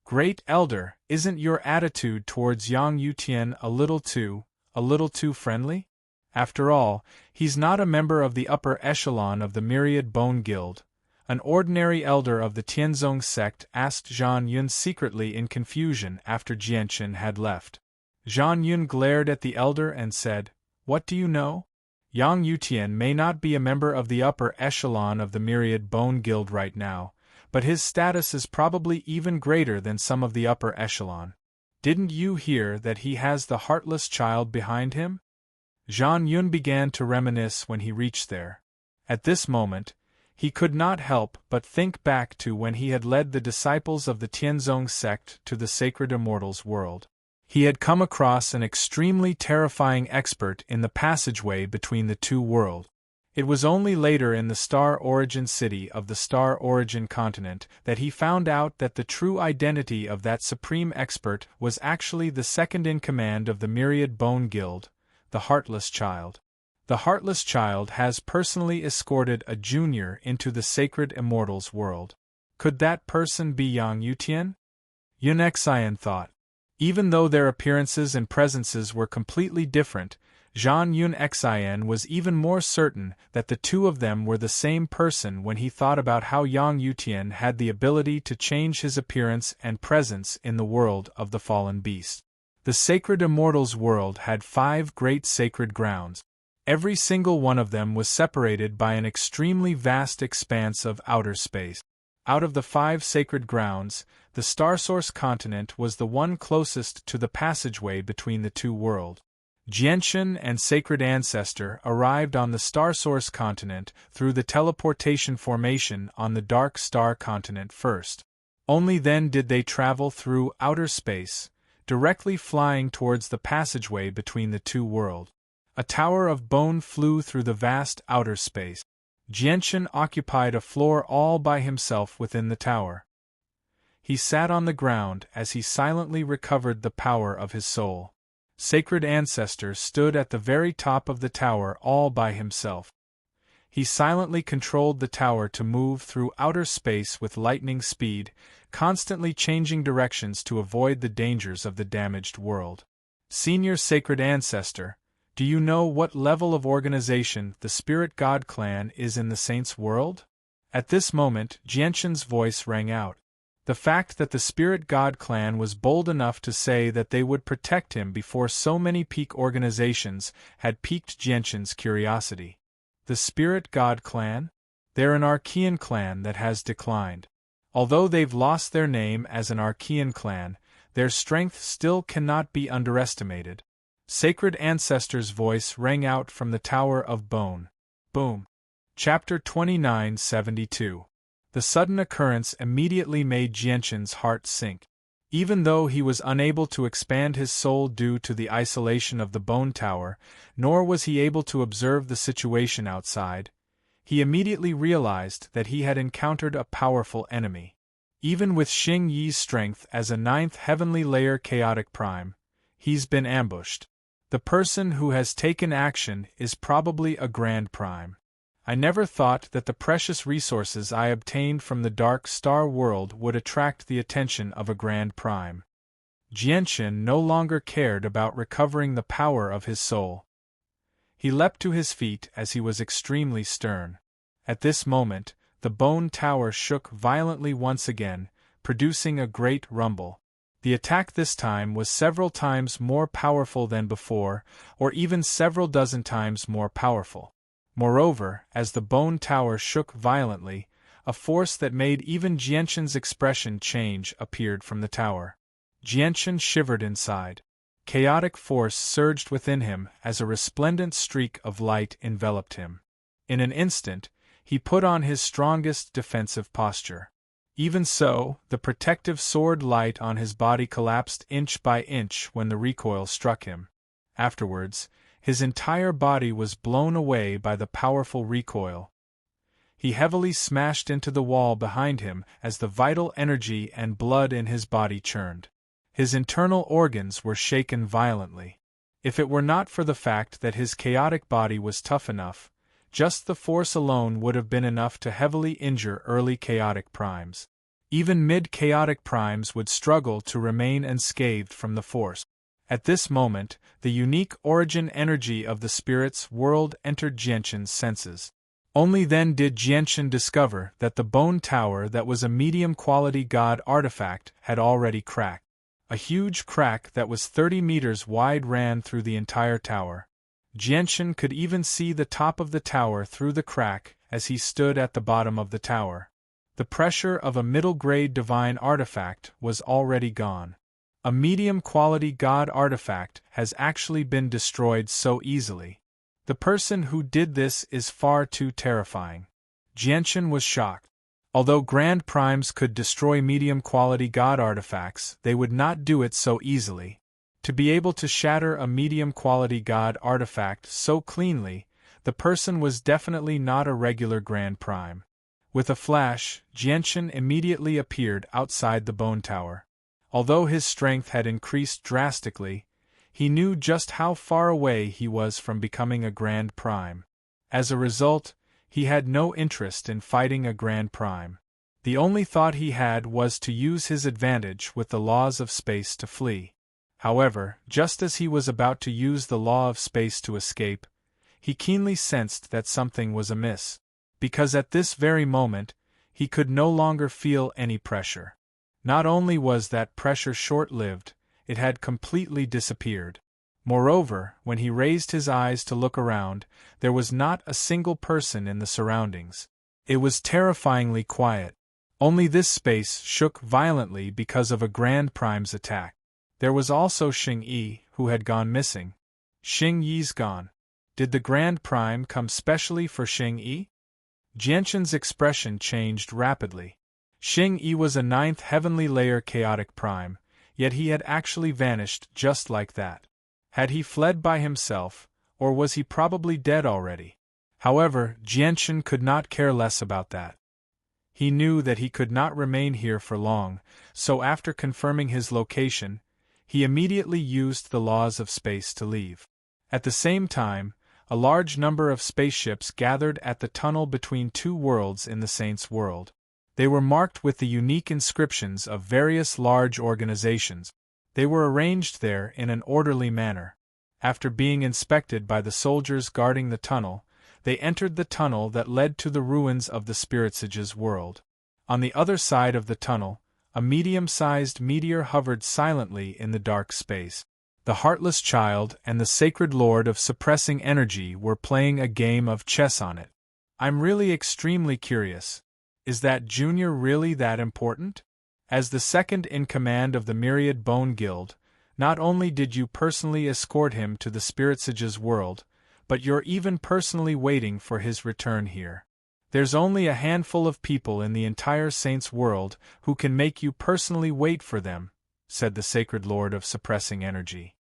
Great Elder, isn't your attitude towards Yang Yutian a little too friendly? After all, he's not a member of the upper echelon of the Myriad Bone Guild. An ordinary elder of the Tianzong sect asked Zhan Yun secretly in confusion after Jianshan had left. Zhan Yun glared at the elder and said, "What do you know? Yang Yutian may not be a member of the upper echelon of the Myriad Bone Guild right now, but his status is probably even greater than some of the upper echelon. Didn't you hear that he has the heartless child behind him?" Zhan Yun began to reminisce when he reached there. At this moment, he could not help but think back to when he had led the disciples of the Tianzong sect to the Sacred Immortals world. He had come across an extremely terrifying expert in the passageway between the 2 worlds. It was only later in the Star Origin city of the Star Origin continent that he found out that the true identity of that supreme expert was actually the second-in-command of the Myriad Bone Guild, the Heartless Child. The Heartless Child has personally escorted a junior into the Sacred Immortals world. Could that person be Yang Yutian? Yun Xian thought. Even though their appearances and presences were completely different, Zhang Yunxian was even more certain that the two of them were the same person when he thought about how Yang Yutian had the ability to change his appearance and presence in the world of the fallen beast. The sacred immortals world had 5 great sacred grounds. Every single one of them was separated by an extremely vast expanse of outer space. Out of the 5 sacred grounds, the Starsource continent was the one closest to the passageway between the two worlds. Jianshan and Sacred Ancestor arrived on the Starsource continent through the teleportation formation on the Dark Star continent first. Only then did they travel through outer space, directly flying towards the passageway between the two worlds. A tower of bone flew through the vast outer space. Jianshan occupied a floor all by himself within the tower. He sat on the ground as he silently recovered the power of his soul. Sacred Ancestor stood at the very top of the tower all by himself. He silently controlled the tower to move through outer space with lightning speed, constantly changing directions to avoid the dangers of the damaged world. Senior Sacred Ancestor, do you know what level of organization the Spirit God clan is in the Saints' world? At this moment, Jianshan's voice rang out. The fact that the Spirit God clan was bold enough to say that they would protect him before so many peak organizations had piqued Jianshan's curiosity. The Spirit God clan? They're an Archean clan that has declined. Although they've lost their name as an Archean clan, their strength still cannot be underestimated. Sacred Ancestor's voice rang out from the Tower of Bone. Boom. Chapter 2972. The sudden occurrence immediately made Jianshan's heart sink. Even though he was unable to expand his soul due to the isolation of the Bone Tower, nor was he able to observe the situation outside, he immediately realized that he had encountered a powerful enemy. Even with Xing Yi's strength as a 9th heavenly layer chaotic prime, he's been ambushed. The person who has taken action is probably a Grand Prime. I never thought that the precious resources I obtained from the Dark Star world would attract the attention of a Grand Prime. Jianshan no longer cared about recovering the power of his soul. He leapt to his feet as he was extremely stern. At this moment, the Bone Tower shook violently once again, producing a great rumble. The attack this time was several times more powerful than before, or even several dozen times more powerful. Moreover, as the Bone Tower shook violently, a force that made even Jianshan's expression change appeared from the tower. Jianshan shivered inside. Chaotic force surged within him as a resplendent streak of light enveloped him. In an instant, he put on his strongest defensive posture. Even so, the protective sword light on his body collapsed inch by inch when the recoil struck him. Afterwards, his entire body was blown away by the powerful recoil. He heavily smashed into the wall behind him as the vital energy and blood in his body churned. His internal organs were shaken violently. If it were not for the fact that his chaotic body was tough enough, just the force alone would have been enough to heavily injure early chaotic primes. Even mid-chaotic primes would struggle to remain unscathed from the force. At this moment, the unique origin energy of the spirit's world entered Jianshan's senses. Only then did Jianshan discover that the Bone Tower that was a medium-quality god artifact had already cracked. A huge crack that was 30 meters wide ran through the entire tower. Jianshan could even see the top of the tower through the crack as he stood at the bottom of the tower. The pressure of a middle-grade divine artifact was already gone. A medium-quality god artifact has actually been destroyed so easily. The person who did this is far too terrifying. Jianshan was shocked. Although Grand Primes could destroy medium-quality god artifacts, they would not do it so easily. To be able to shatter a medium-quality god artifact so cleanly, the person was definitely not a regular Grand Prime. With a flash, Jianshan immediately appeared outside the Bone Tower. Although his strength had increased drastically, he knew just how far away he was from becoming a Grand Prime. As a result, he had no interest in fighting a Grand Prime. The only thought he had was to use his advantage with the laws of space to flee. However, just as he was about to use the law of space to escape, he keenly sensed that something was amiss, because at this very moment, he could no longer feel any pressure. Not only was that pressure short-lived, it had completely disappeared. Moreover, when he raised his eyes to look around, there was not a single person in the surroundings. It was terrifyingly quiet. Only this space shook violently because of a Grand Prime's attack. There was also Xing Yi, who had gone missing. Xing Yi's gone. Did the Grand Prime come specially for Xing Yi? Jianshan's expression changed rapidly. Xing Yi was a 9th heavenly layer chaotic prime, yet he had actually vanished just like that. Had he fled by himself, or was he probably dead already? However, Jianshan could not care less about that. He knew that he could not remain here for long, so after confirming his location, he immediately used the laws of space to leave. At the same time, a large number of spaceships gathered at the tunnel between two worlds in the Saint's world. They were marked with the unique inscriptions of various large organizations. They were arranged there in an orderly manner. After being inspected by the soldiers guarding the tunnel, they entered the tunnel that led to the ruins of the Spirit Sage's world. On the other side of the tunnel, a medium-sized meteor hovered silently in the dark space. The Heartless Child and the Sacred Lord of Suppressing Energy were playing a game of chess on it. I'm really extremely curious. Is that Junior really that important? As the second in command of the Myriad Bone Guild, not only did you personally escort him to the Spirit Sage's world, but you're even personally waiting for his return here. There's only a handful of people in the entire Saint's world who can make you personally wait for them, said the Sacred Lord of Suppressing Energy.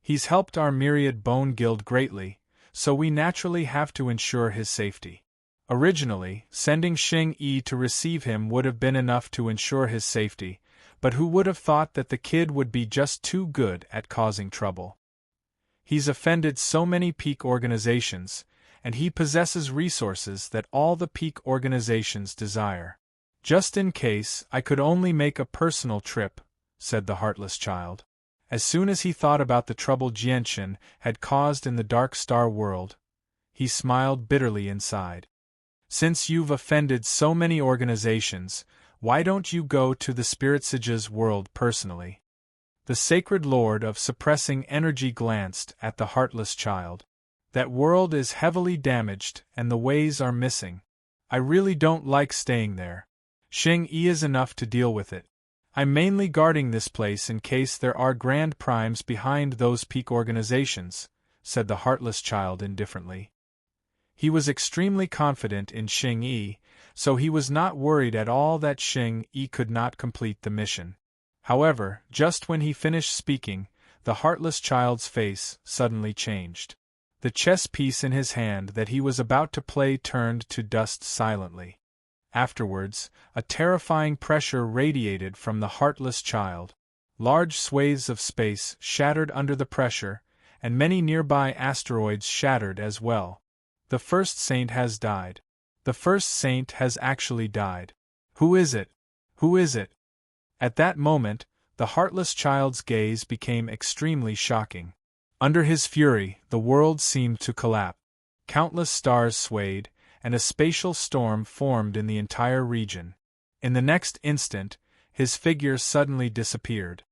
He's helped our Myriad Bone Guild greatly, so we naturally have to ensure his safety. Originally, sending Xing Yi to receive him would have been enough to ensure his safety, but who would have thought that the kid would be just too good at causing trouble? He's offended so many peak organizations, and he possesses resources that all the peak organizations desire. Just in case, I could only make a personal trip, said the Heartless Child. As soon as he thought about the trouble Jianshan had caused in the Dark Star world, he smiled bitterly inside. Since you've offended so many organizations, why don't you go to the Spirit Sage's world personally? The Sacred Lord of Suppressing Energy glanced at the Heartless Child. That world is heavily damaged and the ways are missing. I really don't like staying there. Xing Yi is enough to deal with it. I'm mainly guarding this place in case there are Grand Primes behind those peak organizations, said the Heartless Child indifferently. He was extremely confident in Xing Yi, so he was not worried at all that Xing Yi could not complete the mission. However, just when he finished speaking, the Heartless Child's face suddenly changed. The chess piece in his hand that he was about to play turned to dust silently. Afterwards, a terrifying pressure radiated from the Heartless Child. Large swathes of space shattered under the pressure, and many nearby asteroids shattered as well. The first saint has died. The first saint has actually died. Who is it? Who is it? At that moment, the Heartless Child's gaze became extremely shocking. Under his fury, the world seemed to collapse. Countless stars swayed, and a spatial storm formed in the entire region. In the next instant, his figure suddenly disappeared.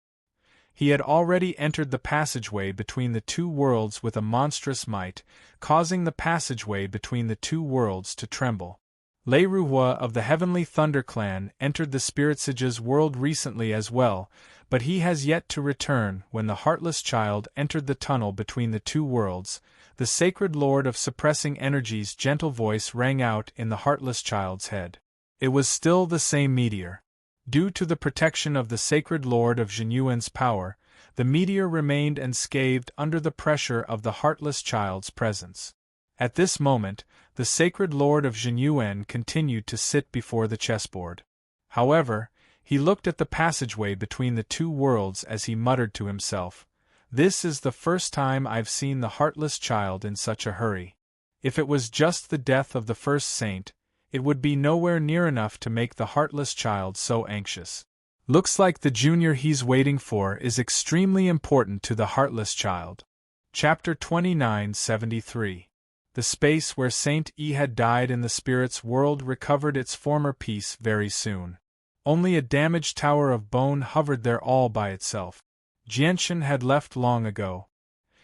He had already entered the passageway between the two worlds with a monstrous might, causing the passageway between the two worlds to tremble. Lei Ruhua of the Heavenly Thunder Clan entered the Spirit Sage's world recently as well, but he has yet to return. When the Heartless Child entered the tunnel between the two worlds, the Sacred Lord of Suppressing Energy's gentle voice rang out in the Heartless Child's head. It was still the same meteor. Due to the protection of the Sacred Lord of Zhenyuan's power, the meteor remained unscathed under the pressure of the Heartless Child's presence. At this moment, the Sacred Lord of Zhenyuan continued to sit before the chessboard. However, he looked at the passageway between the two worlds as he muttered to himself, "This is the first time I've seen the Heartless Child in such a hurry. If it was just the death of the first saint, it would be nowhere near enough to make the Heartless Child so anxious." Looks like the junior he's waiting for is extremely important to the heartless child. Chapter 2973. The space where Saint E had died in the spirit's world recovered its former peace very soon. Only a damaged tower of bone hovered there all by itself. Jianshan had left long ago.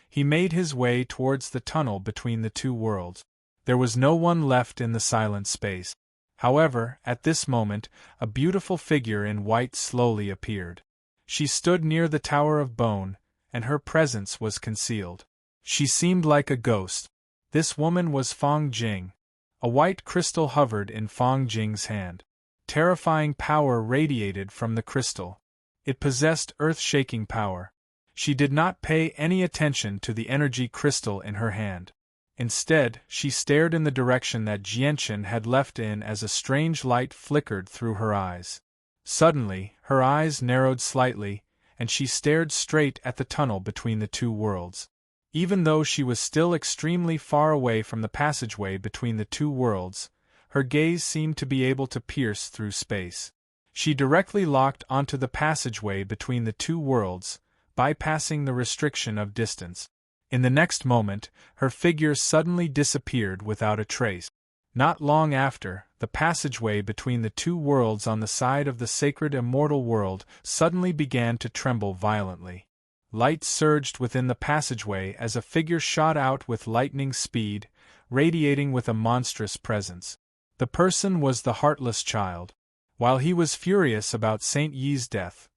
He made his way towards the tunnel between the two worlds. There was no one left in the silent space. However, at this moment, a beautiful figure in white slowly appeared. She stood near the Tower of Bone, and her presence was concealed. She seemed like a ghost. This woman was Fang Jing. A white crystal hovered in Fang Jing's hand. Terrifying power radiated from the crystal. It possessed earth-shaking power. She did not pay any attention to the energy crystal in her hand. Instead, she stared in the direction that Jianshan had left in as a strange light flickered through her eyes. Suddenly, her eyes narrowed slightly, and she stared straight at the tunnel between the two worlds. Even though she was still extremely far away from the passageway between the two worlds, her gaze seemed to be able to pierce through space. She directly locked onto the passageway between the two worlds, bypassing the restriction of distance. In the next moment, her figure suddenly disappeared without a trace. Not long after, the passageway between the two worlds on the side of the sacred immortal world suddenly began to tremble violently. Light surged within the passageway as a figure shot out with lightning speed, radiating with a monstrous presence. The person was the heartless child. While he was furious about Saint Yi's death,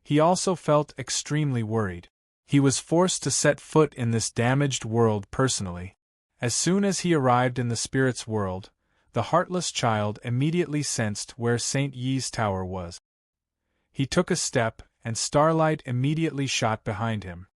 he also felt extremely worried. He was forced to set foot in this damaged world personally. As soon as he arrived in the spirit's world, the heartless child immediately sensed where Saint Yi's tower was. He took a step, and starlight immediately shot behind him.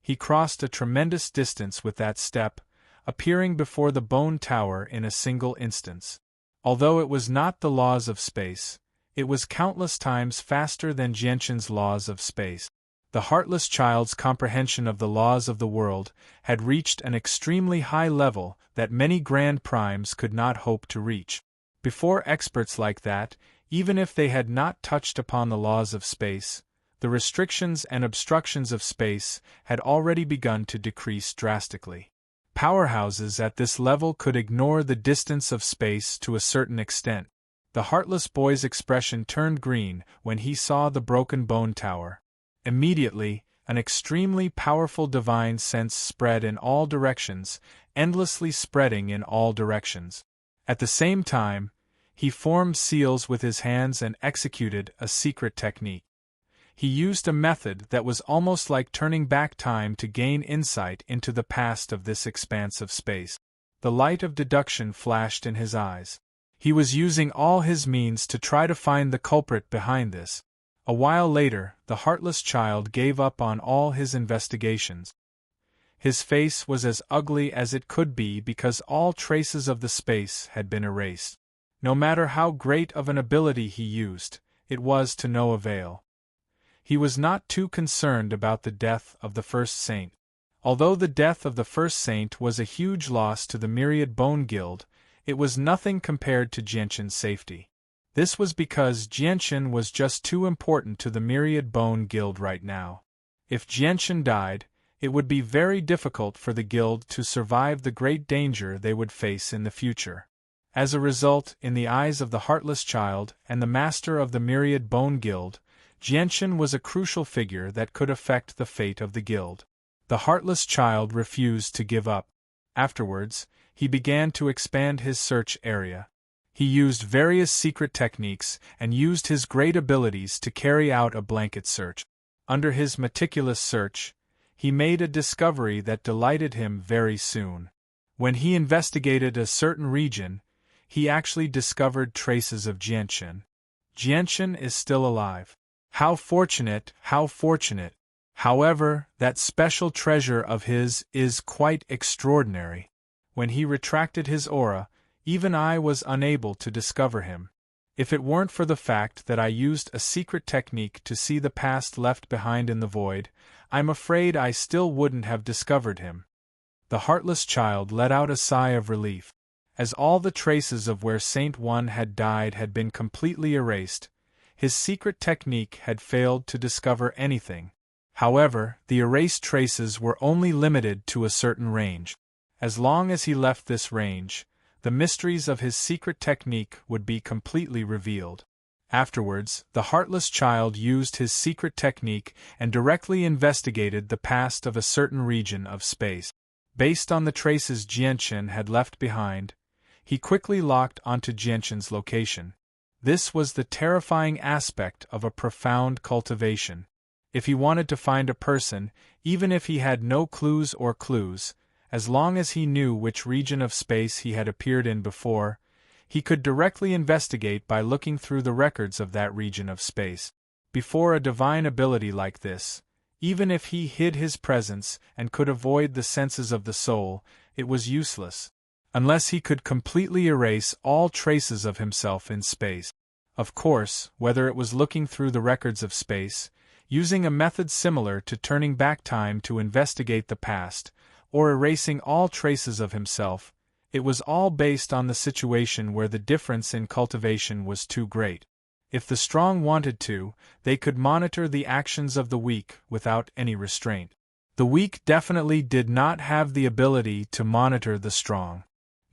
He crossed a tremendous distance with that step, appearing before the bone tower in a single instance. Although it was not the laws of space, it was countless times faster than Jianshan's laws of space. The heartless child's comprehension of the laws of the world had reached an extremely high level that many grand primes could not hope to reach. Before experts like that, even if they had not touched upon the laws of space, the restrictions and obstructions of space had already begun to decrease drastically. Powerhouses at this level could ignore the distance of space to a certain extent. The heartless boy's expression turned green when he saw the broken bone tower. Immediately, an extremely powerful divine sense spread in all directions, endlessly spreading in all directions. At the same time, he formed seals with his hands and executed a secret technique. He used a method that was almost like turning back time to gain insight into the past of this expanse of space. The light of deduction flashed in his eyes. He was using all his means to try to find the culprit behind this. A while later, the heartless child gave up on all his investigations. His face was as ugly as it could be because all traces of the space had been erased. No matter how great of an ability he used, it was to no avail. He was not too concerned about the death of the first saint. Although the death of the first saint was a huge loss to the Myriad Bone Guild, it was nothing compared to Jianshan's safety. This was because Jianshan was just too important to the Myriad Bone Guild right now. If Jianshan died, it would be very difficult for the guild to survive the great danger they would face in the future. As a result, in the eyes of the heartless child and the master of the Myriad Bone Guild, Jianshan was a crucial figure that could affect the fate of the guild. The heartless child refused to give up. Afterwards, he began to expand his search area. He used various secret techniques and used his great abilities to carry out a blanket search. Under his meticulous search, he made a discovery that delighted him very soon. When he investigated a certain region, he actually discovered traces of Jianshan. Jianshan is still alive. How fortunate, how fortunate! However, that special treasure of his is quite extraordinary. When he retracted his aura, even I was unable to discover him. If it weren't for the fact that I used a secret technique to see the past left behind in the void, I'm afraid I still wouldn't have discovered him. The heartless child let out a sigh of relief. As all the traces of where Saint One had died had been completely erased, His secret technique had failed to discover anything. However, the erased traces were only limited to a certain range. As long as he left this range, the mysteries of his secret technique would be completely revealed. Afterwards, the heartless child used his secret technique and directly investigated the past of a certain region of space. Based on the traces Jianchen had left behind, he quickly locked onto Jianchen's location. This was the terrifying aspect of a profound cultivation. If he wanted to find a person, even if he had no clues, as long as he knew which region of space he had appeared in before, he could directly investigate by looking through the records of that region of space. Before a divine ability like this, even if he hid his presence and could avoid the senses of the soul, it was useless, unless he could completely erase all traces of himself in space. Of course, whether it was looking through the records of space, using a method similar to turning back time to investigate the past, or erasing all traces of himself, it was all based on the situation where the difference in cultivation was too great. If the strong wanted to, they could monitor the actions of the weak without any restraint. The weak definitely did not have the ability to monitor the strong.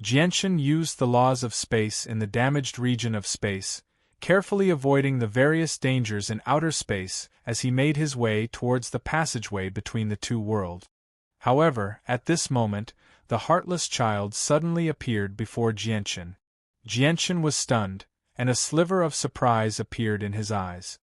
Jianchen used the laws of space in the damaged region of space, carefully avoiding the various dangers in outer space as he made his way towards the passageway between the two worlds. However, at this moment, the heartless child suddenly appeared before Jianchen. Jianchen was stunned, and a sliver of surprise appeared in his eyes.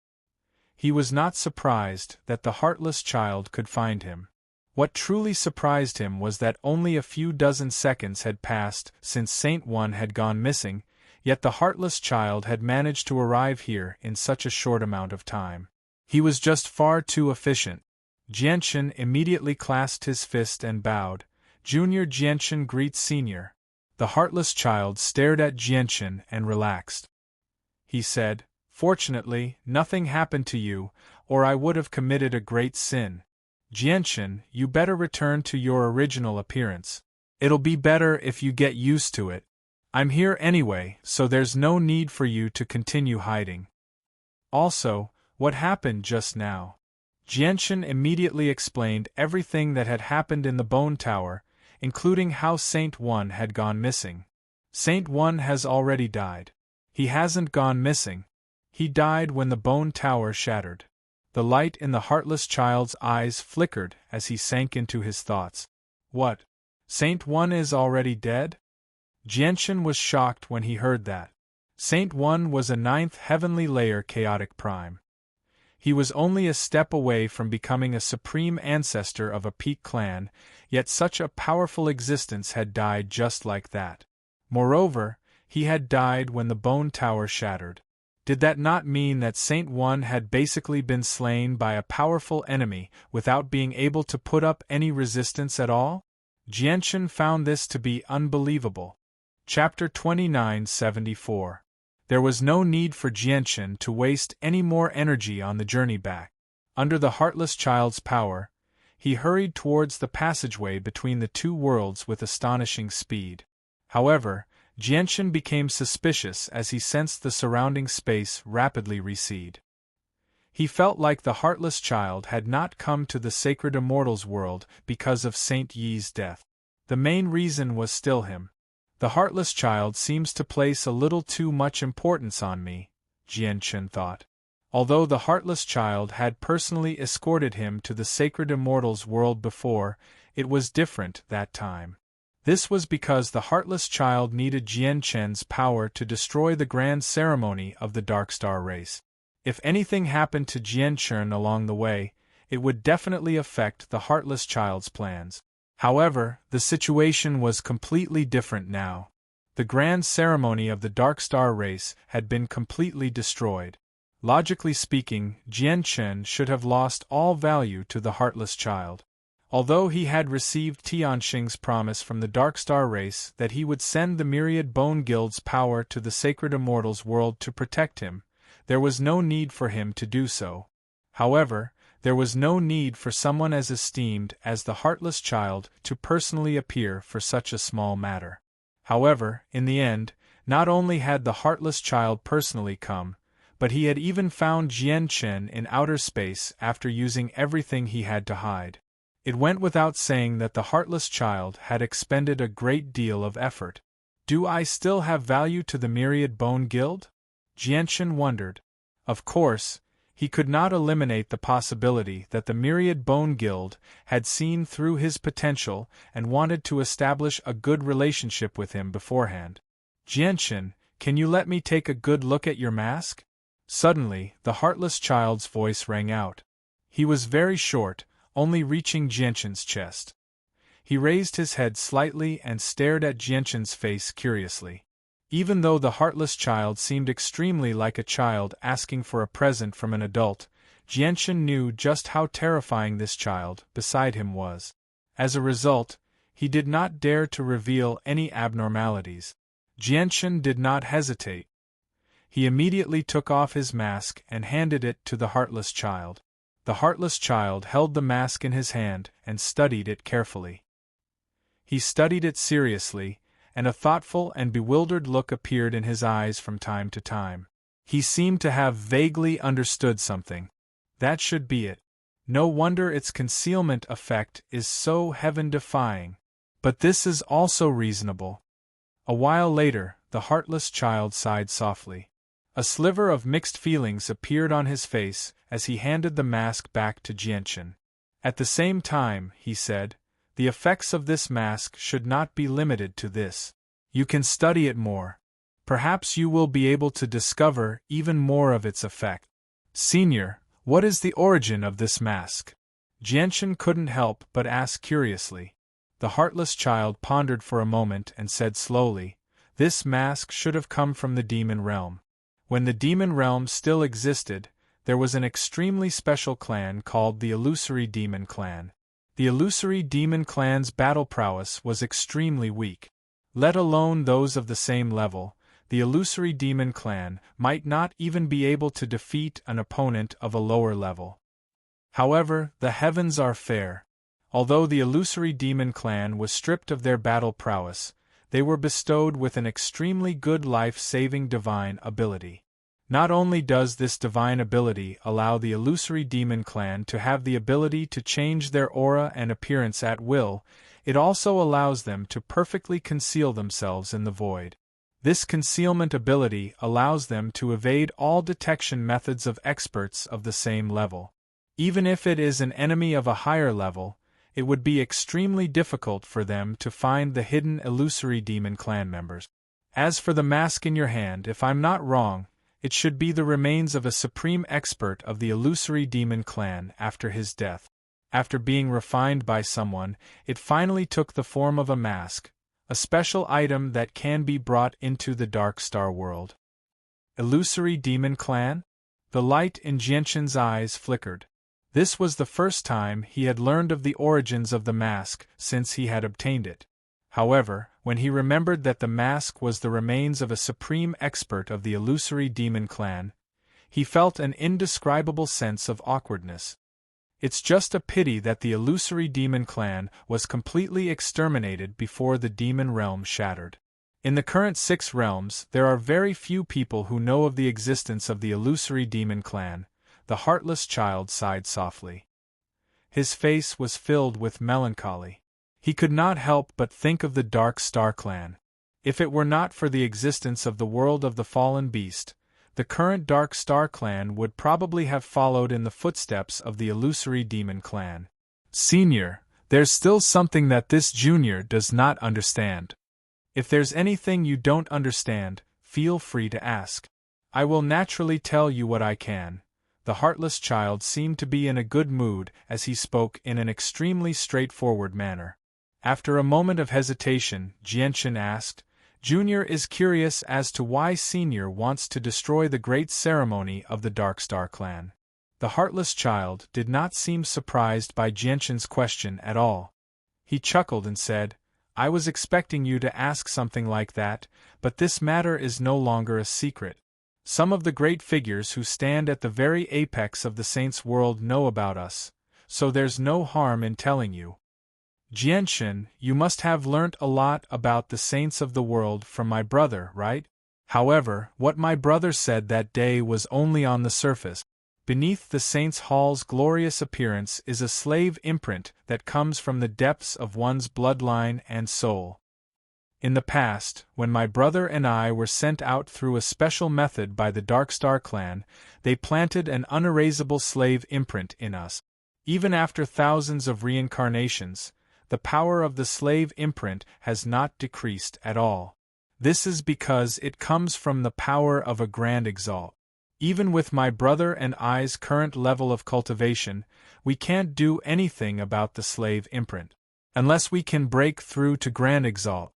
He was not surprised that the heartless child could find him. What truly surprised him was that only a few dozen seconds had passed since Saint One had gone missing, yet the heartless child had managed to arrive here in such a short amount of time. He was just far too efficient. Jianchen immediately clasped his fist and bowed. Junior Jianchen greets Senior. The heartless child stared at Jianchen and relaxed. He said, "Fortunately, nothing happened to you, or I would have committed a great sin. Jianchen, you better return to your original appearance. It'll be better if you get used to it. I'm here anyway, so there's no need for you to continue hiding. Also, what happened just now?" Jianchen immediately explained everything that had happened in the Bone Tower, including how Saint One had gone missing. Saint One has already died. He hasn't gone missing. He died when the Bone Tower shattered. The light in the heartless child's eyes flickered as he sank into his thoughts. What? Saint One is already dead? Jianchen was shocked when he heard that. Saint One was a 9th heavenly layer chaotic prime. He was only a step away from becoming a supreme ancestor of a peak clan, yet such a powerful existence had died just like that. Moreover, he had died when the Bone Tower shattered. Did that not mean that Saint One had basically been slain by a powerful enemy without being able to put up any resistance at all? Jianchen found this to be unbelievable. Chapter 2974. There was no need for Jianchen to waste any more energy on the journey back. Under the heartless child's power, he hurried towards the passageway between the two worlds with astonishing speed. However, Jianchen became suspicious as he sensed the surrounding space rapidly recede. He felt like the heartless child had not come to the sacred immortals world because of Saint Yi's death. The main reason was still him. The heartless child seems to place a little too much importance on me, Jianchen thought. Although the heartless child had personally escorted him to the sacred immortals world before, it was different that time. This was because the heartless child needed Jianchen's power to destroy the grand ceremony of the Dark Star race. If anything happened to Jianchen along the way, it would definitely affect the heartless child's plans. However, the situation was completely different now. The grand ceremony of the Dark Star race had been completely destroyed. Logically speaking, Jianchen should have lost all value to the heartless child. Although he had received Tianxing's promise from the Dark Star race that he would send the myriad Bone Guild's power to the sacred immortals world to protect him, there was no need for him to do so. However, there was no need for someone as esteemed as the heartless child to personally appear for such a small matter. However, in the end, not only had the heartless child personally come, but he had even found Jianchen in outer space after using everything he had to hide. It went without saying that the heartless child had expended a great deal of effort. Do I still have value to the Myriad Bone Guild? Jianchen wondered. Of course, he could not eliminate the possibility that the Myriad Bone Guild had seen through his potential and wanted to establish a good relationship with him beforehand. Jianchen, can you let me take a good look at your mask? Suddenly, the heartless child's voice rang out. He was very short, only reaching Jianchen's chest. He raised his head slightly and stared at Jianchen's face curiously. Even though the heartless child seemed extremely like a child asking for a present from an adult, Jianchen knew just how terrifying this child beside him was. As a result, he did not dare to reveal any abnormalities. Jianchen did not hesitate. He immediately took off his mask and handed it to the heartless child. The heartless child held the mask in his hand and studied it carefully. He studied it seriously, and a thoughtful and bewildered look appeared in his eyes from time to time. He seemed to have vaguely understood something. That should be it. No wonder its concealment effect is so heaven-defying. But this is also reasonable. A while later, the heartless child sighed softly. A sliver of mixed feelings appeared on his face as he handed the mask back to Jianchen. At the same time, he said, the effects of this mask should not be limited to this. You can study it more. Perhaps you will be able to discover even more of its effect. Senior, what is the origin of this mask? Jianchen couldn't help but ask curiously. The heartless child pondered for a moment and said slowly, this mask should have come from the demon realm. When the demon realm still existed, there was an extremely special clan called the Illusory Demon Clan. The Illusory Demon Clan's battle prowess was extremely weak. Let alone those of the same level, the Illusory Demon Clan might not even be able to defeat an opponent of a lower level. However, the heavens are fair. Although the Illusory Demon Clan was stripped of their battle prowess, they were bestowed with an extremely good life-saving divine ability. Not only does this divine ability allow the Illusory Demon Clan to have the ability to change their aura and appearance at will, it also allows them to perfectly conceal themselves in the void. This concealment ability allows them to evade all detection methods of experts of the same level. Even if it is an enemy of a higher level, it would be extremely difficult for them to find the hidden Illusory Demon Clan members. As for the mask in your hand, if I'm not wrong, it should be the remains of a supreme expert of the Illusory Demon Clan after his death. After being refined by someone, it finally took the form of a mask, a special item that can be brought into the Dark Star world. Illusory Demon Clan? The light in Jianchen's eyes flickered. This was the first time he had learned of the origins of the mask since he had obtained it. However, when he remembered that the mask was the remains of a supreme expert of the Illusory Demon Clan, he felt an indescribable sense of awkwardness. It's just a pity that the Illusory Demon Clan was completely exterminated before the demon realm shattered. In the current 6 realms, there are very few people who know of the existence of the Illusory Demon Clan. The heartless child sighed softly. His face was filled with melancholy. He could not help but think of the Dark Star Clan. If it were not for the existence of the world of the fallen beast, the current Dark Star Clan would probably have followed in the footsteps of the Illusory Demon Clan. Senior, there's still something that this junior does not understand. If there's anything you don't understand, feel free to ask. I will naturally tell you what I can. The heartless child seemed to be in a good mood as he spoke in an extremely straightforward manner. After a moment of hesitation, Jianchen asked, Junior is curious as to why Senior wants to destroy the great ceremony of the Dark Star Clan. The heartless child did not seem surprised by Jianchen's question at all. He chuckled and said, I was expecting you to ask something like that, but this matter is no longer a secret. Some of the great figures who stand at the very apex of the saints' world know about us, so there's no harm in telling you. Jianchen, you must have learnt a lot about the saints of the world from my brother, right? However, what my brother said that day was only on the surface. Beneath the Saint's Hall's glorious appearance is a slave imprint that comes from the depths of one's bloodline and soul. In the past, when my brother and I were sent out through a special method by the Darkstar clan, they planted an unerasable slave imprint in us. Even after thousands of reincarnations, the power of the slave imprint has not decreased at all. This is because it comes from the power of a grand exalt. Even with my brother and I's current level of cultivation, we can't do anything about the slave imprint. Unless we can break through to grand exalt.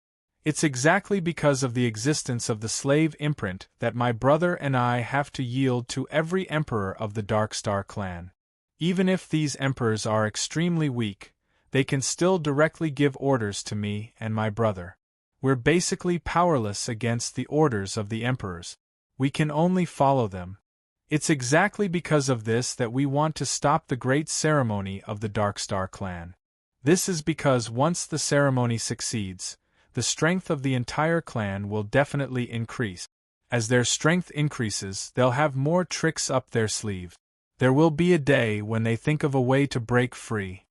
It's exactly because of the existence of the slave imprint that my brother and I have to yield to every emperor of the Darkstar clan. Even if these emperors are extremely weak, they can still directly give orders to me and my brother. We're basically powerless against the orders of the emperors. We can only follow them. It's exactly because of this that we want to stop the great ceremony of the Darkstar clan. This is because once the ceremony succeeds, the strength of the entire clan will definitely increase. As their strength increases, they'll have more tricks up their sleeve. There will be a day when they think of a way to break free.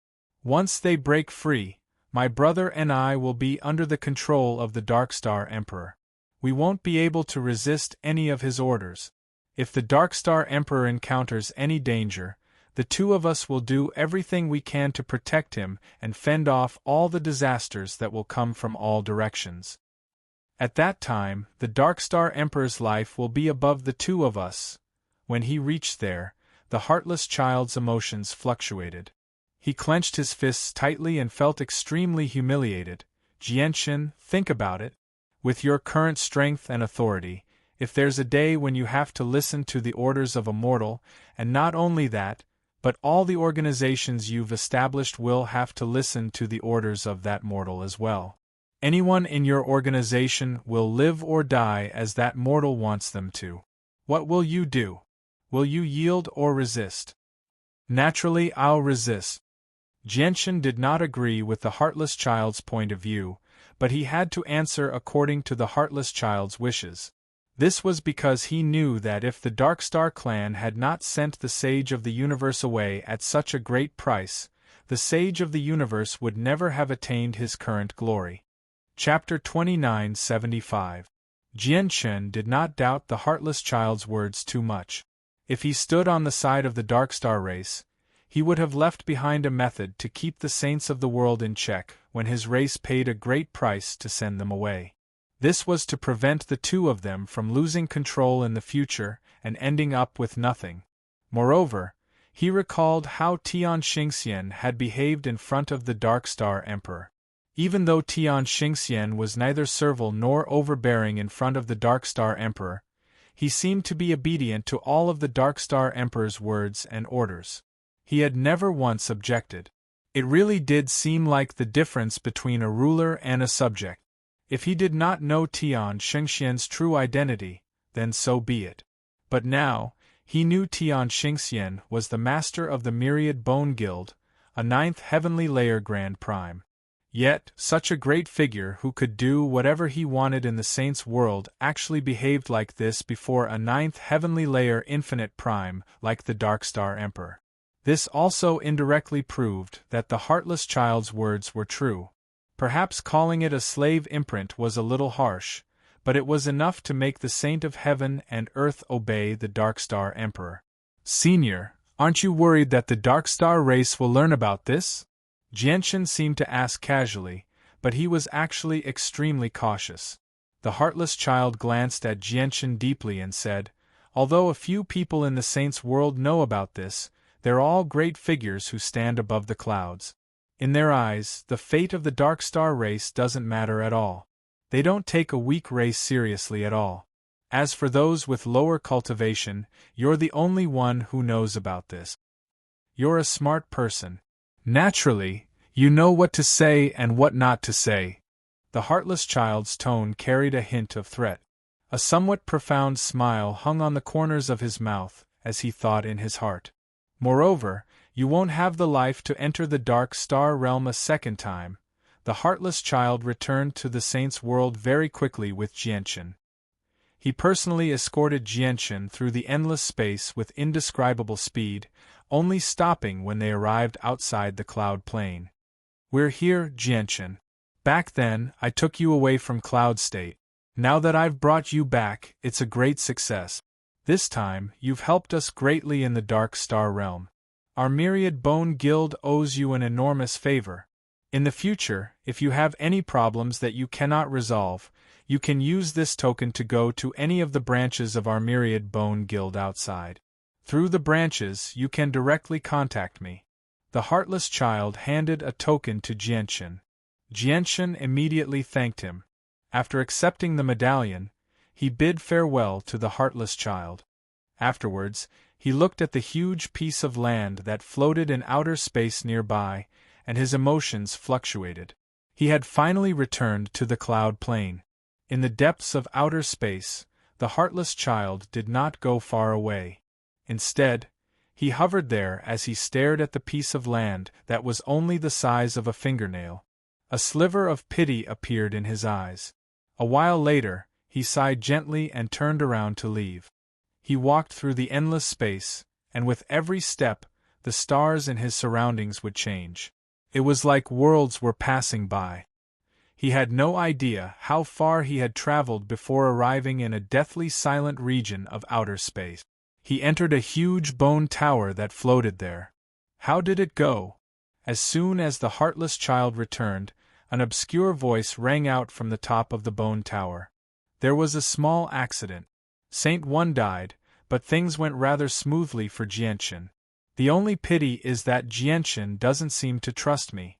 Once they break free, my brother and I will be under the control of the Darkstar Emperor. We won't be able to resist any of his orders. If the Darkstar Emperor encounters any danger, the two of us will do everything we can to protect him and fend off all the disasters that will come from all directions. At that time, the Darkstar Emperor's life will be above the two of us. When he reached there, the heartless child's emotions fluctuated. He clenched his fists tightly and felt extremely humiliated. Jianshin, think about it. With your current strength and authority, if there's a day when you have to listen to the orders of a mortal, and not only that, but all the organizations you've established will have to listen to the orders of that mortal as well. Anyone in your organization will live or die as that mortal wants them to. What will you do? Will you yield or resist? Naturally, I'll resist. Jianshin did not agree with the heartless child's point of view, but he had to answer according to the heartless child's wishes. This was because he knew that if the Darkstar clan had not sent the Sage of the Universe away at such a great price, the Sage of the Universe would never have attained his current glory. Chapter 2975. Jianshin did not doubt the heartless child's words too much. If he stood on the side of the Darkstar race, he would have left behind a method to keep the saints of the world in check when his race paid a great price to send them away. This was to prevent the two of them from losing control in the future and ending up with nothing. Moreover, he recalled how Tian Xingxian had behaved in front of the Darkstar Emperor. Even though Tian Xingxian was neither servile nor overbearing in front of the Darkstar Emperor, he seemed to be obedient to all of the Darkstar Emperor's words and orders. He had never once objected. It really did seem like the difference between a ruler and a subject. If he did not know Tian Xingxian's true identity, then so be it. But now, he knew Tian Xingxian was the master of the Myriad Bone Guild, a 9th heavenly layer Grand Prime. Yet, such a great figure who could do whatever he wanted in the Saints' world actually behaved like this before a 9th heavenly layer Infinite Prime like the Darkstar Emperor. This also indirectly proved that the heartless child's words were true. Perhaps calling it a slave imprint was a little harsh, but it was enough to make the Saint of Heaven and Earth obey the Darkstar Emperor. Senior, aren't you worried that the Darkstar race will learn about this? Jianshin seemed to ask casually, but he was actually extremely cautious. The heartless child glanced at Jianshin deeply and said, although a few people in the Saints' world know about this, they're all great figures who stand above the clouds. In their eyes, the fate of the Darkstar race doesn't matter at all. They don't take a weak race seriously at all. As for those with lower cultivation, you're the only one who knows about this. You're a smart person. Naturally, you know what to say and what not to say. The heartless child's tone carried a hint of threat. A somewhat profound smile hung on the corners of his mouth, as he thought in his heart. Moreover, you won't have the life to enter the Dark Star realm a second time. The heartless child returned to the Saints' world very quickly with Jianshin. He personally escorted Jianchen through the endless space with indescribable speed, only stopping when they arrived outside the cloud plain. "We're here, Jianchen. Back then, I took you away from Cloud State. Now that I've brought you back, it's a great success. This time, you've helped us greatly in the Dark Star Realm. Our Myriad Bone Guild owes you an enormous favor. In the future, if you have any problems that you cannot resolve, you can use this token to go to any of the branches of our Myriad Bone Guild outside. Through the branches, you can directly contact me." The heartless child handed a token to Jianchen. Jianchen immediately thanked him. After accepting the medallion, he bid farewell to the heartless child. Afterwards, he looked at the huge piece of land that floated in outer space nearby, and his emotions fluctuated. He had finally returned to the cloud plain. In the depths of outer space, the heartless child did not go far away. Instead, he hovered there as he stared at the piece of land that was only the size of a fingernail. A sliver of pity appeared in his eyes. A while later, he sighed gently and turned around to leave. He walked through the endless space, and with every step, the stars in his surroundings would change. It was like worlds were passing by. He had no idea how far he had traveled before arriving in a deathly silent region of outer space. He entered a huge bone tower that floated there. How did it go? As soon as the heartless child returned, an obscure voice rang out from the top of the bone tower. There was a small accident. Saint One died, but things went rather smoothly for Jianchen. The only pity is that Jianchen doesn't seem to trust me.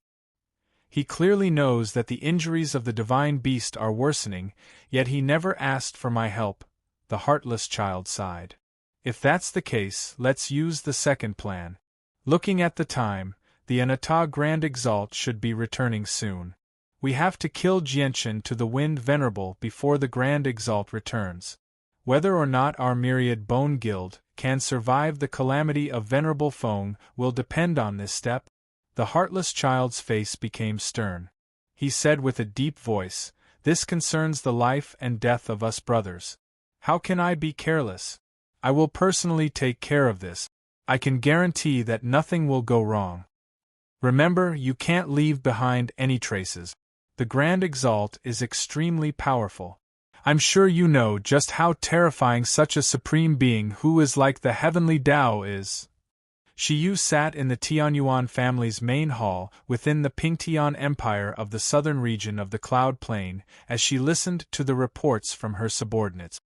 He clearly knows that the injuries of the divine beast are worsening, yet he never asked for my help, the heartless child sighed. If that's the case, let's use the second plan. Looking at the time, the Anata Grand Exalt should be returning soon. We have to kill Jianchen to the Wind Venerable before the Grand Exalt returns. Whether or not our Myriad Bone Guild can survive the calamity of Venerable Feng will depend on this step. The heartless child's face became stern. He said with a deep voice, "This concerns the life and death of us brothers. How can I be careless? I will personally take care of this. I can guarantee that nothing will go wrong. Remember, you can't leave behind any traces. The Grand Exalt is extremely powerful. I'm sure you know just how terrifying such a supreme being who is like the heavenly Tao is." Shiyu sat in the Tianyuan family's main hall within the Pingtian Empire of the southern region of the Cloud Plain as she listened to the reports from her subordinates.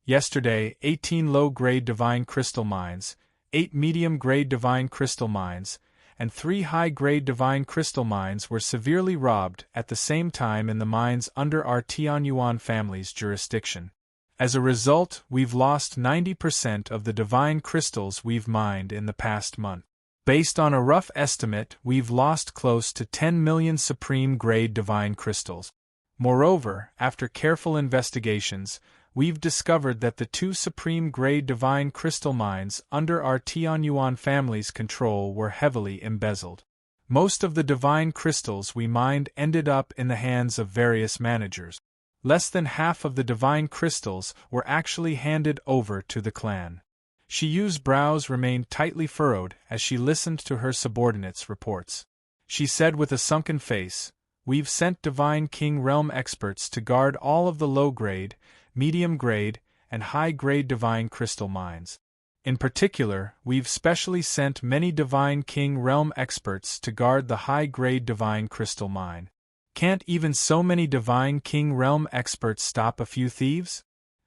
Yesterday, 18 low-grade divine crystal mines, 8 medium-grade divine crystal mines, and 3 high-grade divine crystal mines were severely robbed at the same time in the mines under our Tianyuan family's jurisdiction. As a result, we've lost 90% of the divine crystals we've mined in the past month. Based on a rough estimate, we've lost close to 10 million supreme-grade divine crystals. Moreover, after careful investigations, we've discovered that the 2 supreme-grade divine crystal mines under our Tianyuan family's control were heavily embezzled. Most of the divine crystals we mined ended up in the hands of various managers. Less than half of the divine crystals were actually handed over to the clan. Shiyu's brows remained tightly furrowed as she listened to her subordinates' reports. She said with a sunken face, "We've sent Divine King Realm experts to guard all of the low-grade, medium-grade, and high-grade divine crystal mines. In particular, we've specially sent many Divine King Realm experts to guard the high-grade divine crystal mine. Can't even so many Divine King Realm experts stop a few thieves?"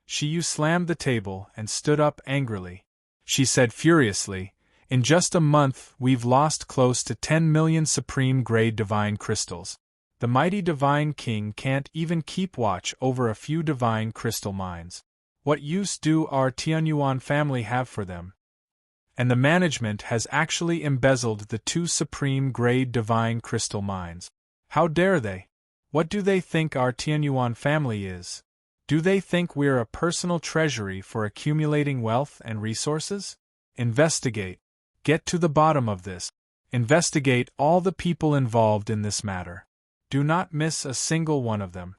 Shiyu slammed the table and stood up angrily. She said furiously, "In just a month we've lost close to 10 million supreme-grade divine crystals. The mighty Divine King can't even keep watch over a few divine crystal mines. What use do our Tianyuan family have for them? And the management has actually embezzled the 2 supreme-grade divine crystal mines. How dare they? What do they think our Tianyuan family is? Do they think we're a personal treasury for accumulating wealth and resources? Investigate. Get to the bottom of this. Investigate all the people involved in this matter. Do not miss a single one of them.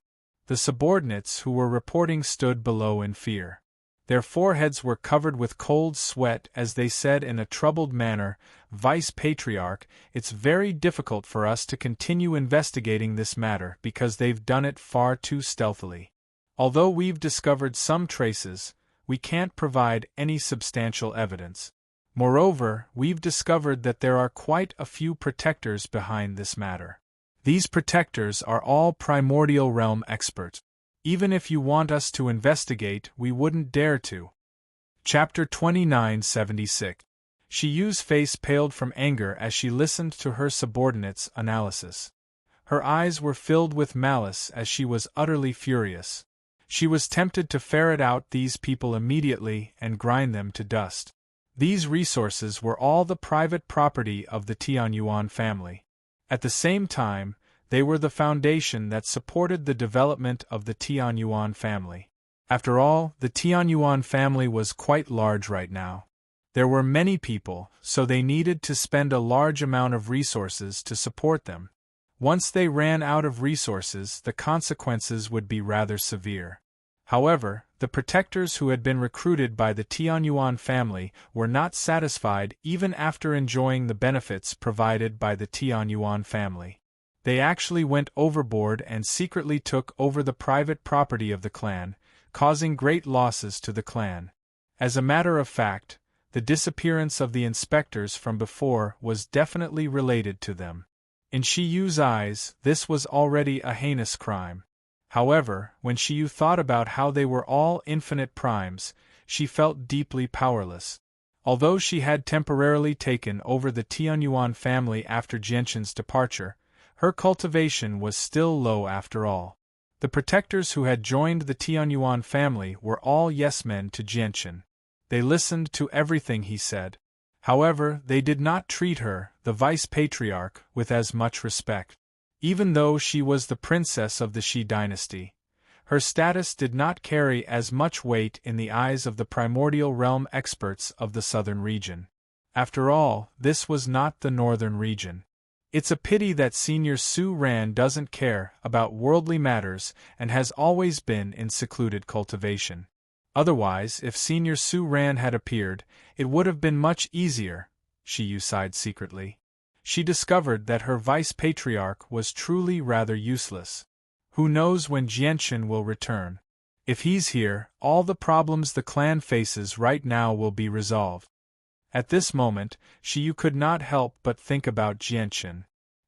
The subordinates who were reporting stood below in fear. Their foreheads were covered with cold sweat as they said in a troubled manner, "Vice Patriarch, it's very difficult for us to continue investigating this matter because they've done it far too stealthily. Although we've discovered some traces, we can't provide any substantial evidence. Moreover, we've discovered that there are quite a few protectors behind this matter. These protectors are all primordial realm experts. Even if you want us to investigate, we wouldn't dare to." Chapter 2976. Shiyu's face paled from anger as she listened to her subordinate's analysis. Her eyes were filled with malice as she was utterly furious. She was tempted to ferret out these people immediately and grind them to dust. These resources were all the private property of the Tianyuan family. At the same time, they were the foundation that supported the development of the Tianyuan family. After all, the Tianyuan family was quite large right now. There were many people, so they needed to spend a large amount of resources to support them. Once they ran out of resources, the consequences would be rather severe. However, the protectors who had been recruited by the Tianyuan family were not satisfied even after enjoying the benefits provided by the Tianyuan family. They actually went overboard and secretly took over the private property of the clan, causing great losses to the clan. As a matter of fact, the disappearance of the inspectors from before was definitely related to them. In Shiyu's eyes, this was already a heinous crime. However, when Shiyu thought about how they were all infinite primes, she felt deeply powerless. Although she had temporarily taken over the Tianyuan family after Jianshin's departure, her cultivation was still low after all. The protectors who had joined the Tianyuan family were all yes-men to Jianshin. They listened to everything he said. However, they did not treat her, the vice patriarch, with as much respect. Even though she was the princess of the Shi dynasty, her status did not carry as much weight in the eyes of the primordial realm experts of the southern region. After all, this was not the northern region. It's a pity that Senior Su Ran doesn't care about worldly matters and has always been in secluded cultivation. Otherwise, if Senior Su Ran had appeared, it would have been much easier, Shiyu sighed secretly. She discovered that her vice-patriarch was truly rather useless. Who knows when Jianshin will return? If he's here, all the problems the clan faces right now will be resolved. At this moment, Shiyu could not help but think about Jianshin.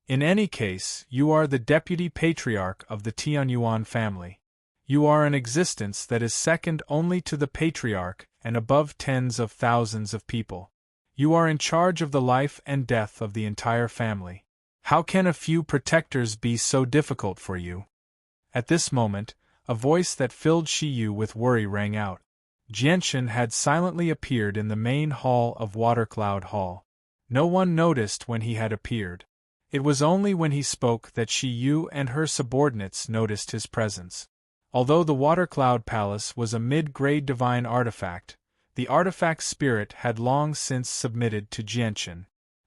In any case, you are the deputy patriarch of the Tianyuan family. You are an existence that is second only to the patriarch and above tens of thousands of people. You are in charge of the life and death of the entire family. How can a few protectors be so difficult for you? At this moment, a voice that filled Shiyu with worry rang out. Jianshin had silently appeared in the main hall of Watercloud Hall. No one noticed when he had appeared. It was only when he spoke that Shiyu and her subordinates noticed his presence. Although the Watercloud Palace was a mid-grade divine artifact, the artifact's spirit had long since submitted to Jianshin.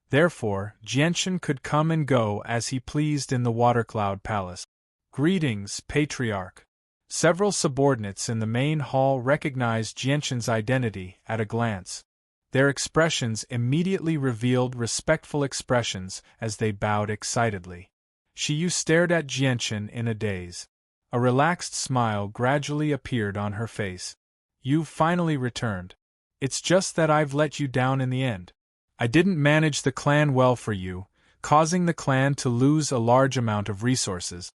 Therefore, Jianshin could come and go as he pleased in the Watercloud Palace. "Greetings, Patriarch." Several subordinates in the main hall recognized Jianshin's identity at a glance. Their expressions immediately revealed respectful expressions as they bowed excitedly. Shiyu stared at Jianshin in a daze. A relaxed smile gradually appeared on her face. "You've finally returned. It's just that I've let you down in the end. I didn't manage the clan well for you, causing the clan to lose a large amount of resources.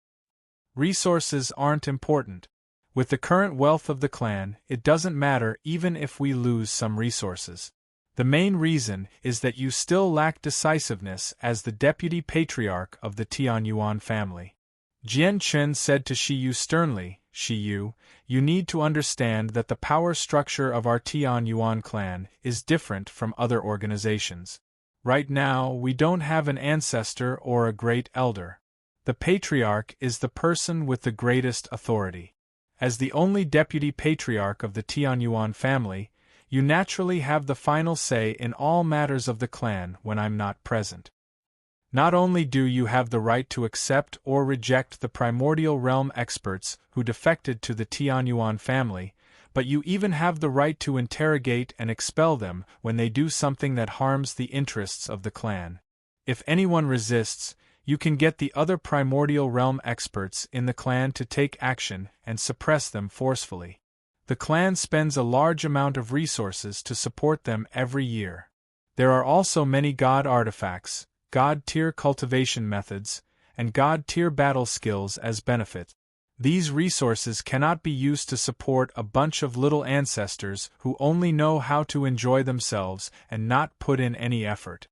Resources aren't important. With the current wealth of the clan, it doesn't matter even if we lose some resources. The main reason is that you still lack decisiveness as the deputy patriarch of the Tianyuan family." Jianshin said to Shiyu sternly, "Shiyu, you need to understand that the power structure of our Tianyuan clan is different from other organizations. Right now, we don't have an ancestor or a great elder. The patriarch is the person with the greatest authority. As the only deputy patriarch of the Tianyuan family, you naturally have the final say in all matters of the clan when I'm not present. Not only do you have the right to accept or reject the primordial realm experts who defected to the Tianyuan family, but you even have the right to interrogate and expel them when they do something that harms the interests of the clan. If anyone resists, you can get the other primordial realm experts in the clan to take action and suppress them forcefully. The clan spends a large amount of resources to support them every year. There are also many god artifacts, god-tier cultivation methods, and god-tier battle skills as benefits. These resources cannot be used to support a bunch of little ancestors who only know how to enjoy themselves and not put in any effort.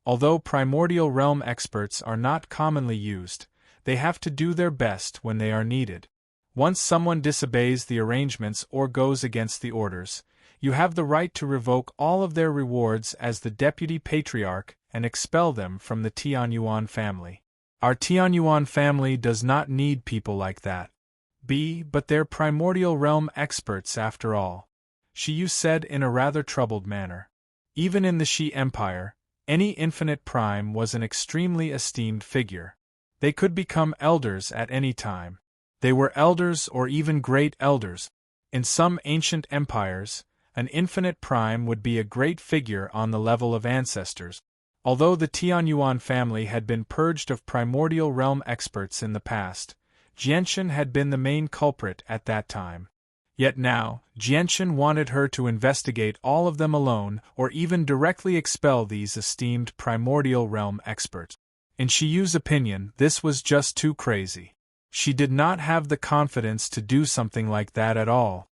Although primordial realm experts are not commonly used, they have to do their best when they are needed. Once someone disobeys the arrangements or goes against the orders, you have the right to revoke all of their rewards as the deputy patriarch and expel them from the Tianyuan family. Our Tianyuan family does not need people like that. But they're primordial realm experts after all, Shiyu said in a rather troubled manner. Even in the Shi Empire, any infinite prime was an extremely esteemed figure. They could become elders at any time. They were elders or even great elders. In some ancient empires, an infinite prime would be a great figure on the level of ancestors. Although the Tianyuan family had been purged of primordial realm experts in the past, Jianshan had been the main culprit at that time. Yet now, Jianshan wanted her to investigate all of them alone or even directly expel these esteemed primordial realm experts. In Shiyu's opinion, this was just too crazy. She did not have the confidence to do something like that at all.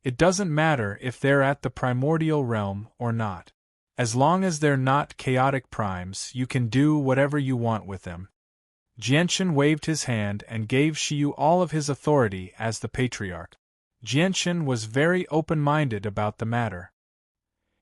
It doesn't matter if they're at the primordial realm or not. As long as they're not chaotic primes, you can do whatever you want with them. Jianshan waved his hand and gave Shiyu all of his authority as the patriarch. Jianshan was very open-minded about the matter.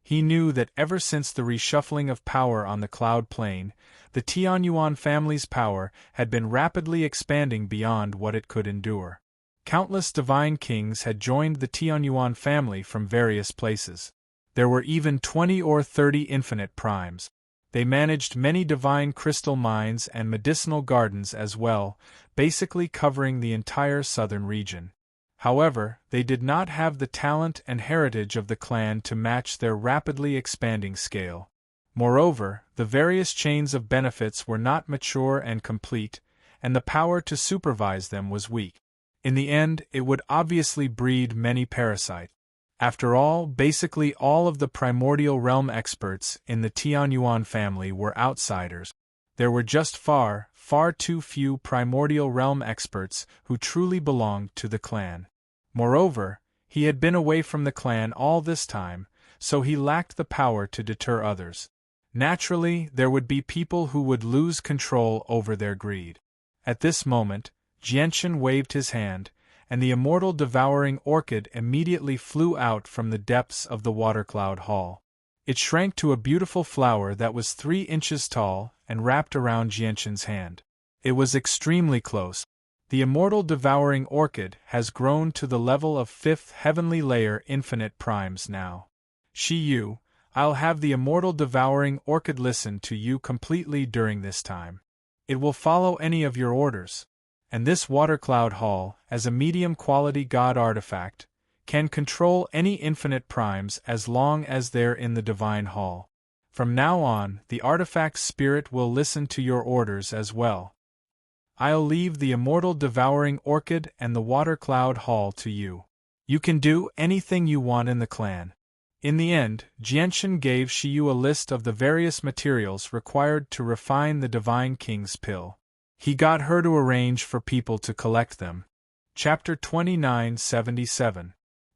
He knew that ever since the reshuffling of power on the Cloud Plane, the Tianyuan family's power had been rapidly expanding beyond what it could endure. Countless divine kings had joined the Tianyuan family from various places. There were even 20 or 30 infinite primes. They managed many divine crystal mines and medicinal gardens as well, basically covering the entire southern region. However, they did not have the talent and heritage of the clan to match their rapidly expanding scale. Moreover, the various chains of benefits were not mature and complete, and the power to supervise them was weak. In the end, it would obviously breed many parasites. After all, basically all of the primordial realm experts in the Tianyuan family were outsiders. There were just far too few primordial realm experts who truly belonged to the clan. Moreover, he had been away from the clan all this time, so he lacked the power to deter others. Naturally, there would be people who would lose control over their greed. At this moment, Jianshan waved his hand, and the immortal devouring orchid immediately flew out from the depths of the water cloud hall. It shrank to a beautiful flower that was 3 inches tall and wrapped around Jianshan's hand. It was extremely close. The immortal devouring orchid has grown to the level of 5th heavenly layer infinite primes now. Shiyu, I'll have the immortal devouring orchid listen to you completely during this time. It will follow any of your orders. And this water cloud hall, as a medium-quality god artifact, can control any infinite primes as long as they're in the divine hall. From now on, the artifact's spirit will listen to your orders as well. I'll leave the immortal devouring orchid and the water cloud hall to you. You can do anything you want in the clan. In the end, Jianshan gave Shiyu a list of the various materials required to refine the Divine King's pill. He got her to arrange for people to collect them. Chapter 2977.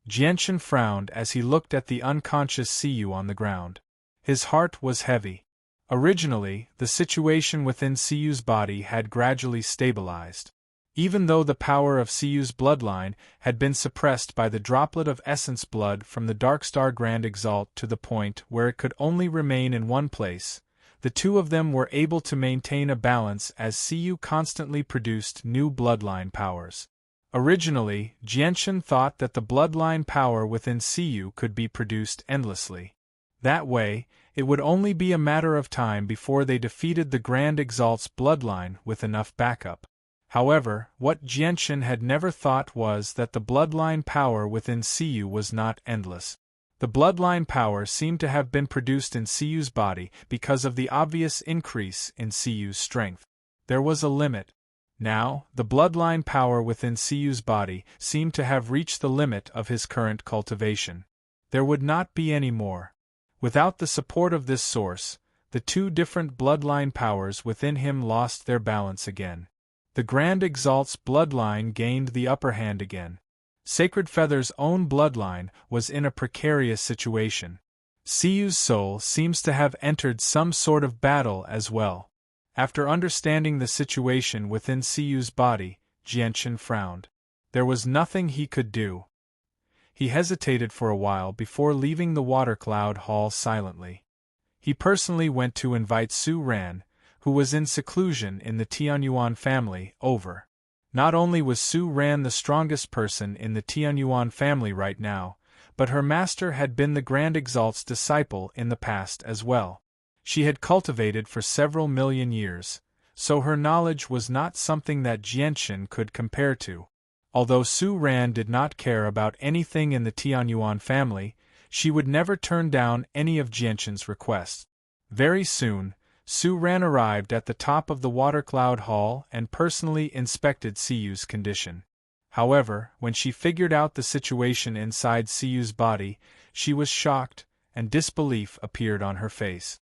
Jianshan frowned as he looked at the unconscious Siyu on the ground. His heart was heavy. Originally, the situation within Siyu's body had gradually stabilized. Even though the power of Siyu's bloodline had been suppressed by the droplet of essence blood from the Darkstar Grand Exalt to the point where it could only remain in one place, the two of them were able to maintain a balance as Siyu constantly produced new bloodline powers. Originally, Jianshan thought that the bloodline power within Siyu could be produced endlessly. That way, It would only be a matter of time before they defeated the Grand Exalt's bloodline with enough backup. However, what Jianshan had never thought was that the bloodline power within Siyu was not endless. The bloodline power seemed to have been produced in Siyu's body because of the obvious increase in Siyu's strength. There was a limit. Now, the bloodline power within Siyu's body seemed to have reached the limit of his current cultivation. There would not be any more. Without the support of this source, the two different bloodline powers within him lost their balance again. The Grand Exalt's bloodline gained the upper hand again. Sacred Feather's own bloodline was in a precarious situation. Siyu's soul seems to have entered some sort of battle as well. After understanding the situation within Siyu's body, Jianshan frowned. There was nothing he could do. He hesitated for a while before leaving the Water Cloud Hall silently. He personally went to invite Su Ran, who was in seclusion in the Tianyuan family, over. Not only was Su Ran the strongest person in the Tianyuan family right now, but her master had been the Grand Exalt's disciple in the past as well. She had cultivated for several million years, so her knowledge was not something that Jianshan could compare to. Although Su Ran did not care about anything in the Tianyuan family, she would never turn down any of Jianshan's requests. Very soon, Su Ran arrived at the top of the Water Cloud Hall and personally inspected Siyu's condition. However, when she figured out the situation inside Siyu's body, she was shocked, and disbelief appeared on her face.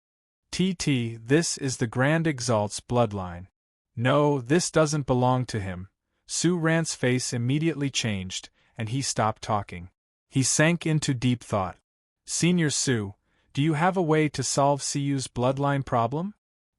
This is the Grand Exalt's bloodline. No, this doesn't belong to him. Su Ran's face immediately changed, and he stopped talking. He sank into deep thought. Senior Su, do you have a way to solve Siyu's bloodline problem?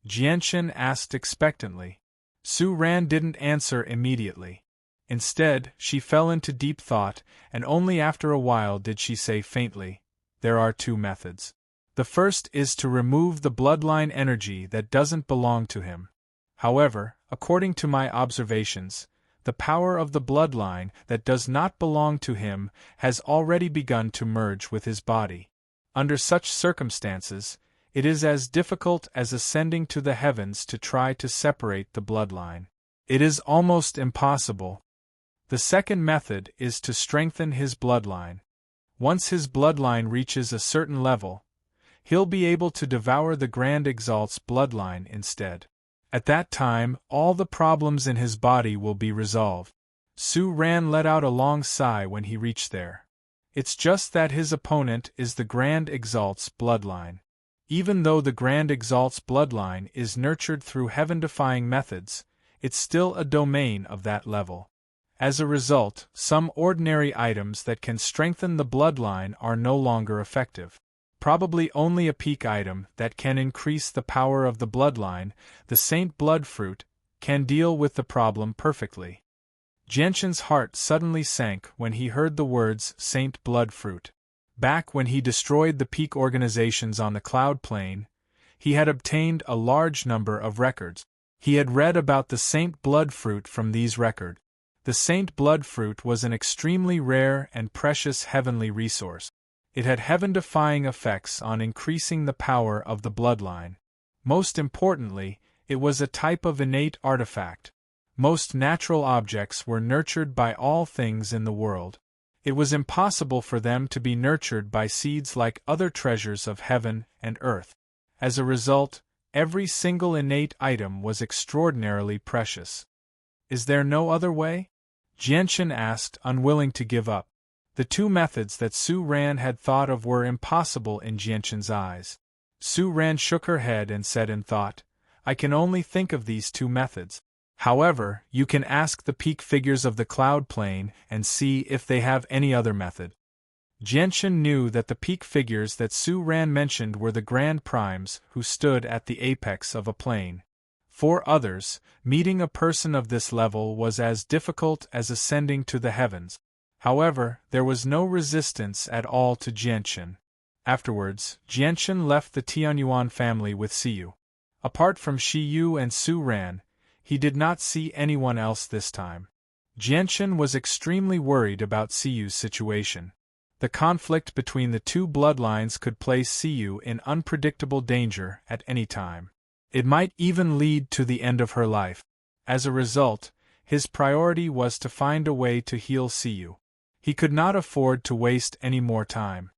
Jianshan asked expectantly. Su Ran didn't answer immediately. Instead, she fell into deep thought, and only after a while did she say faintly, "There are two methods. The first is to remove the bloodline energy that doesn't belong to him. However, according to my observations, the power of the bloodline that does not belong to him has already begun to merge with his body. Under such circumstances, it is as difficult as ascending to the heavens to try to separate the bloodline. It is almost impossible. The second method is to strengthen his bloodline. Once his bloodline reaches a certain level, he'll be able to devour the Grand Exalt's bloodline instead. At that time, all the problems in his body will be resolved." Su Ran let out a long sigh when he reached there. It's just that his opponent is the Grand Exalt's bloodline. Even though the Grand Exalt's bloodline is nurtured through heaven-defying methods, it's still a domain of that level. As a result, some ordinary items that can strengthen the bloodline are no longer effective. Probably only a peak item that can increase the power of the bloodline, the Saint Blood Fruit, can deal with the problem perfectly. Jianshan's heart suddenly sank when he heard the words Saint Blood Fruit. Back when he destroyed the peak organizations on the Cloud Plane, he had obtained a large number of records. He had read about the Saint Blood Fruit from these records. The Saint Blood Fruit was an extremely rare and precious heavenly resource. It had heaven-defying effects on increasing the power of the bloodline. Most importantly, it was a type of innate artifact. Most natural objects were nurtured by all things in the world. It was impossible for them to be nurtured by seeds like other treasures of heaven and earth. As a result, every single innate item was extraordinarily precious. Is there no other way? Jianshan asked, unwilling to give up. The two methods that Su Ran had thought of were impossible in Jianshan's eyes. Su Ran shook her head and said in thought, "I can only think of these two methods. However, you can ask the peak figures of the Cloud Plane and see if they have any other method." Jianshan knew that the peak figures that Su Ran mentioned were the Grand Primes who stood at the apex of a plane. For others, meeting a person of this level was as difficult as ascending to the heavens. However, there was no resistance at all to Jianshan. Afterwards, Jianshan left the Tianyuan family with Siyu. Apart from Shiyu and Su Ran, he did not see anyone else this time. Jianshan was extremely worried about Siyu's situation. The conflict between the two bloodlines could place Siyu in unpredictable danger at any time. It might even lead to the end of her life. As a result, his priority was to find a way to heal Siyu. He could not afford to waste any more time.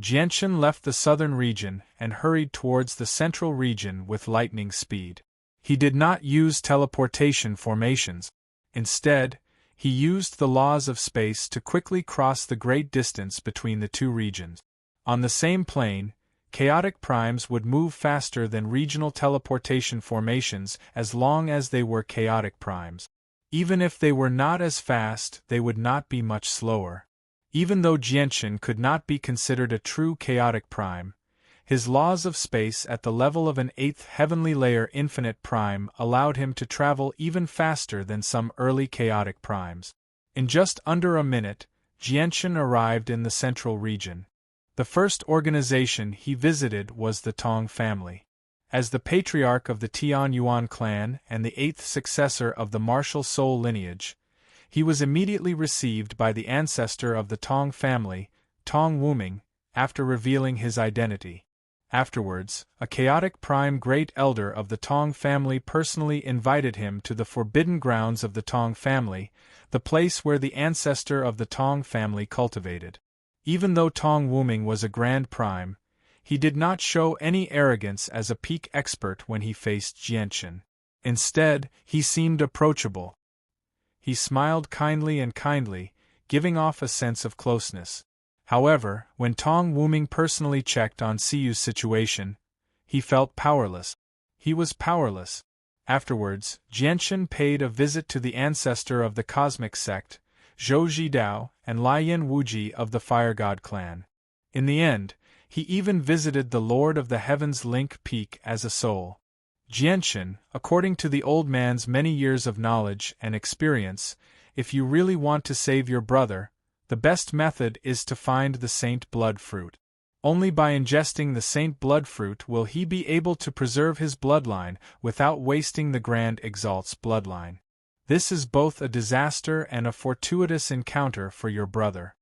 Jianchen left the southern region and hurried towards the central region with lightning speed. He did not use teleportation formations. Instead, he used the laws of space to quickly cross the great distance between the two regions. On the same plane, chaotic primes would move faster than regional teleportation formations as long as they were chaotic primes. Even if they were not as fast, they would not be much slower. Even though Jianchen could not be considered a true chaotic prime, his laws of space at the level of an 8th heavenly layer infinite prime allowed him to travel even faster than some early chaotic primes. In just under a minute, Jianchen arrived in the central region. The first organization he visited was the Tong family. As the patriarch of the Tian Yuan clan and the 8th successor of the martial soul lineage, he was immediately received by the ancestor of the Tong family, Tong Wuming, after revealing his identity. Afterwards, a chaotic prime great elder of the Tong family personally invited him to the forbidden grounds of the Tong family, the place where the ancestor of the Tong family cultivated. Even though Tong Wuming was a grand prime, he did not show any arrogance as a peak expert when he faced Jianchen. Instead, he seemed approachable. He smiled kindly, giving off a sense of closeness. However, when Tong Wuming personally checked on Siyu's situation, he felt powerless. He was powerless. Afterwards, Jianchen paid a visit to the ancestor of the cosmic sect, Zhou Zhidao, and Lian Wuji of the Fire God clan. In the end, he even visited the Lord of the Heavens Link Peak as a soul. Jianchen, according to the old man's many years of knowledge and experience, if you really want to save your brother, the best method is to find the Saint Blood Fruit. Only by ingesting the Saint Blood Fruit will he be able to preserve his bloodline without wasting the Grand Exalt's bloodline. This is both a disaster and a fortuitous encounter for your brother.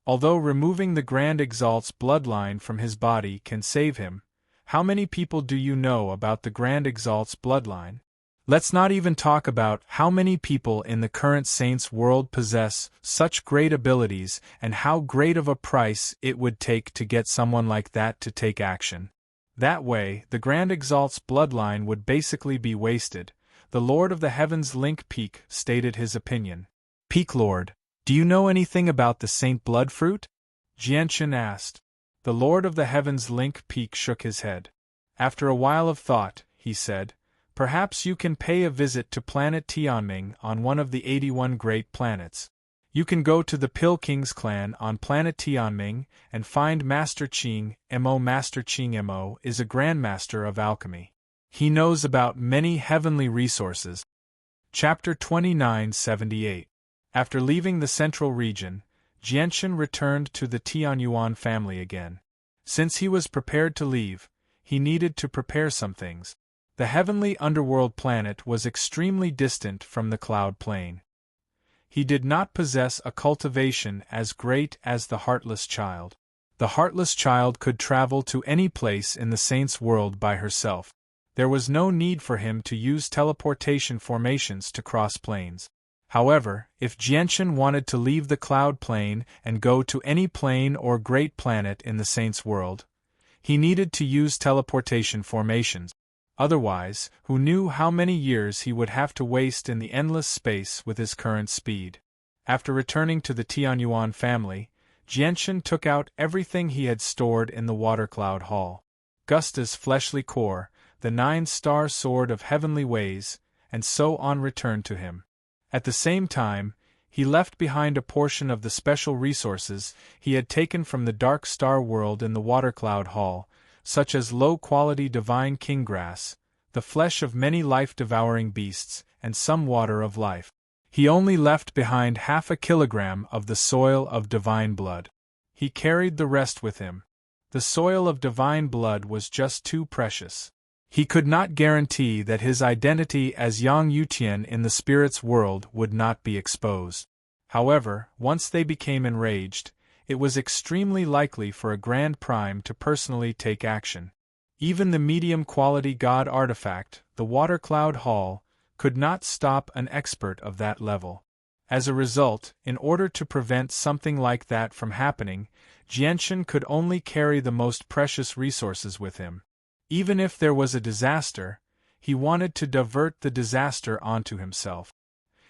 Although removing the Grand Exalt's bloodline from his body can save him, how many people do you know about the Grand Exalt's bloodline? Let's not even talk about how many people in the current Saints world possess such great abilities and how great of a price it would take to get someone like that to take action. That way, the Grand Exalt's bloodline would basically be wasted. The Lord of the Heavens Link Peak stated his opinion. Peak Lord, do you know anything about the Saint Blood Fruit? Jianchen asked. The Lord of the Heavens Link Peak shook his head. After a while of thought, he said, perhaps you can pay a visit to planet Tianming on one of the 81 great planets. You can go to the Pil King's clan on planet Tianming and find Master Qing Mo. Master Qing Mo is a grandmaster of alchemy. He knows about many heavenly resources. Chapter 2978. After leaving the central region, Jianchen returned to the Tianyuan family again. Since he was prepared to leave, he needed to prepare some things. The heavenly underworld planet was extremely distant from the cloud plane. He did not possess a cultivation as great as the Heartless Child. The Heartless Child could travel to any place in the Saints' world by herself. There was no need for him to use teleportation formations to cross planes. However, if Jianchen wanted to leave the cloud plane and go to any plane or great planet in the Saints' world, he needed to use teleportation formations. Otherwise, who knew how many years he would have to waste in the endless space with his current speed. After returning to the Tianyuan family, Jianchen took out everything he had stored in the Water Cloud Hall. Gusta's fleshly core, the 9-star sword of heavenly ways, and so on returned to him. At the same time, he left behind a portion of the special resources he had taken from the Dark Star world in the Water Cloud Hall, such as low-quality divine king grass, the flesh of many life-devouring beasts, and some water of life. He only left behind 0.5 kilogram of the soil of divine blood. He carried the rest with him. The soil of divine blood was just too precious. He could not guarantee that his identity as Yang Yutian in the spirit's world would not be exposed. However, once they became enraged, it was extremely likely for a Grand Prime to personally take action. Even the medium-quality God artifact, the Water Cloud Hall, could not stop an expert of that level. As a result, in order to prevent something like that from happening, Jianshan could only carry the most precious resources with him. Even if there was a disaster, he wanted to divert the disaster onto himself.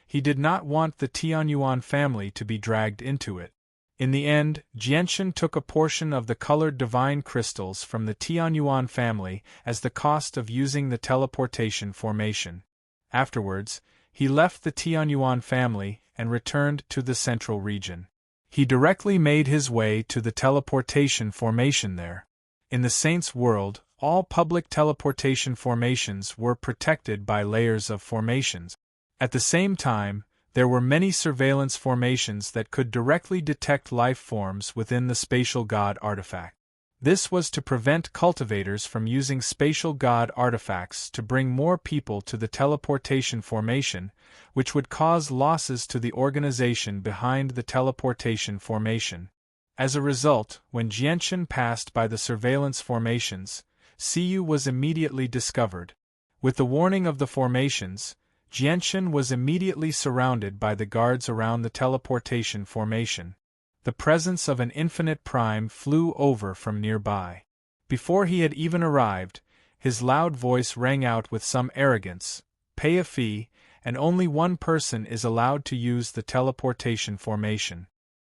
He did not want the Tianyuan family to be dragged into it. In the end, Jianshan took a portion of the colored divine crystals from the Tianyuan family as the cost of using the teleportation formation. Afterwards, he left the Tianyuan family and returned to the central region. He directly made his way to the teleportation formation there. In the Saint's world, all public teleportation formations were protected by layers of formations. At the same time, there were many surveillance formations that could directly detect life forms within the spatial god artifact. This was to prevent cultivators from using spatial god artifacts to bring more people to the teleportation formation, which would cause losses to the organization behind the teleportation formation. As a result, when Jianshan passed by the surveillance formations, Siyu was immediately discovered. With the warning of the formations, Jianshan was immediately surrounded by the guards around the teleportation formation. The presence of an infinite prime flew over from nearby. Before he had even arrived, his loud voice rang out with some arrogance, "Pay a fee, and only one person is allowed to use the teleportation formation.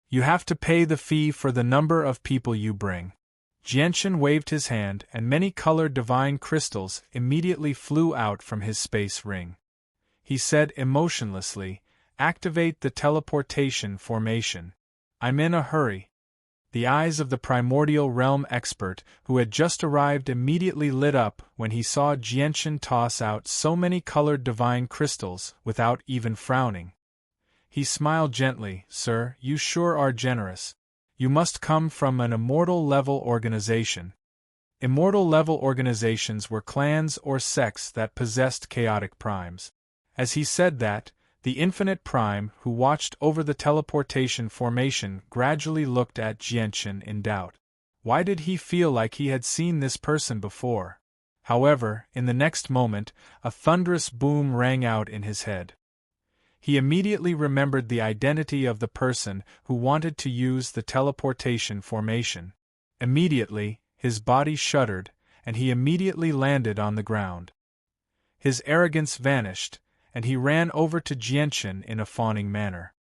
You have to pay the fee for the number of people you bring." Jianshan waved his hand and many colored divine crystals immediately flew out from his space ring. He said emotionlessly, "Activate the teleportation formation. I'm in a hurry." The eyes of the primordial realm expert who had just arrived immediately lit up when he saw Jianshan toss out so many colored divine crystals without even frowning. He smiled gently. "Sir, you sure are generous. You must come from an immortal-level organization." Immortal-level organizations were clans or sects that possessed chaotic primes. As he said that, the infinite prime who watched over the teleportation formation gradually looked at Jianshan in doubt. Why did he feel like he had seen this person before? However, in the next moment, a thunderous boom rang out in his head. He immediately remembered the identity of the person who wanted to use the teleportation formation. Immediately, his body shuddered, and he immediately landed on the ground. His arrogance vanished, and he ran over to Jianshan in a fawning manner.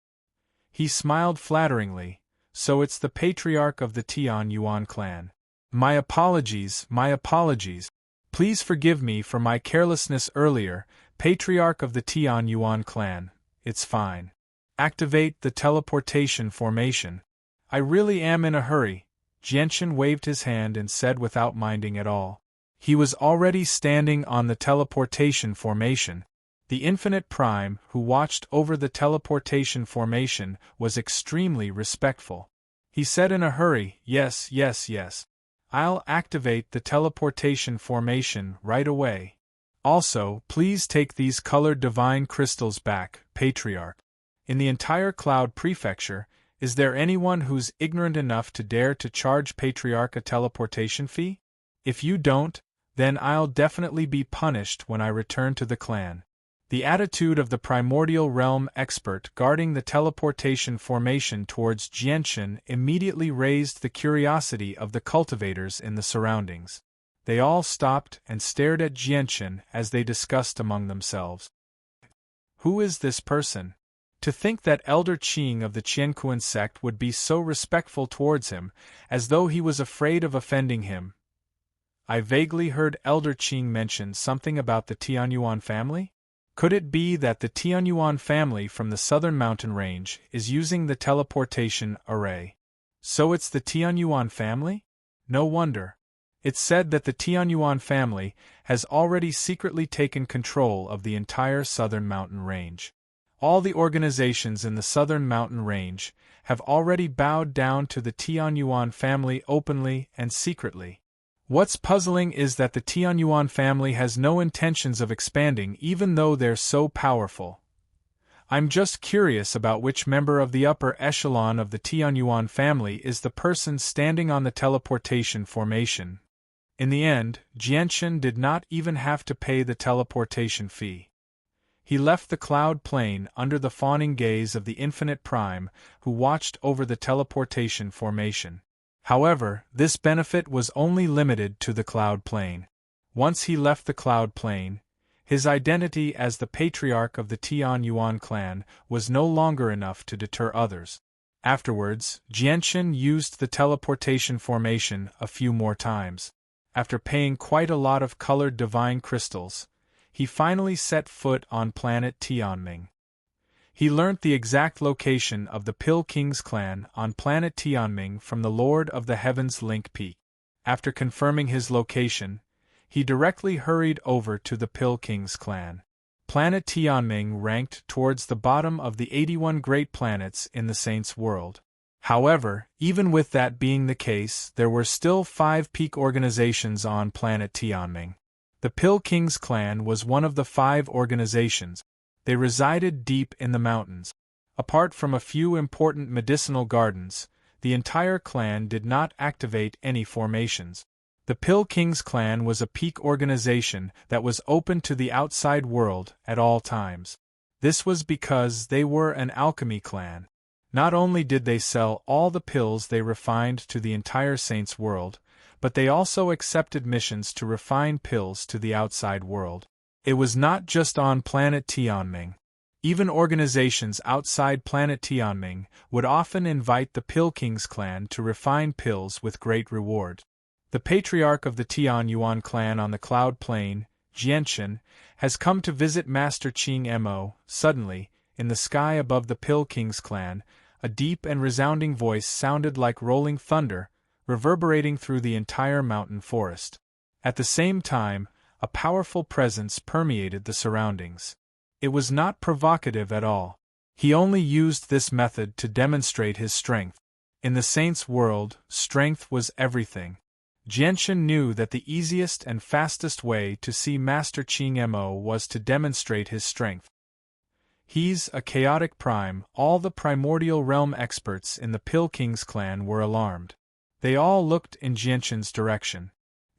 He smiled flatteringly. "So it's the patriarch of the Tianyuan clan. My apologies, my apologies. Please forgive me for my carelessness earlier, patriarch of the Tianyuan clan. It's fine. Activate the teleportation formation. I really am in a hurry." Jianshan waved his hand and said without minding at all. He was already standing on the teleportation formation. The infinite prime who watched over the teleportation formation was extremely respectful. He said in a hurry, "Yes, yes, yes. I'll activate the teleportation formation right away. Also, please take these colored divine crystals back, Patriarch. In the entire Cloud Prefecture, is there anyone who's ignorant enough to dare to charge Patriarch a teleportation fee? If you don't, then I'll definitely be punished when I return to the clan." The attitude of the primordial realm expert guarding the teleportation formation towards Jianshan immediately raised the curiosity of the cultivators in the surroundings. They all stopped and stared at Jianshan as they discussed among themselves. Who is this person? To think that Elder Qing of the Qianquan sect would be so respectful towards him, as though he was afraid of offending him. I vaguely heard Elder Qing mention something about the Tianyuan family? Could it be that the Tianyuan family from the southern mountain range is using the teleportation array? So it's the Tianyuan family? No wonder. It's said that the Tianyuan family has already secretly taken control of the entire southern mountain range. All the organizations in the southern mountain range have already bowed down to the Tianyuan family openly and secretly. What's puzzling is that the Tianyuan family has no intentions of expanding even though they're so powerful. I'm just curious about which member of the upper echelon of the Tianyuan family is the person standing on the teleportation formation. In the end, Jianchen did not even have to pay the teleportation fee. He left the cloud plane under the fawning gaze of the Infinite Prime, who watched over the teleportation formation. However, this benefit was only limited to the cloud plane. Once he left the cloud plane, his identity as the patriarch of the Tianyuan clan was no longer enough to deter others. Afterwards, Jianchen used the teleportation formation a few more times. After paying quite a lot of colored divine crystals, he finally set foot on planet Tianming. He learnt the exact location of the Pill King's clan on planet Tianming from the Lord of the Heavens Link Peak. After confirming his location, he directly hurried over to the Pill King's clan. Planet Tianming ranked towards the bottom of the 81 great planets in the Saints' world. However, even with that being the case, there were still 5 peak organizations on planet Tianming. The Pill King's clan was one of the 5 organizations. They resided deep in the mountains. Apart from a few important medicinal gardens, the entire clan did not activate any formations. The Pill King's clan was a peak organization that was open to the outside world at all times. This was because they were an alchemy clan. Not only did they sell all the pills they refined to the entire Saints' world, but they also accepted missions to refine pills to the outside world. It was not just on planet Tianming. Even organizations outside planet Tianming would often invite the Pill King's clan to refine pills with great reward. The patriarch of the Tianyuan clan on the cloud plane, Jianchen, has come to visit Master Qing Mo. Suddenly, in the sky above the Pill King's clan, a deep and resounding voice sounded like rolling thunder, reverberating through the entire mountain forest. At the same time, a powerful presence permeated the surroundings. It was not provocative at all. He only used this method to demonstrate his strength. In the Saints' world, strength was everything. Jianchen knew that the easiest and fastest way to see Master Qing Mo was to demonstrate his strength. He's a chaotic prime. All the primordial realm experts in the Pill King's clan were alarmed. They all looked in Jianchen's direction.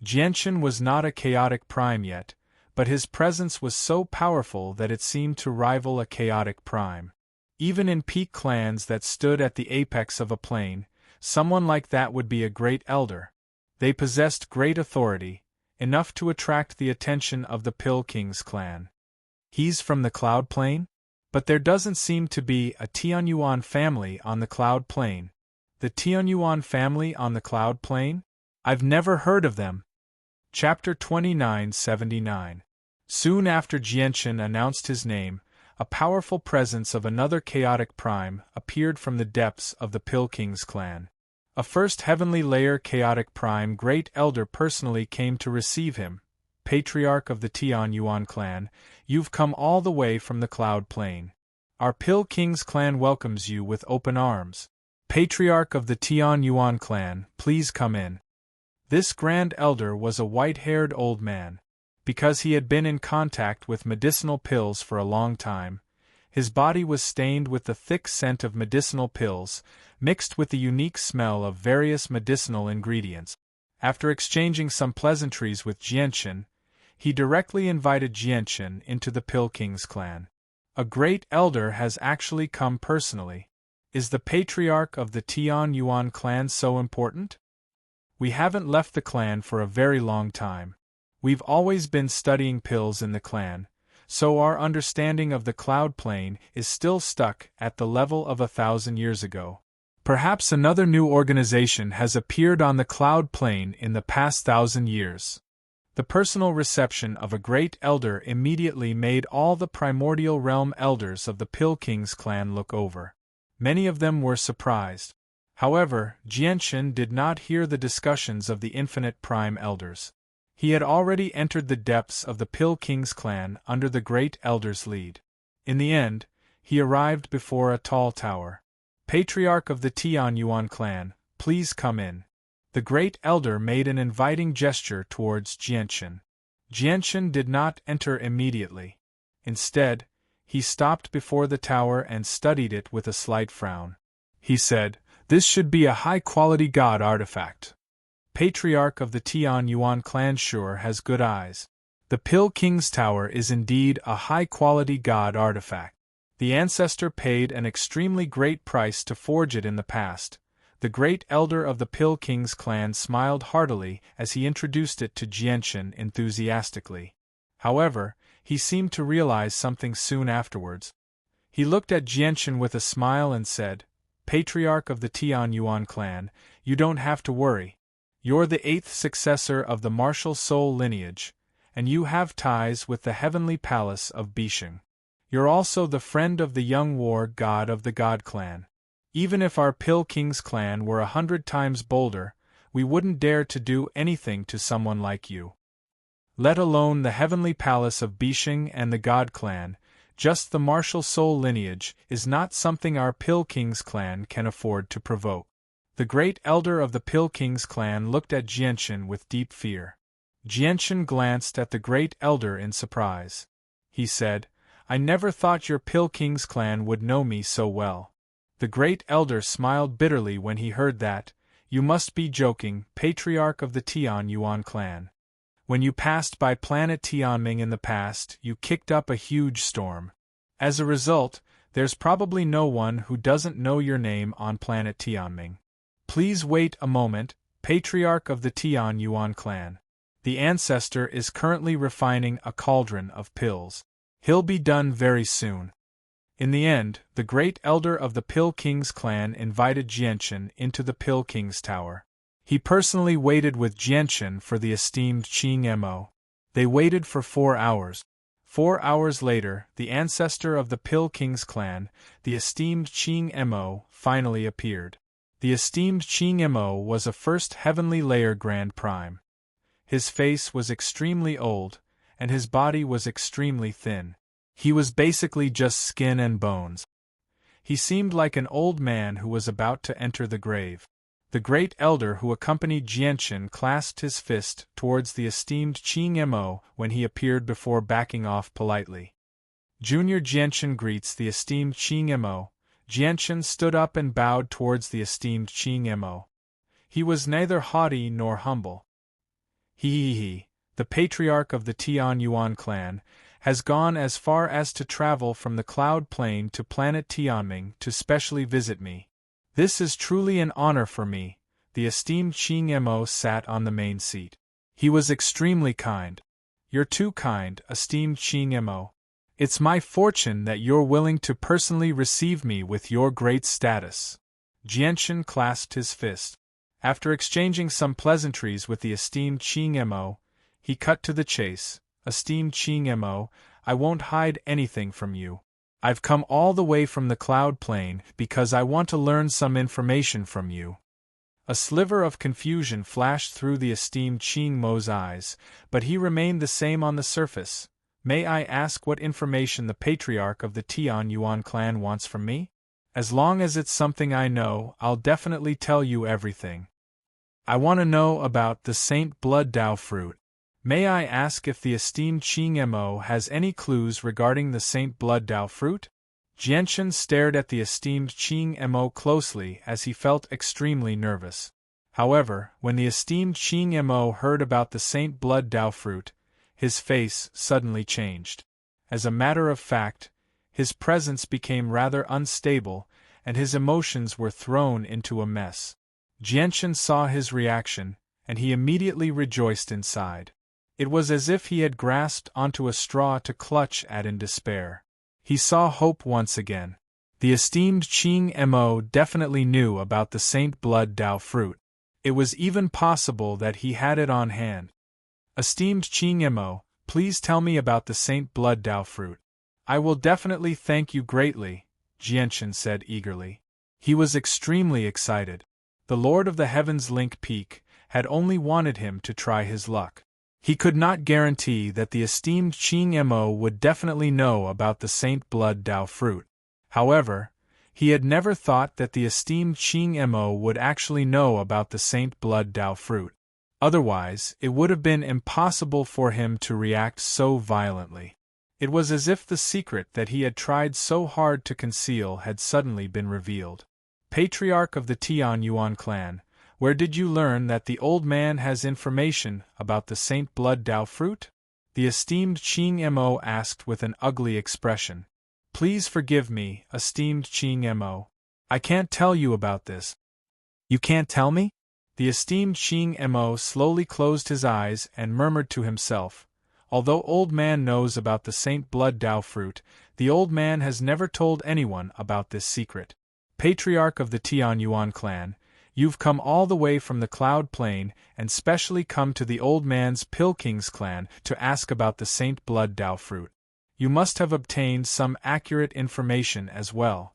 Jianchen was not a chaotic prime yet, but his presence was so powerful that it seemed to rival a chaotic prime. Even in peak clans that stood at the apex of a plane, someone like that would be a great elder. They possessed great authority, enough to attract the attention of the Pill King's clan. He's from the Cloud Plane? But there doesn't seem to be a Tianyuan family on the Cloud Plane. The Tianyuan family on the Cloud Plane? I've never heard of them. Chapter 2979. Soon after Jianchen announced his name, a powerful presence of another chaotic prime appeared from the depths of the Pill King's clan. A first heavenly layer chaotic prime great elder personally came to receive him. Patriarch of the Tianyuan clan, you've come all the way from the Cloud Plane. Our Pill King's clan welcomes you with open arms. Patriarch of the Tianyuan clan, please come in. This grand elder was a white-haired old man. Because he had been in contact with medicinal pills for a long time, his body was stained with the thick scent of medicinal pills, mixed with the unique smell of various medicinal ingredients. After exchanging some pleasantries with Jianchen, he directly invited Jianchen into the Pill King's clan. A great elder has actually come personally. Is the patriarch of the Tianyuan clan so important? We haven't left the clan for a very long time. We've always been studying pills in the clan, so our understanding of the Cloud Plane is still stuck at the level of 1,000 years ago. Perhaps another new organization has appeared on the Cloud Plane in the past 1,000 years. The personal reception of a great elder immediately made all the primordial realm elders of the Pill King's clan look over. Many of them were surprised. However, Jianchen did not hear the discussions of the infinite prime elders. He had already entered the depths of the Pill King's clan under the great elder's lead. In the end, he arrived before a tall tower. Patriarch of the Tianyuan clan, please come in. The great elder made an inviting gesture towards Jianchen. Jianchen did not enter immediately. Instead, He stopped before the tower and studied it with a slight frown. He said, "This should be a high-quality god artifact. Patriarch of the Tian Yuan clan sure has good eyes. The Pill King's Tower is indeed a high-quality god artifact. The ancestor paid an extremely great price to forge it in the past." The great elder of the Pill King's clan smiled heartily as he introduced it to Jianshan enthusiastically. However, he seemed to realize something soon afterwards. He looked at Jianshan with a smile and said, "Patriarch of the Tian Yuan clan, you don't have to worry. You're the 8th successor of the martial soul lineage, and you have ties with the heavenly palace of Bisheng. You're also the friend of the young war god of the God clan. Even if our Pill King's clan were 100 times bolder, we wouldn't dare to do anything to someone like you. Let alone the heavenly palace of Bisheng and the God clan, just the martial soul lineage is not something our Pill King's clan can afford to provoke." The great elder of the Pill King's clan looked at Jianshan with deep fear. Jianshan glanced at the great elder in surprise. He said, "I never thought your Pill King's clan would know me so well." The great elder smiled bitterly when he heard that. "You must be joking, Patriarch of the Tian Yuan clan. When you passed by planet Tianming in the past, you kicked up a huge storm. As a result, there's probably no one who doesn't know your name on planet Tianming. Please wait a moment, Patriarch of the Tian Yuan clan. The ancestor is currently refining a cauldron of pills. He'll be done very soon." In the end, the great elder of the Pill King's clan invited Jianshan into the Pill King's tower. He personally waited with Jianshan for the esteemed Qing Mo. They waited for 4 hours. 4 hours later, the ancestor of the Pill King's clan, the esteemed Qing Mo, finally appeared. The esteemed Qing Mo was a first heavenly layer Grand Prime. His face was extremely old, and his body was extremely thin. He was basically just skin and bones. He seemed like an old man who was about to enter the grave. The great elder who accompanied Jianshan clasped his fist towards the esteemed Qing Mo when he appeared before backing off politely. Junior Jianshan greets the esteemed Qing Mo. Jianshan stood up and bowed towards the esteemed Qing Mo. He was neither haughty nor humble. He, the patriarch of the Tian Yuan clan, has gone as far as to travel from the cloud plain to planet Tianming to specially visit me. This is truly an honor for me." The esteemed Qing Mo sat on the main seat. He was extremely kind. "You're too kind, esteemed Qing Mo. It's my fortune that you're willing to personally receive me with your great status." Jianshan clasped his fist. After exchanging some pleasantries with the esteemed Qing Mo, he cut to the chase. "Esteemed Qing Mo, I won't hide anything from you. I've come all the way from the cloud plain because I want to learn some information from you." A sliver of confusion flashed through the esteemed Qing Mo's eyes, but he remained the same on the surface. "May I ask what information the patriarch of the Tian Yuan clan wants from me? As long as it's something I know, I'll definitely tell you everything. I want to know about the Saint Blood Dao fruit. May I ask if the esteemed Qing Mo has any clues regarding the Saint Blood Dao fruit?" Jianshan stared at the esteemed Qing Mo closely as he felt extremely nervous. However, when the esteemed Qing Mo heard about the Saint Blood Dao fruit, his face suddenly changed. As a matter of fact, his presence became rather unstable, and his emotions were thrown into a mess. Jianshan saw his reaction, and he immediately rejoiced inside. It was as if he had grasped onto a straw to clutch at in despair. He saw hope once again. The esteemed Qing Mo definitely knew about the Saint Blood Dao fruit. It was even possible that he had it on hand. "Esteemed Qing Mo, please tell me about the Saint Blood Dao fruit." "I will definitely thank you greatly," Jianshan said eagerly. He was extremely excited. The Lord of the Heavens Link Peak had only wanted him to try his luck. He could not guarantee that the esteemed Qing Mo would definitely know about the Saint Blood Dao fruit. However, he had never thought that the esteemed Qing Mo would actually know about the Saint Blood Dao fruit. Otherwise, it would have been impossible for him to react so violently. It was as if the secret that he had tried so hard to conceal had suddenly been revealed. Patriarch of the Tian Yuan clan, where did you learn that the old man has information about the Saint Blood Dao fruit? The esteemed Qing Mo asked with an ugly expression. Please forgive me, esteemed Qing Mo. I can't tell you about this. You can't tell me? The esteemed Qing Mo slowly closed his eyes and murmured to himself. Although old man knows about the Saint Blood Dao fruit, the old man has never told anyone about this secret. Patriarch of the Tian Yuan clan, you've come all the way from the Cloud Plain and specially come to the old man's Pill King's clan to ask about the Saint Blood Dao fruit. You must have obtained some accurate information as well.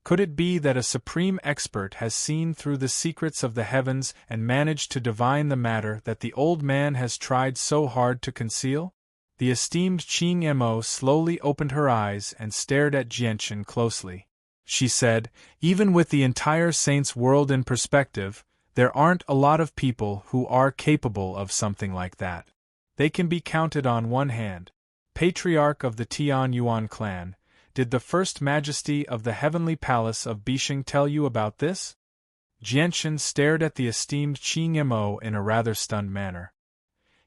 Could it be that a supreme expert has seen through the secrets of the heavens and managed to divine the matter that the old man has tried so hard to conceal? The esteemed Qing Mo slowly opened her eyes and stared at Jianchen closely. She said, even with the entire Saints world in perspective, there aren't a lot of people who are capable of something like that. They can be counted on one hand. Patriarch of the Tian Yuan clan, did the First Majesty of the Heavenly Palace of Bishing tell you about this? Jianchen stared at the esteemed Qing Mo in a rather stunned manner.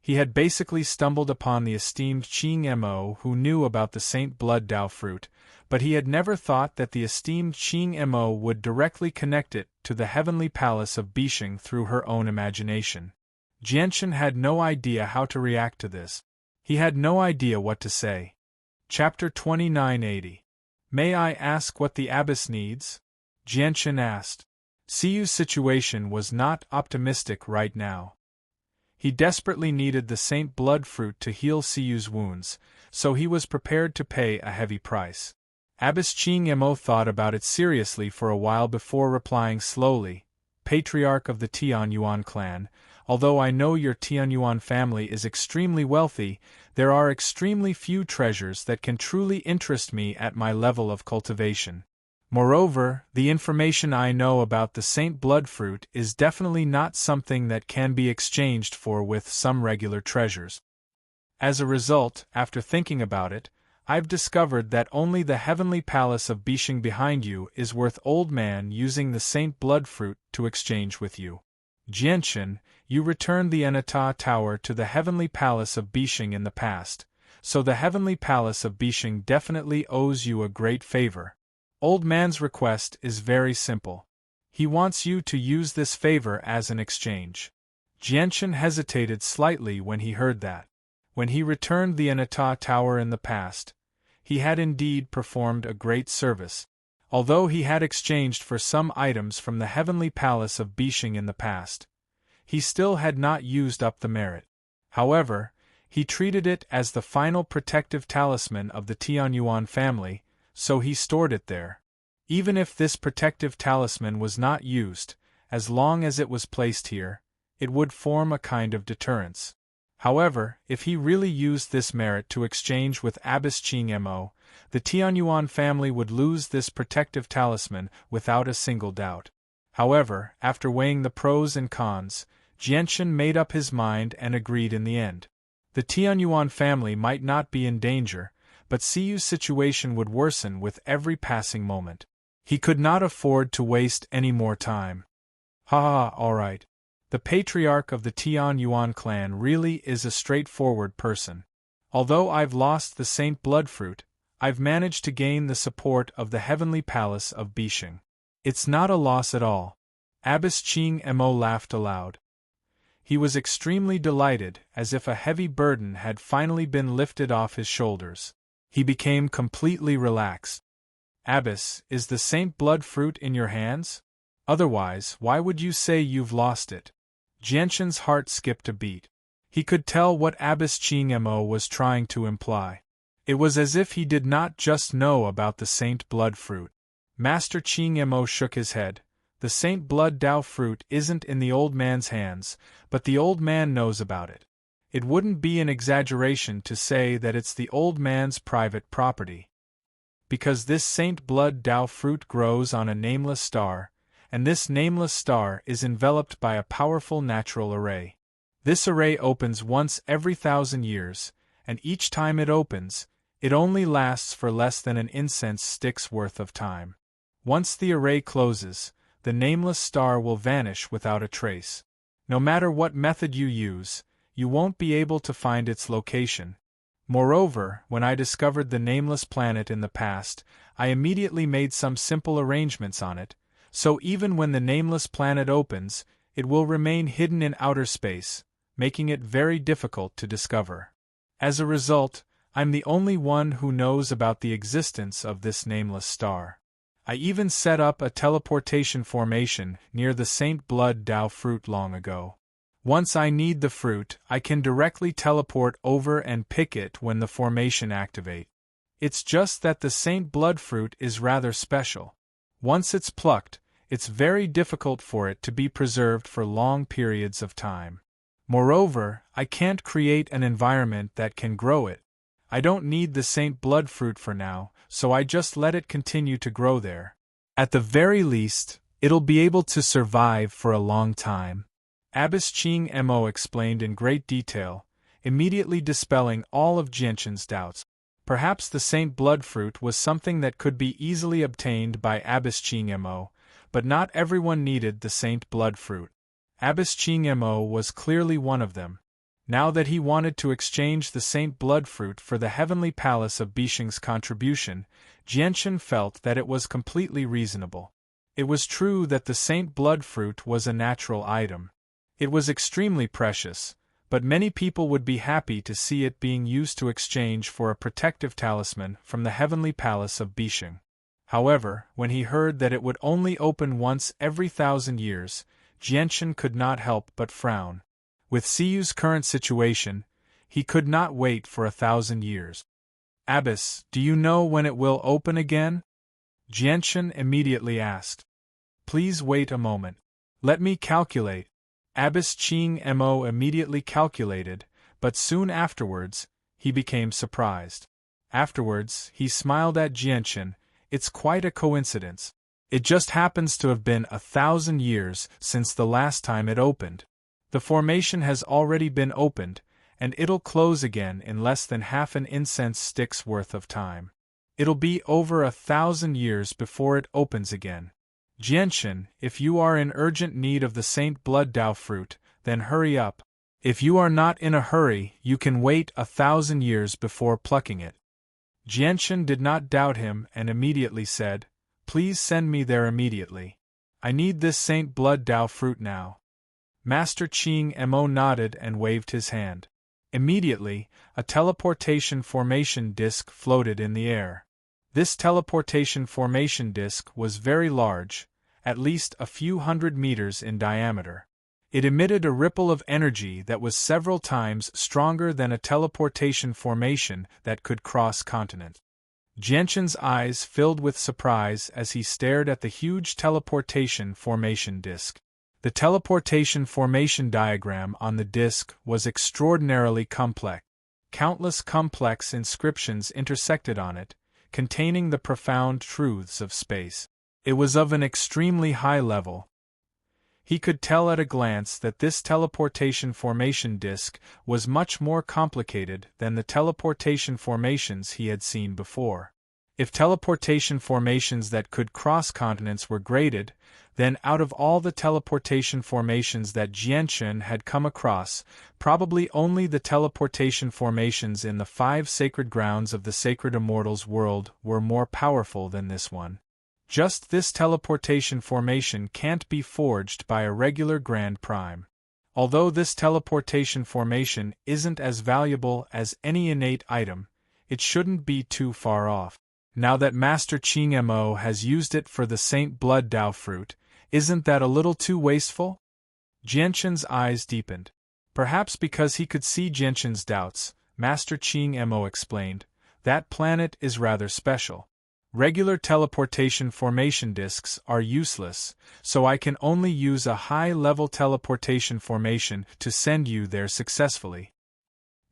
He had basically stumbled upon the esteemed Qing Mo who knew about the Saint Blood Dao fruit, but he had never thought that the esteemed Qing Mo would directly connect it to the Heavenly Palace of Bishing through her own imagination. Jianchen had no idea how to react to this. He had no idea what to say. Chapter 2980. May I ask what the abbess needs? Jianchen asked. Siyu's situation was not optimistic right now. He desperately needed the Saint Blood fruit to heal Siyu's wounds, so he was prepared to pay a heavy price. Abbess Qing Mo thought about it seriously for a while before replying slowly, Patriarch of the Tian Yuan clan, although I know your Tian Yuan family is extremely wealthy, there are extremely few treasures that can truly interest me at my level of cultivation. Moreover, the information I know about the Saint Blood fruit is definitely not something that can be exchanged for with some regular treasures. As a result, after thinking about it, I've discovered that only the Heavenly Palace of Bishing behind you is worth old man using the Saint Blood fruit to exchange with you. Jianchen, you returned the Anata Tower to the Heavenly Palace of Bishing in the past, so the Heavenly Palace of Bishing definitely owes you a great favor. Old man's request is very simple. He wants you to use this favor as an exchange. Jianchen hesitated slightly when he heard that. When he returned the Anata Tower in the past, he had indeed performed a great service. Although he had exchanged for some items from the Heavenly Palace of Bishing in the past, he still had not used up the merit. However, he treated it as the final protective talisman of the Tian Yuan family, so he stored it there. Even if this protective talisman was not used, as long as it was placed here, it would form a kind of deterrence. However, if he really used this merit to exchange with Abbess Qing Mo, the Tian Yuan family would lose this protective talisman without a single doubt. However, after weighing the pros and cons, Jianchen made up his mind and agreed in the end. The Tian Yuan family might not be in danger, but Siyu's situation would worsen with every passing moment. He could not afford to waste any more time. All right. The Patriarch of the Tian Yuan clan really is a straightforward person. Although I've lost the Saint Blood fruit, I've managed to gain the support of the Heavenly Palace of Bishing. It's not a loss at all. Abbess Qing Mo laughed aloud. He was extremely delighted, as if a heavy burden had finally been lifted off his shoulders. He became completely relaxed. Abbess, is the Saint Blood fruit in your hands? Otherwise, why would you say you've lost it? Jianchen's heart skipped a beat. He could tell what Abbess Qing Mo was trying to imply. It was as if he did not just know about the Saint Blood fruit. Master Qing Mo shook his head. The Saint Blood Dao fruit isn't in the old man's hands, but the old man knows about it. It wouldn't be an exaggeration to say that it's the old man's private property. Because this Saint Blood Dao fruit grows on a nameless star, and this nameless star is enveloped by a powerful natural array. This array opens once every 1,000 years, and each time it opens, It only lasts for less than an incense stick's worth of time. Once the array closes, the nameless star will vanish without a trace. No matter what method you use, you won't be able to find its location. Moreover, when I discovered the nameless planet in the past, I immediately made some simple arrangements on it, so even when the nameless planet opens, it will remain hidden in outer space, making it very difficult to discover. As a result, I'm the only one who knows about the existence of this nameless star. I even set up a teleportation formation near the Saint Blood Dao fruit long ago. Once I need the fruit, I can directly teleport over and pick it when the formation activates. It's just that the Saint Blood fruit is rather special. Once it's plucked, it's very difficult for it to be preserved for long periods of time. Moreover, I can't create an environment that can grow it. I don't need the Saint Blood fruit for now, so I just let it continue to grow there. At the very least, it'll be able to survive for a long time. Abbess Ching Mo explained in great detail, immediately dispelling all of Jianshan's doubts. Perhaps the Saint Blood fruit was something that could be easily obtained by Abbess Ching Mo, but not everyone needed the Saint Blood fruit. Abbess Ching Mo was clearly one of them. Now that he wanted to exchange the Saint Blood fruit for the heavenly palace of Bishing's contribution, Jianshan felt that it was completely reasonable. It was true that the Saint Blood fruit was a natural item. It was extremely precious, but many people would be happy to see it being used to exchange for a protective talisman from the heavenly palace of Bishing. However, when he heard that it would only open once every 1,000 years, Jianshan could not help but frown. With Siyu's current situation, he could not wait for 1,000 years. "Abbess, do you know when it will open again?" Jianshan immediately asked. "Please wait a moment. Let me calculate." Abbess Ching Mo immediately calculated, but soon afterwards, he became surprised. Afterwards, he smiled at Jianshan. "It's quite a coincidence. It just happens to have been 1,000 years since the last time it opened. The formation has already been opened, and it'll close again in less than half an incense stick's worth of time. It'll be over 1,000 years before it opens again. Jianshan, if you are in urgent need of the Saint Blood Dao fruit, then hurry up. If you are not in a hurry, you can wait 1,000 years before plucking it." Jianshan did not doubt him and immediately said, "Please send me there immediately. I need this Saint Blood Dao fruit now." Master Ching Mo nodded and waved his hand. Immediately, a teleportation formation disk floated in the air. This teleportation formation disk was very large, at least a few hundred meters in diameter. It emitted a ripple of energy that was several times stronger than a teleportation formation that could cross continents. Jianshan's eyes filled with surprise as he stared at the huge teleportation formation disk. The teleportation formation diagram on the disk was extraordinarily complex. Countless complex inscriptions intersected on it, containing the profound truths of space. It was of an extremely high level. He could tell at a glance that this teleportation formation disk was much more complicated than the teleportation formations he had seen before. If teleportation formations that could cross continents were graded, then out of all the teleportation formations that Jianshan had come across, probably only the teleportation formations in the 5 sacred grounds of the sacred immortals world were more powerful than this one. Just this teleportation formation can't be forged by a regular Grand Prime. Although this teleportation formation isn't as valuable as any innate item, it shouldn't be too far off. Now that Master Ching Mo has used it for the Saint Blood Dao fruit, isn't that a little too wasteful? Jianshan's eyes deepened. Perhaps because he could see Jianshan's doubts, Master Ching Mo explained, "That planet is rather special. Regular teleportation formation disks are useless, so I can only use a high-level teleportation formation to send you there successfully.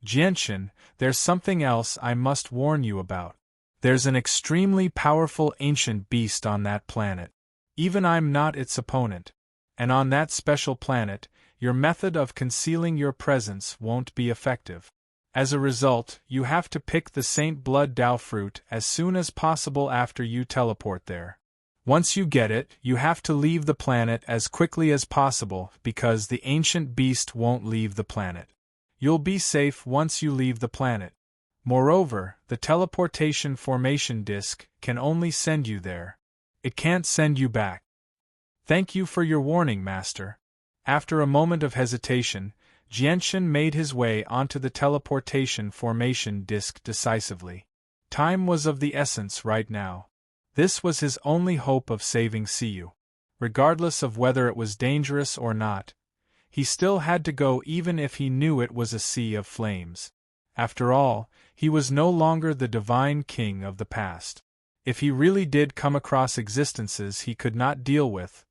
Jianshan, there's something else I must warn you about. There's an extremely powerful ancient beast on that planet. Even I'm not its opponent. And on that special planet, your method of concealing your presence won't be effective. As a result, you have to pick the Saint Blood Dao fruit as soon as possible after you teleport there. Once you get it, you have to leave the planet as quickly as possible because the ancient beast won't leave the planet. You'll be safe once you leave the planet. Moreover, the teleportation formation disk can only send you there. It can't send you back. Thank you for your warning, Master. After a moment of hesitation, Jianshan made his way onto the teleportation formation disk decisively. Time was of the essence right now. This was his only hope of saving Siyu. Regardless of whether it was dangerous or not, he still had to go even if he knew it was a sea of flames. After all, he was no longer the divine king of the past. If he really did come across existences he could not deal with,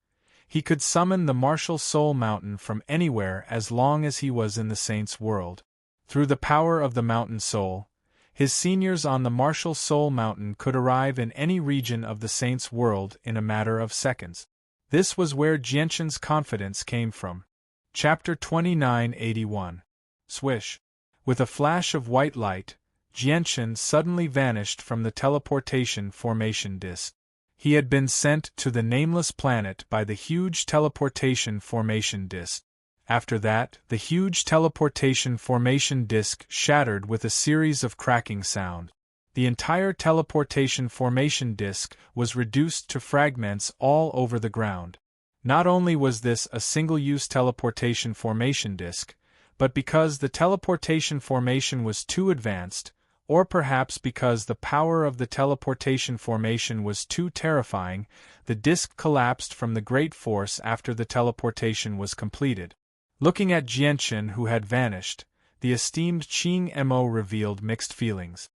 he could summon the martial soul mountain from anywhere as long as he was in the saint's world. Through the power of the mountain soul, his seniors on the martial soul mountain could arrive in any region of the saint's world in a matter of seconds. This was where Jianshan's confidence came from. Chapter 2981. Swish. With a flash of white light, Jianshan suddenly vanished from the teleportation formation disk. He had been sent to the nameless planet by the huge teleportation formation disk. After that, the huge teleportation formation disk shattered with a series of cracking sounds. The entire teleportation formation disk was reduced to fragments all over the ground. Not only was this a single-use teleportation formation disk, but because the teleportation formation was too advanced, or perhaps because the power of the teleportation formation was too terrifying, the disk collapsed from the great force after the teleportation was completed. Looking at Jianshan who had vanished, the esteemed Qing Mo revealed mixed feelings.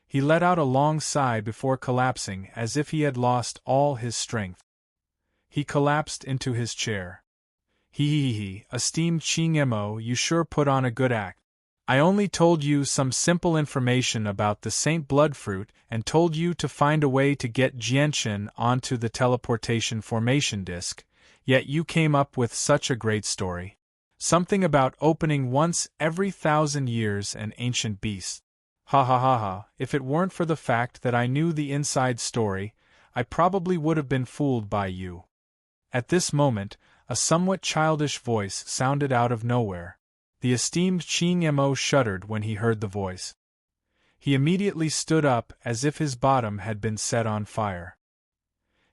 He let out a long sigh before collapsing as if he had lost all his strength. He collapsed into his chair. He, esteemed Qing Mo, you sure put on a good act. I only told you some simple information about the Saint Blood Fruit and told you to find a way to get Jianshan onto the teleportation formation disk, yet you came up with such a great story. Something about opening once every 1,000 years an ancient beast. Ha ha ha ha, if it weren't for the fact that I knew the inside story, I probably would have been fooled by you. At this moment, a somewhat childish voice sounded out of nowhere. The esteemed Qing Mo shuddered when he heard the voice. He immediately stood up as if his bottom had been set on fire.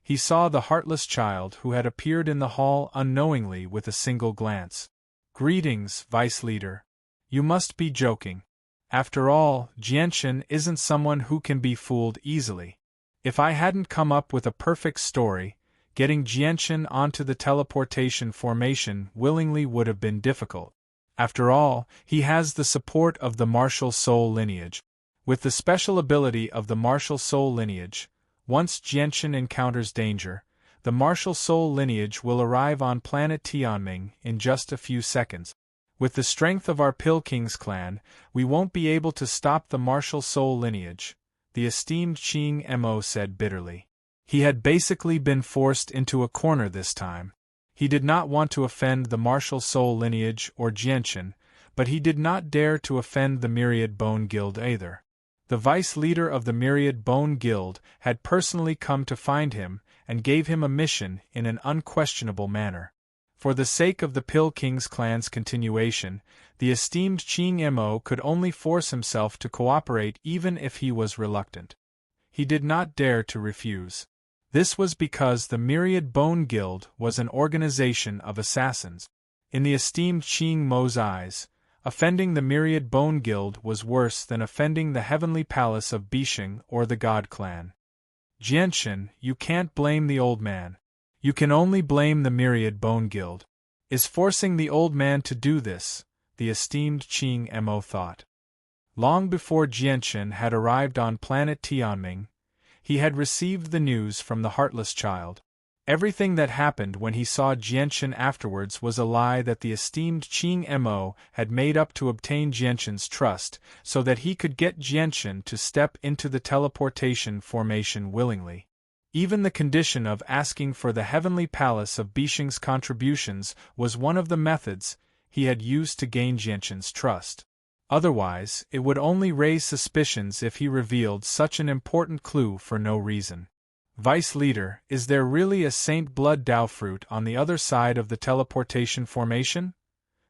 He saw the heartless child who had appeared in the hall unknowingly with a single glance. Greetings, Vice Leader. You must be joking. After all, Jianshan isn't someone who can be fooled easily. If I hadn't come up with a perfect story, getting Jianshan onto the teleportation formation willingly would have been difficult. After all, he has the support of the martial soul lineage. With the special ability of the martial soul lineage, once Jianshan encounters danger, the martial soul lineage will arrive on planet Tianming in just a few seconds. With the strength of our Pill King's clan, we won't be able to stop the martial soul lineage, the esteemed Qing Mo said bitterly. He had basically been forced into a corner this time. He did not want to offend the martial soul lineage or Jianshan, but he did not dare to offend the Myriad Bone Guild either. The vice leader of the Myriad Bone Guild had personally come to find him and gave him a mission in an unquestionable manner. For the sake of the Pill King's clan's continuation, the esteemed Qing Mo could only force himself to cooperate even if he was reluctant. He did not dare to refuse. This was because the Myriad Bone Guild was an organization of assassins. In the esteemed Qing Mo's eyes, offending the Myriad Bone Guild was worse than offending the heavenly palace of Bisheng or the God Clan. Jianshan, you can't blame the old man. You can only blame the Myriad Bone Guild. Is forcing the old man to do this, the esteemed Qing Mo thought. Long before Jianshan had arrived on planet Tianming, he had received the news from the heartless child. Everything that happened when he saw Jianshan afterwards was a lie that the esteemed Qing Mo had made up to obtain Jianshan's trust, so that he could get Jianshan to step into the teleportation formation willingly. Even the condition of asking for the heavenly palace of Bisheng's contributions was one of the methods he had used to gain Jianshan's trust. Otherwise, it would only raise suspicions if he revealed such an important clue for no reason. Vice Leader, is there really a Saint Blood Dao fruit on the other side of the teleportation formation?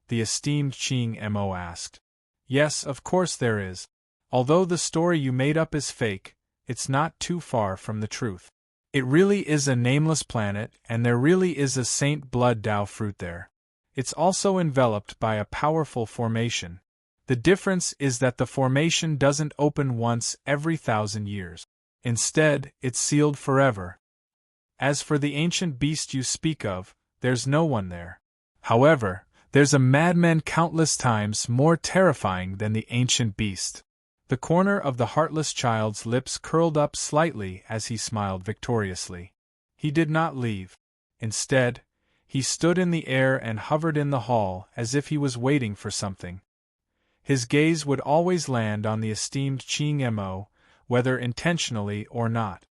The esteemed Ching Mo asked. Yes, of course there is. Although the story you made up is fake, it's not too far from the truth. It really is a nameless planet, and there really is a Saint Blood Dao fruit there. It's also enveloped by a powerful formation. The difference is that the formation doesn't open once every 1,000 years. Instead, it's sealed forever. As for the ancient beast you speak of, there's no one there. However, there's a madman countless times more terrifying than the ancient beast. The corner of the heartless child's lips curled up slightly as he smiled victoriously. He did not leave. Instead, he stood in the air and hovered in the hall as if he was waiting for something. His gaze would always land on the esteemed Ching Mo, whether intentionally or not.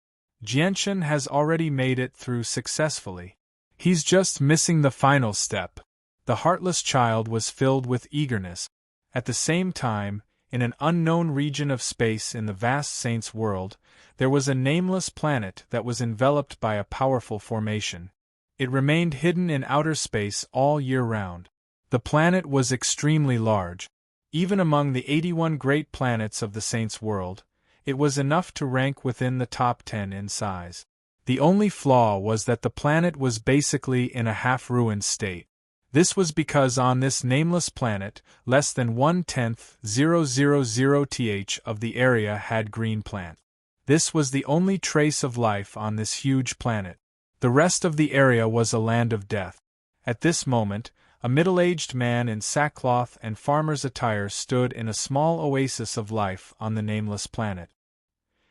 Jianshan has already made it through successfully. He's just missing the final step. The heartless child was filled with eagerness. At the same time, in an unknown region of space in the vast Saint's world, there was a nameless planet that was enveloped by a powerful formation. It remained hidden in outer space all year round. The planet was extremely large. Even among the 81 great planets of the Saint's world, it was enough to rank within the top 10 in size. The only flaw was that the planet was basically in a half-ruined state. This was because on this nameless planet, less than 1/10,000th of the area had green plant. This was the only trace of life on this huge planet. The rest of the area was a land of death. At this moment, a middle-aged man in sackcloth and farmer's attire stood in a small oasis of life on the nameless planet.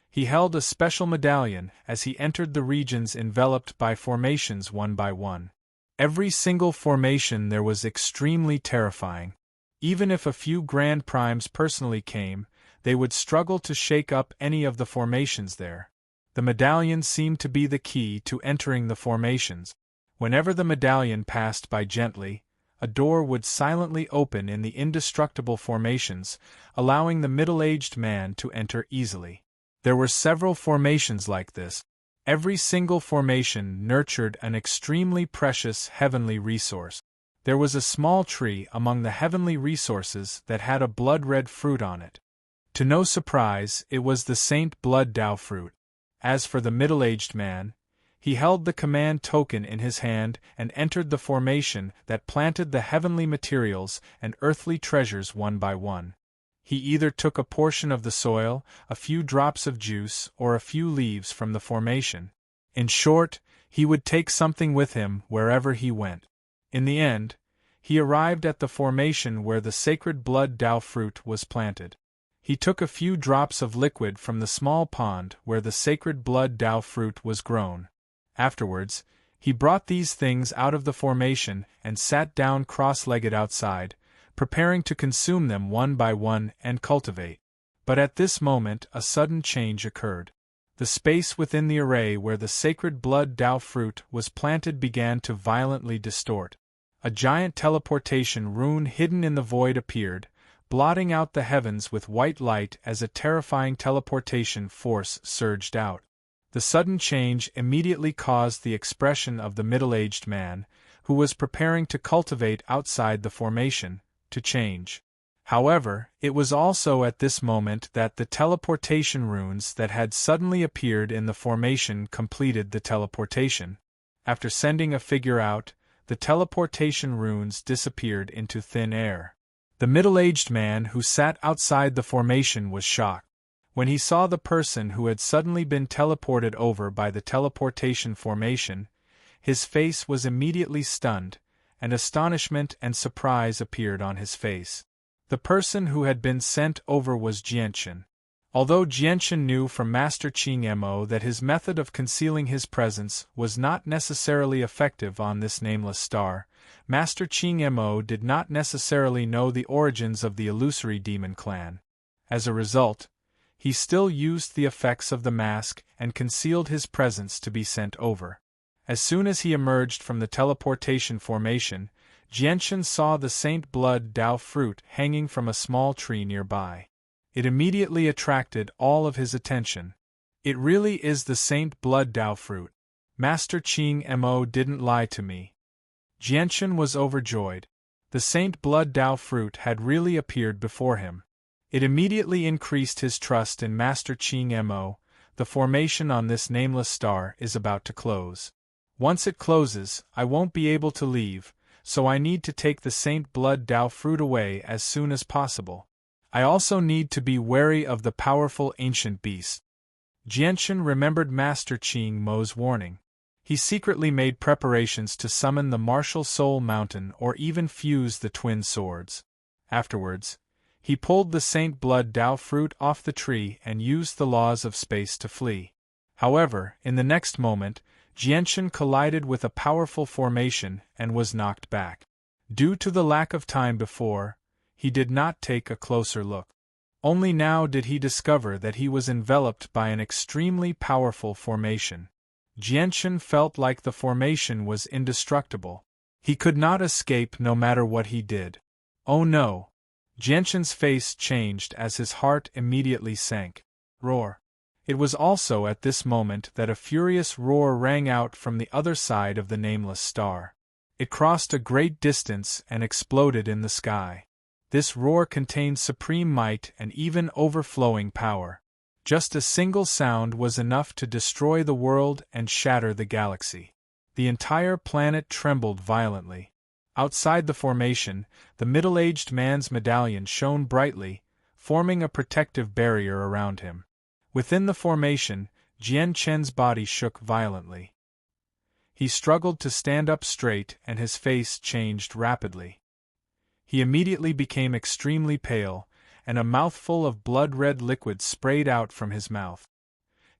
He held a special medallion as he entered the regions enveloped by formations one by one. Every single formation there was extremely terrifying. Even if a few Grand Primes personally came, they would struggle to shake up any of the formations there. The medallion seemed to be the key to entering the formations. Whenever the medallion passed by gently, a door would silently open in the indestructible formations, allowing the middle-aged man to enter easily. There were several formations like this. Every single formation nurtured an extremely precious heavenly resource. There was a small tree among the heavenly resources that had a blood-red fruit on it. To no surprise, it was the Saint Blood Dao fruit. As for the middle-aged man, he held the command token in his hand and entered the formation that planted the heavenly materials and earthly treasures one by one. He either took a portion of the soil, a few drops of juice, or a few leaves from the formation. In short, he would take something with him wherever he went. In the end, he arrived at the formation where the sacred Blood Dao fruit was planted. He took a few drops of liquid from the small pond where the sacred Blood Dao fruit was grown. Afterwards, he brought these things out of the formation and sat down cross-legged outside, preparing to consume them one by one and cultivate. But at this moment a sudden change occurred. The space within the array where the sacred Blood Dao fruit was planted began to violently distort. A giant teleportation rune hidden in the void appeared, blotting out the heavens with white light as a terrifying teleportation force surged out. The sudden change immediately caused the expression of the middle-aged man, who was preparing to cultivate outside the formation, to change. However, it was also at this moment that the teleportation runes that had suddenly appeared in the formation completed the teleportation. After sending a figure out, the teleportation runes disappeared into thin air. The middle-aged man who sat outside the formation was shocked. When he saw the person who had suddenly been teleported over by the teleportation formation, his face was immediately stunned, and astonishment and surprise appeared on his face. The person who had been sent over was Jianshan. Although Jianshan knew from Master Ching Mo that his method of concealing his presence was not necessarily effective on this nameless star, Master Ching Mo did not necessarily know the origins of the illusory demon clan. As a result, he still used the effects of the mask and concealed his presence to be sent over. As soon as he emerged from the teleportation formation, Jianshan saw the Saint Blood Dao fruit hanging from a small tree nearby. It immediately attracted all of his attention. It really is the Saint Blood Dao fruit. Master Qing Mo didn't lie to me. Jianshan was overjoyed. The Saint Blood Dao fruit had really appeared before him. It immediately increased his trust in Master Qing Mo. The formation on this nameless star is about to close. Once it closes, I won't be able to leave, so I need to take the Saint Blood Dao fruit away as soon as possible. I also need to be wary of the powerful ancient beast. Jianshan remembered Master Qing Mo's warning. He secretly made preparations to summon the martial soul mountain or even fuse the twin swords. Afterwards, he pulled the Saint Blood Dao fruit off the tree and used the laws of space to flee. However, in the next moment, Jianshan collided with a powerful formation and was knocked back. Due to the lack of time before, he did not take a closer look. Only now did he discover that he was enveloped by an extremely powerful formation. Jianshan felt like the formation was indestructible. He could not escape no matter what he did. Oh no! Jianshan's face changed as his heart immediately sank. Roar! It was also at this moment that a furious roar rang out from the other side of the nameless star. It crossed a great distance and exploded in the sky. This roar contained supreme might and even overflowing power. Just a single sound was enough to destroy the world and shatter the galaxy. The entire planet trembled violently. Outside the formation, the middle-aged man's medallion shone brightly, forming a protective barrier around him. Within the formation, Jian Chen's body shook violently. He struggled to stand up straight and his face changed rapidly. He immediately became extremely pale, and a mouthful of blood-red liquid sprayed out from his mouth.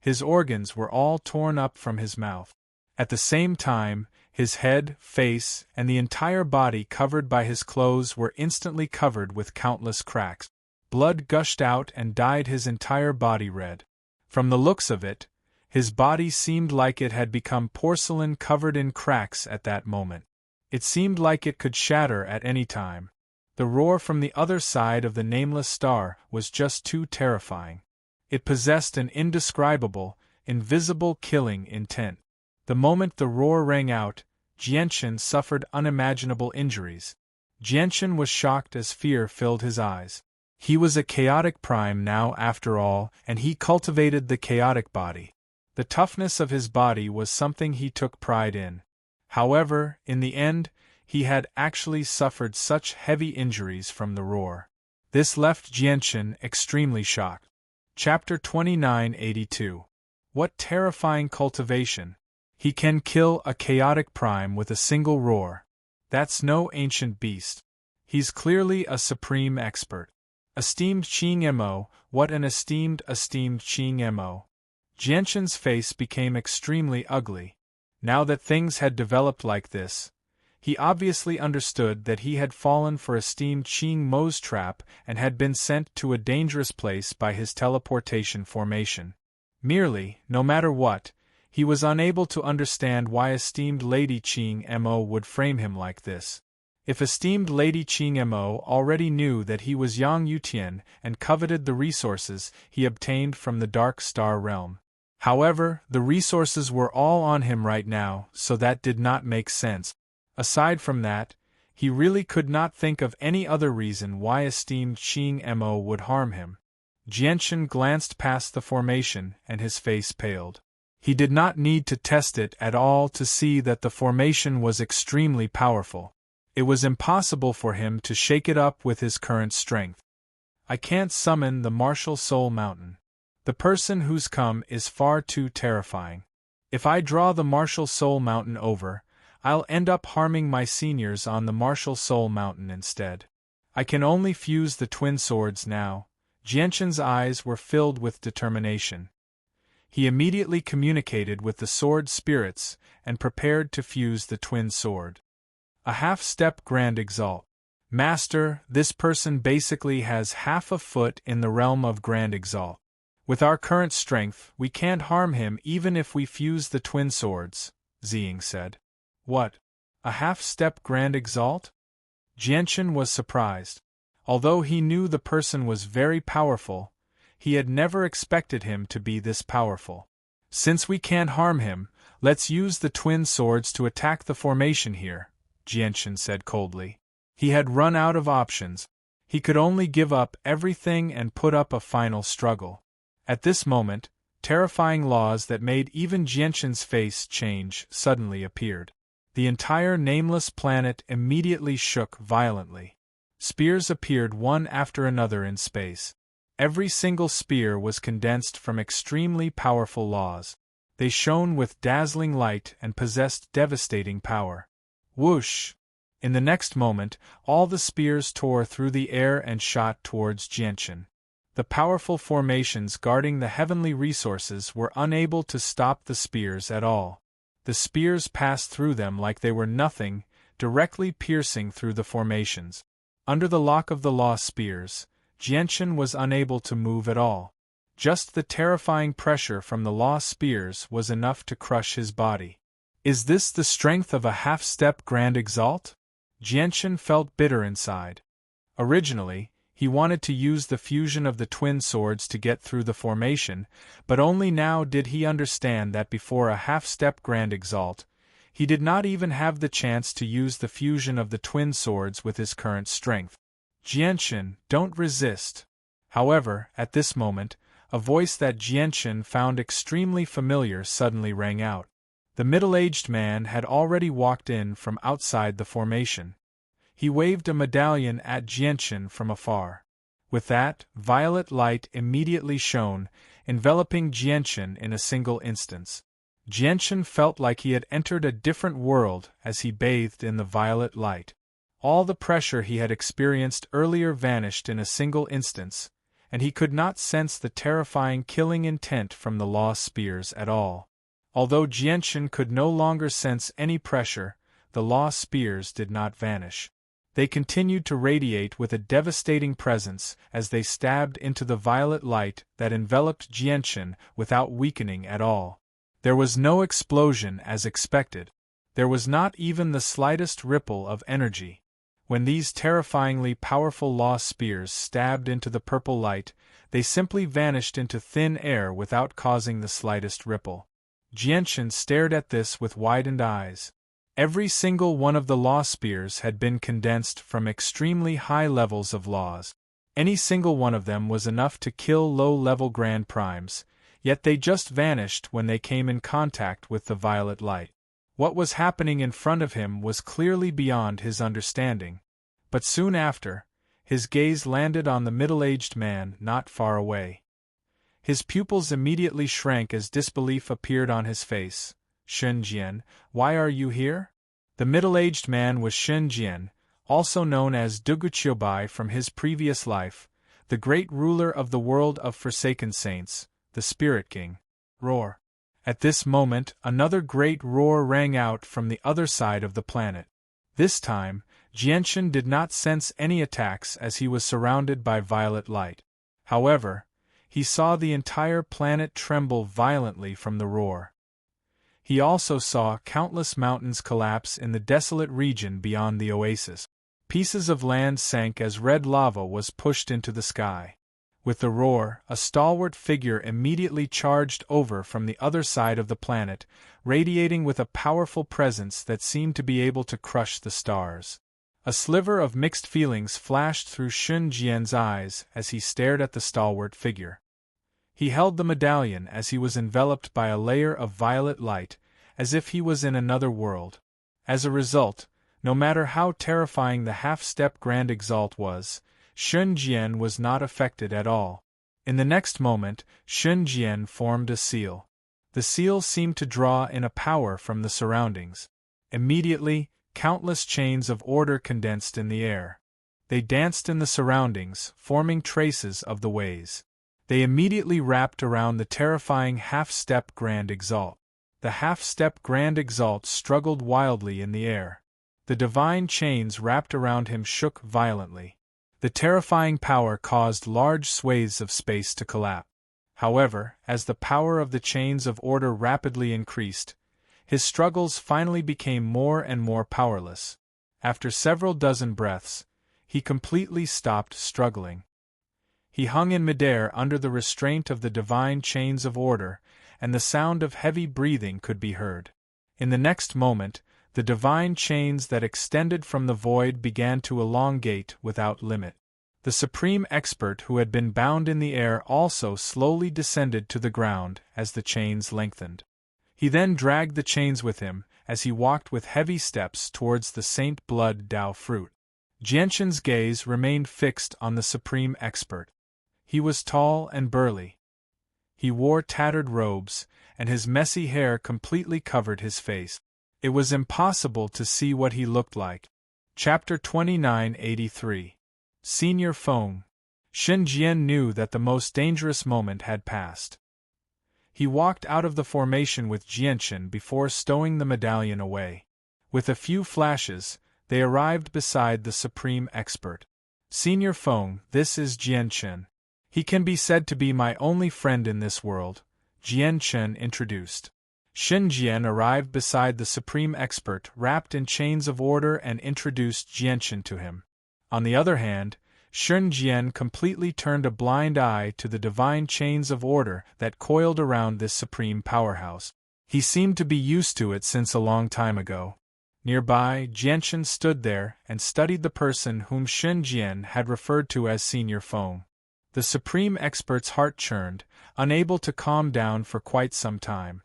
His organs were all torn up from his mouth. At the same time, his head, face, and the entire body covered by his clothes were instantly covered with countless cracks. Blood gushed out and dyed his entire body red. From the looks of it, his body seemed like it had become porcelain covered in cracks at that moment. It seemed like it could shatter at any time. The roar from the other side of the nameless star was just too terrifying. It possessed an indescribable, invisible killing intent. The moment the roar rang out, Jianshan suffered unimaginable injuries. Jianshan was shocked as fear filled his eyes. He was a chaotic prime now after all, and he cultivated the chaotic body. The toughness of his body was something he took pride in. However, in the end, he had actually suffered such heavy injuries from the roar. This left Jianshan extremely shocked. Chapter 2982. What terrifying cultivation! He can kill a chaotic prime with a single roar. That's no ancient beast. He's clearly a supreme expert. Esteemed Qing Mo, what an esteemed Qing Mo. Jianshan's face became extremely ugly. Now that things had developed like this, he obviously understood that he had fallen for esteemed Qing Mo's trap and had been sent to a dangerous place by his teleportation formation. Merely, no matter what, he was unable to understand why esteemed Lady Qing Mo would frame him like this. If esteemed Lady Qing Mo already knew that he was Yang Yutian and coveted the resources he obtained from the Dark Star Realm. However, the resources were all on him right now, so that did not make sense. Aside from that, he really could not think of any other reason why esteemed Qing Mo would harm him. Jianshan glanced past the formation and his face paled. He did not need to test it at all to see that the formation was extremely powerful. It was impossible for him to shake it up with his current strength. I can't summon the martial soul mountain. The person who's come is far too terrifying. If I draw the martial soul mountain over, I'll end up harming my seniors on the martial soul mountain instead. I can only fuse the twin swords now. Jianshan's eyes were filled with determination. He immediately communicated with the sword spirits and prepared to fuse the twin sword. A half-step Grand Exalt. Master, this person basically has half a foot in the realm of Grand Exalt. With our current strength, we can't harm him even if we fuse the twin swords, Ziying said. What? A half-step Grand Exalt? Jianchen was surprised. Although he knew the person was very powerful, he had never expected him to be this powerful. Since we can't harm him, let's use the twin swords to attack the formation here, Jianchen said coldly. He had run out of options. He could only give up everything and put up a final struggle. At this moment, terrifying laws that made even Jianchen's face change suddenly appeared. The entire nameless planet immediately shook violently. Spears appeared one after another in space. Every single spear was condensed from extremely powerful laws. They shone with dazzling light and possessed devastating power. Whoosh! In the next moment, all the spears tore through the air and shot towards Jianchen. The powerful formations guarding the heavenly resources were unable to stop the spears at all. The spears passed through them like they were nothing, directly piercing through the formations. Under the lock of the law spears, Jianchen was unable to move at all. Just the terrifying pressure from the law spears was enough to crush his body. Is this the strength of a half-step Grand Exalt? Jianchen felt bitter inside. Originally, he wanted to use the fusion of the twin swords to get through the formation, but only now did he understand that before a half-step Grand Exalt, he did not even have the chance to use the fusion of the twin swords with his current strength. Jianchen, don't resist. However, at this moment, a voice that Jianchen found extremely familiar suddenly rang out. The middle-aged man had already walked in from outside the formation. He waved a medallion at Jianchen from afar. With that, violet light immediately shone, enveloping Jianchen in a single instance. Jianchen felt like he had entered a different world as he bathed in the violet light. All the pressure he had experienced earlier vanished in a single instance, and he could not sense the terrifying killing intent from the law spears at all. Although Jianchen could no longer sense any pressure, the law spears did not vanish. They continued to radiate with a devastating presence as they stabbed into the violet light that enveloped Jianchen without weakening at all. There was no explosion as expected. There was not even the slightest ripple of energy. When these terrifyingly powerful law spears stabbed into the purple light, they simply vanished into thin air without causing the slightest ripple. Jianchen stared at this with widened eyes. Every single one of the law spears had been condensed from extremely high levels of laws. Any single one of them was enough to kill low-level Grand Primes, yet they just vanished when they came in contact with the violet light. What was happening in front of him was clearly beyond his understanding. But soon after, his gaze landed on the middle-aged man not far away. His pupils immediately shrank as disbelief appeared on his face. Shunjian, why are you here? The middle-aged man was Shunjian, also known as Duguqiubai from his previous life, the great ruler of the world of Forsaken Saints, the Spirit King. Roar. At this moment, another great roar rang out from the other side of the planet. This time, Jianchen did not sense any attacks as he was surrounded by violet light. However, he saw the entire planet tremble violently from the roar. He also saw countless mountains collapse in the desolate region beyond the oasis. Pieces of land sank as red lava was pushed into the sky. With the roar, a stalwart figure immediately charged over from the other side of the planet, radiating with a powerful presence that seemed to be able to crush the stars. A sliver of mixed feelings flashed through Shun Jian's eyes as he stared at the stalwart figure. He held the medallion as he was enveloped by a layer of violet light, as if he was in another world. As a result, no matter how terrifying the half-step Grand Exalt was, Shun Jian was not affected at all. In the next moment, Shun Jian formed a seal. The seal seemed to draw in a power from the surroundings. Immediately, countless chains of order condensed in the air. They danced in the surroundings, forming traces of the ways. They immediately wrapped around the terrifying half-step Grand Exalt. The half-step Grand Exalt struggled wildly in the air. The divine chains wrapped around him shook violently. The terrifying power caused large swathes of space to collapse. However, as the power of the chains of order rapidly increased, his struggles finally became more and more powerless. After several dozen breaths, he completely stopped struggling. He hung in midair under the restraint of the divine chains of order, and the sound of heavy breathing could be heard. In the next moment, the divine chains that extended from the void began to elongate without limit. The supreme expert who had been bound in the air also slowly descended to the ground as the chains lengthened. He then dragged the chains with him as he walked with heavy steps towards the Saint Blood Tao fruit. Jianshan's gaze remained fixed on the supreme expert. He was tall and burly. He wore tattered robes, and his messy hair completely covered his face. It was impossible to see what he looked like. Chapter 2983. Senior Feng. Shen Jian knew that the most dangerous moment had passed. He walked out of the formation with Jianshan before stowing the medallion away. With a few flashes, they arrived beside the supreme expert. Senior Feng, this is Jianshan. He can be said to be my only friend in this world, Jianshan introduced. Shen Jian arrived beside the supreme expert wrapped in chains of order and introduced Jianshan to him. On the other hand, Shen Jian completely turned a blind eye to the divine chains of order that coiled around this supreme powerhouse. He seemed to be used to it since a long time ago. Nearby, Jianshan stood there and studied the person whom Shen Jian had referred to as Senior Feng. The supreme expert's heart churned, unable to calm down for quite some time.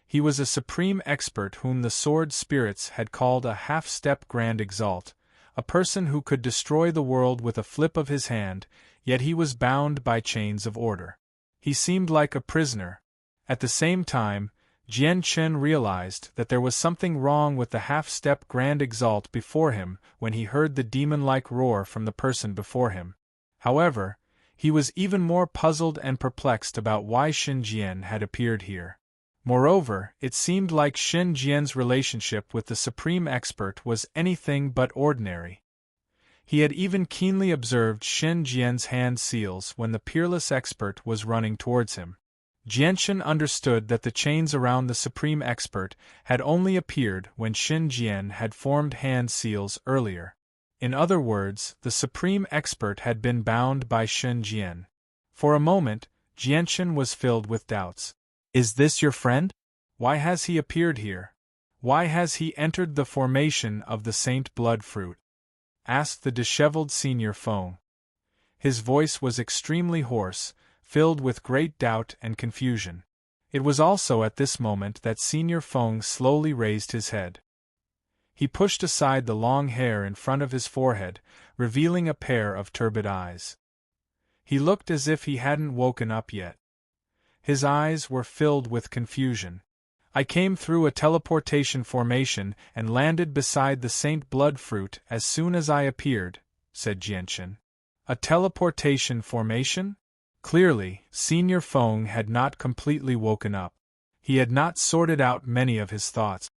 He was a supreme expert whom the sword spirits had called a half-step grand exalt, a person who could destroy the world with a flip of his hand, yet he was bound by chains of order. He seemed like a prisoner. At the same time, Jian Chen realized that there was something wrong with the half-step grand exalt before him when he heard the demon-like roar from the person before him. However, he was even more puzzled and perplexed about why Shen Jian had appeared here. Moreover, it seemed like Shen Jian's relationship with the supreme expert was anything but ordinary. He had even keenly observed Shen Jian's hand seals when the peerless expert was running towards him. Jianshan understood that the chains around the supreme expert had only appeared when Shen Jian had formed hand seals earlier. In other words, the supreme expert had been bound by Shen Jian. For a moment, Jianshan was filled with doubts. Is this your friend? Why has he appeared here? Why has he entered the formation of the Saint Blood fruit? Asked the disheveled Senior Feng. His voice was extremely hoarse, filled with great doubt and confusion. It was also at this moment that Senior Feng slowly raised his head. He pushed aside the long hair in front of his forehead, revealing a pair of turbid eyes. He looked as if he hadn't woken up yet. His eyes were filled with confusion. I came through a teleportation formation and landed beside the Saint Blood fruit as soon as I appeared, said Jianshan. A teleportation formation? Clearly, Senior Feng had not completely woken up. He had not sorted out many of his thoughts.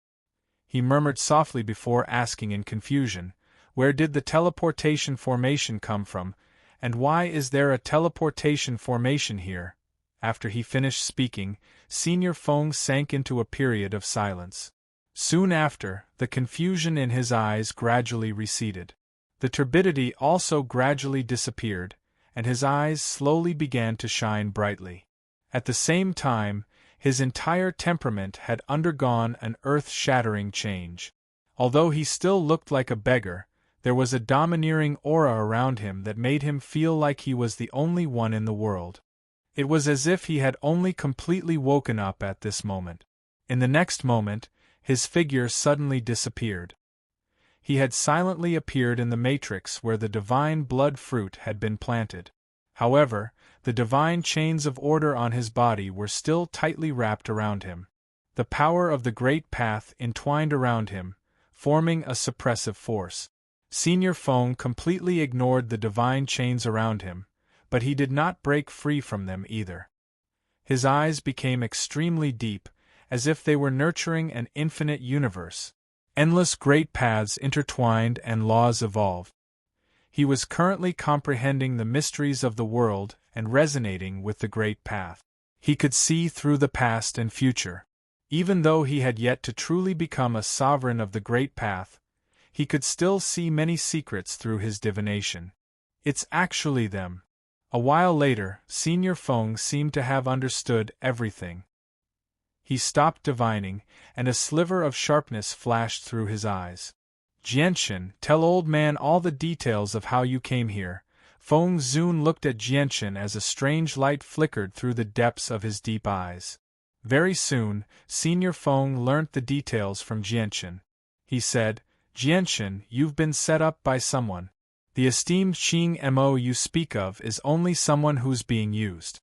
He murmured softly before asking in confusion, where did the teleportation formation come from, and why is there a teleportation formation here? After he finished speaking, Senior Feng sank into a period of silence. Soon after, the confusion in his eyes gradually receded. The turbidity also gradually disappeared, and his eyes slowly began to shine brightly. At the same time, his entire temperament had undergone an earth-shattering change. Although he still looked like a beggar, there was a domineering aura around him that made him feel like he was the only one in the world. It was as if he had only completely woken up at this moment. In the next moment, his figure suddenly disappeared. He had silently appeared in the matrix where the divine blood fruit had been planted. However, the divine chains of order on his body were still tightly wrapped around him. The power of the great path entwined around him, forming a suppressive force. Senior Feng completely ignored the divine chains around him, but he did not break free from them either. His eyes became extremely deep, as if they were nurturing an infinite universe. Endless great paths intertwined and laws evolved. He was currently comprehending the mysteries of the world and resonating with the great path. He could see through the past and future. Even though he had yet to truly become a sovereign of the great path, he could still see many secrets through his divination. It's actually them. A while later, Senior Feng seemed to have understood everything. He stopped divining, and a sliver of sharpness flashed through his eyes. Jianshan, tell old man all the details of how you came here. Feng Zun looked at Jianshan as a strange light flickered through the depths of his deep eyes. Very soon, Senior Feng learnt the details from Jianshan. He said, Jianshan, you've been set up by someone. The esteemed Qing Mo you speak of is only someone who's being used.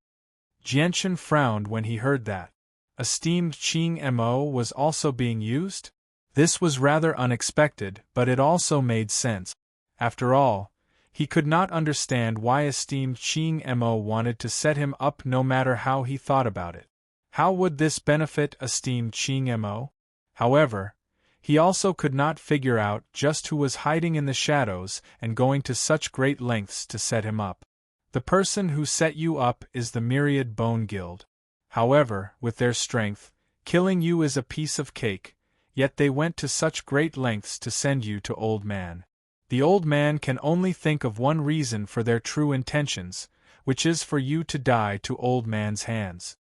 Jianshan frowned when he heard that. Esteemed Qing Mo was also being used? This was rather unexpected, but it also made sense. After all, he could not understand why esteemed Qing Mo wanted to set him up no matter how he thought about it. How would this benefit esteemed Qing Mo? However, he also could not figure out just who was hiding in the shadows and going to such great lengths to set him up. The person who set you up is the Myriad Bone Guild. However, with their strength, killing you is a piece of cake, yet they went to such great lengths to send you to Old Man. The Old Man can only think of one reason for their true intentions, which is for you to die to Old Man's hands.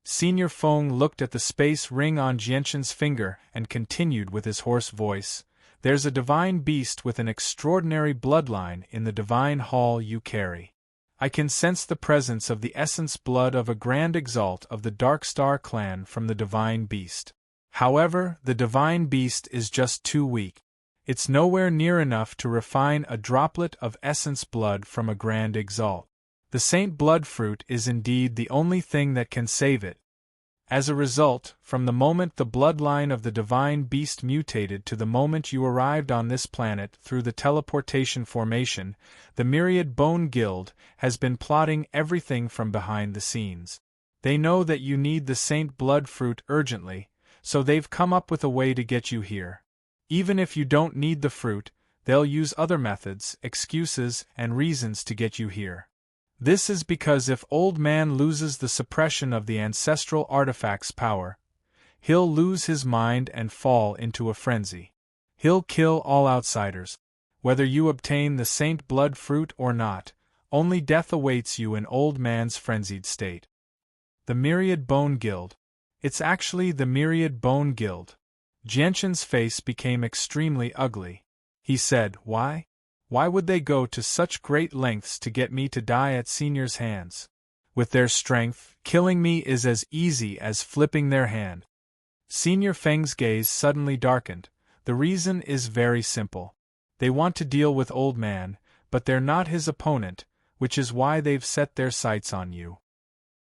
Senior Feng looked at the space ring on Jianshan's finger and continued with his hoarse voice, There's a divine beast with an extraordinary bloodline in the divine hall you carry. I can sense the presence of the essence blood of a grand exalt of the Dark Star clan from the divine beast. However, the divine beast is just too weak. It's nowhere near enough to refine a droplet of essence blood from a grand exalt. The Saint Blood Fruit is indeed the only thing that can save it. As a result, from the moment the bloodline of the divine beast mutated to the moment you arrived on this planet through the teleportation formation, the Myriad Bone Guild has been plotting everything from behind the scenes. They know that you need the Saint Blood Fruit urgently, so they've come up with a way to get you here. Even if you don't need the fruit, they'll use other methods, excuses, and reasons to get you here. This is because if Old Man loses the suppression of the ancestral artifact's power, he'll lose his mind and fall into a frenzy. He'll kill all outsiders. Whether you obtain the Saint Blood Fruit or not, only death awaits you in Old Man's frenzied state. The Myriad Bone Guild. It's actually the Myriad Bone Guild. Jianshan's face became extremely ugly. He said, Why? Why would they go to such great lengths to get me to die at Senior's hands? With their strength, killing me is as easy as flipping their hand. Senior Feng's gaze suddenly darkened. The reason is very simple. They want to deal with Old Man, but they're not his opponent, which is why they've set their sights on you.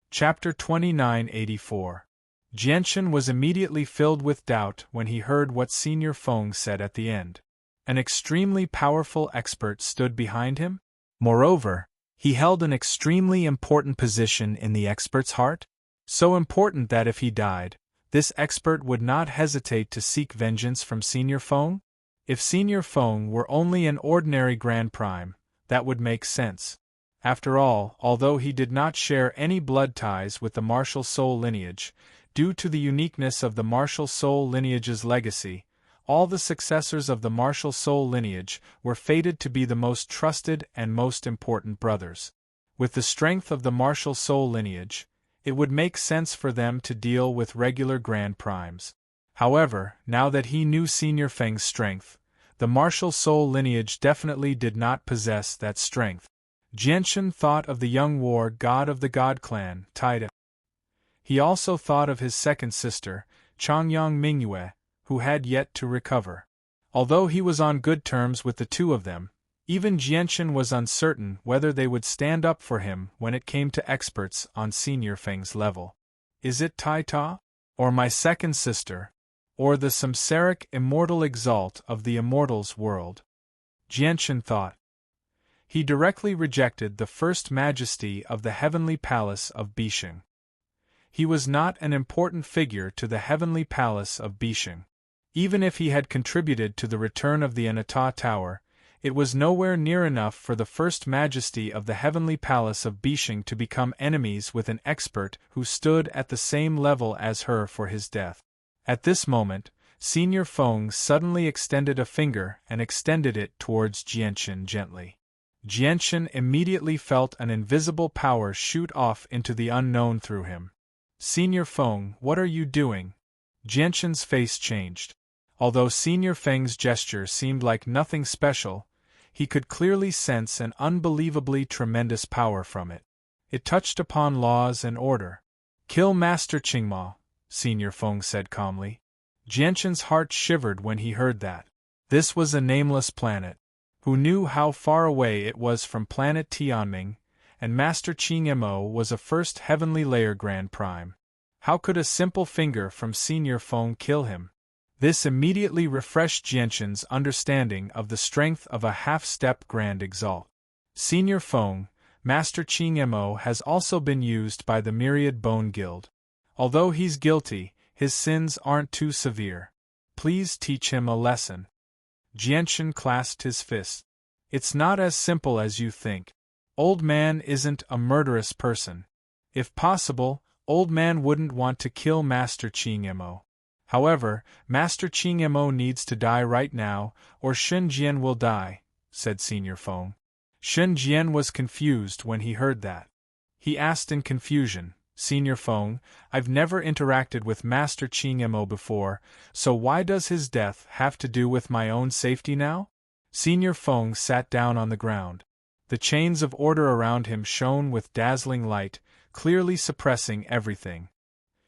Chapter 2984. Jianshan was immediately filled with doubt when he heard what Senior Feng said at the end. An extremely powerful expert stood behind him? Moreover, he held an extremely important position in the expert's heart? So important that if he died, this expert would not hesitate to seek vengeance from Senior Feng? If Senior Feng were only an ordinary Grand Prime, that would make sense. After all, although he did not share any blood ties with the martial soul lineage, due to the uniqueness of the martial soul lineage's legacy, all the successors of the martial soul lineage were fated to be the most trusted and most important brothers. With the strength of the martial soul lineage, it would make sense for them to deal with regular Grand Primes. However, now that he knew Senior Feng's strength, the martial soul lineage definitely did not possess that strength. Jianshan thought of the young war god of the God clan, Taida. He also thought of his second sister, Changyang Mingyue, who had yet to recover. Although he was on good terms with the two of them, even Jianshan was uncertain whether they would stand up for him when it came to experts on Senior Feng's level. Is it Tai Ta? Or my second sister? Or the samsaric immortal exalt of the immortals world? Jianshan thought. He directly rejected the first majesty of the heavenly palace of Bisheng. He was not an important figure to the heavenly palace of Bisheng. Even if he had contributed to the return of the Anata Tower, it was nowhere near enough for the first majesty of the heavenly palace of Bisheng to become enemies with an expert who stood at the same level as her for his death. At this moment, Senior Feng suddenly extended a finger and extended it towards Jianshan gently. Jianshan immediately felt an invisible power shoot off into the unknown through him. Senior Feng, what are you doing? Jianshan's face changed. Although Senior Feng's gesture seemed like nothing special, he could clearly sense an unbelievably tremendous power from it. It touched upon laws and order. Kill Master Qingma, Senior Feng said calmly. Jianshan's heart shivered when he heard that. This was a nameless planet. Who knew how far away it was from planet Tianming, and Master Qingmo was a first heavenly layer Grand Prime. How could a simple finger from Senior Feng kill him? This immediately refreshed Jianshan's understanding of the strength of a half-step Grand Exalt. Senior Feng, Master Qingmo has also been used by the Myriad Bone Guild. Although he's guilty, his sins aren't too severe. Please teach him a lesson. Jianshan clasped his fist. It's not as simple as you think. Old Man isn't a murderous person. If possible, Old Man wouldn't want to kill Master Qingmo. However, Master Qingmo needs to die right now, or Shun Jian will die, said Senior Feng. Shun Jian was confused when he heard that. He asked in confusion, Senior Feng, I've never interacted with Master Qingmo before, so why does his death have to do with my own safety now? Senior Feng sat down on the ground. The chains of order around him shone with dazzling light, clearly suppressing everything.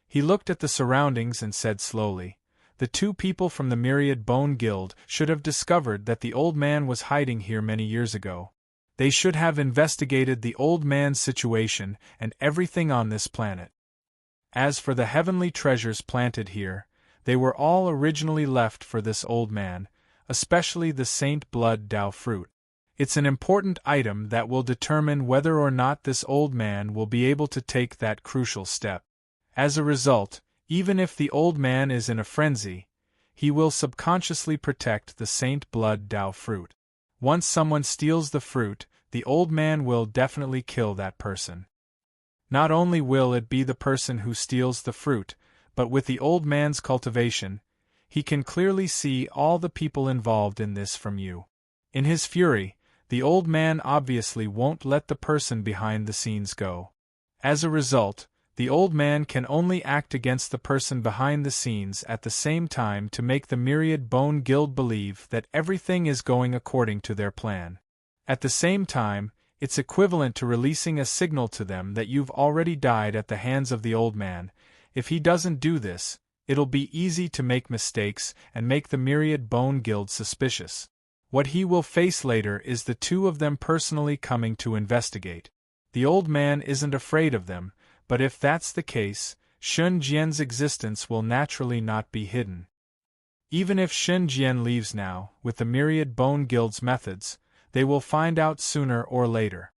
He looked at the surroundings and said slowly, the two people from the Myriad Bone Guild should have discovered that the old man was hiding here many years ago. They should have investigated the old man's situation and everything on this planet. As for the heavenly treasures planted here, they were all originally left for this old man, especially the Saint Blood Dao fruit. It's an important item that will determine whether or not this old man will be able to take that crucial step. As a result, even if the old man is in a frenzy, he will subconsciously protect the Saint Blood Dao fruit. Once someone steals the fruit, the old man will definitely kill that person. Not only will it be the person who steals the fruit, but with the old man's cultivation, he can clearly see all the people involved in this from you. In his fury, the old man obviously won't let the person behind the scenes go. As a result, the old man can only act against the person behind the scenes at the same time to make the Myriad Bone Guild believe that everything is going according to their plan. At the same time, it's equivalent to releasing a signal to them that you've already died at the hands of the old man. If he doesn't do this, it'll be easy to make mistakes and make the Myriad Bone Guild suspicious. What he will face later is the two of them personally coming to investigate. The old man isn't afraid of them, but if that's the case, Shun Jian's existence will naturally not be hidden. Even if Shun Jian leaves now, with the Myriad Bone Guild's methods, they will find out sooner or later.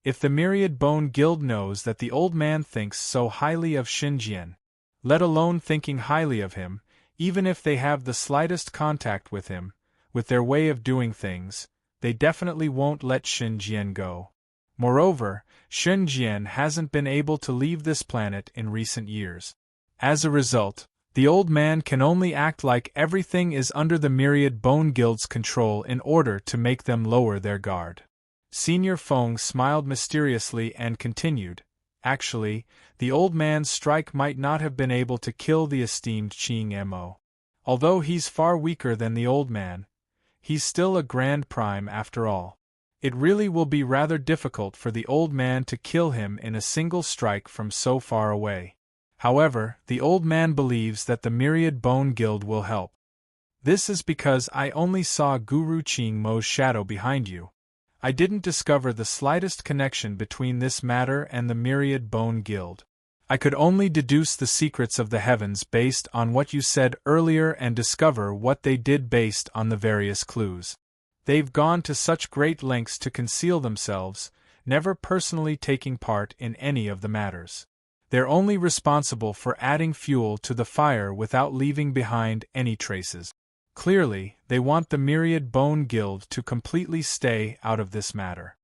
If the Myriad Bone Guild knows that the old man thinks so highly of Shun Jian, let alone thinking highly of him, even if they have the slightest contact with him, with their way of doing things, they definitely won't let Shun Jian go. Moreover, Shun Jian hasn't been able to leave this planet in recent years. As a result, the old man can only act like everything is under the Myriad Bone Guild's control in order to make them lower their guard. Senior Feng smiled mysteriously and continued, actually, the old man's strike might not have been able to kill the esteemed Qingmo. Although he's far weaker than the old man, he's still a Grand Prime after all. It really will be rather difficult for the old man to kill him in a single strike from so far away. However, the old man believes that the Myriad Bone Guild will help. This is because I only saw Guru Qingmo's shadow behind you. I didn't discover the slightest connection between this matter and the Myriad Bone Guild. I could only deduce the secrets of the heavens based on what you said earlier and discover what they did based on the various clues. They've gone to such great lengths to conceal themselves, never personally taking part in any of the matters. They're only responsible for adding fuel to the fire without leaving behind any traces. Clearly, they want the Myriad Bone Guild to completely stay out of this matter.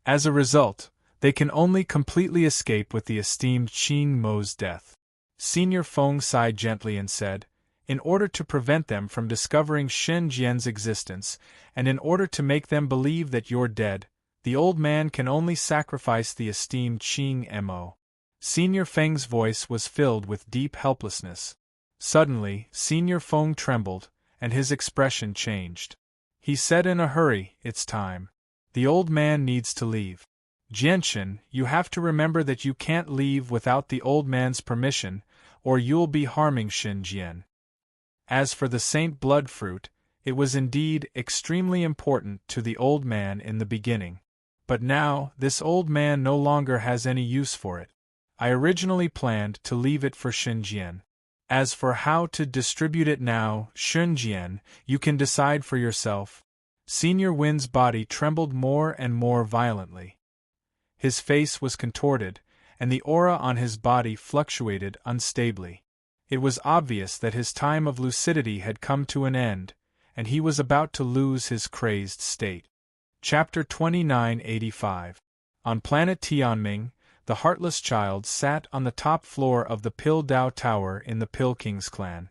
As a result, they can only completely escape with the esteemed Qingmo's death. Senior Feng sighed gently and said, in order to prevent them from discovering Shen Jian's existence, and in order to make them believe that you're dead, the old man can only sacrifice the esteemed Qing Mo. Senior Feng's voice was filled with deep helplessness. Suddenly, Senior Feng trembled, and his expression changed. He said in a hurry, "It's time. The old man needs to leave. Jianshan, you have to remember that you can't leave without the old man's permission, or you'll be harming Shen Jian." As for the Saint Blood Fruit, it was indeed extremely important to the old man in the beginning. But now, this old man no longer has any use for it. I originally planned to leave it for Shen Jian. As for how to distribute it now, Shen Jian, you can decide for yourself. Senior Win's body trembled more and more violently. His face was contorted, and the aura on his body fluctuated unstably. It was obvious that his time of lucidity had come to an end, and he was about to lose his crazed state. Chapter 2985. On planet Tianming, the Heartless Child sat on the top floor of the Pil Dao Tower in the Pil King's clan.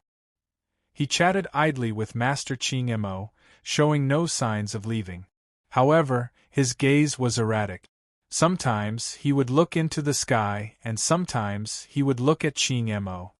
He chatted idly with Master Qing Mo, showing no signs of leaving. However, his gaze was erratic. Sometimes he would look into the sky, and sometimes he would look at Qing Mo.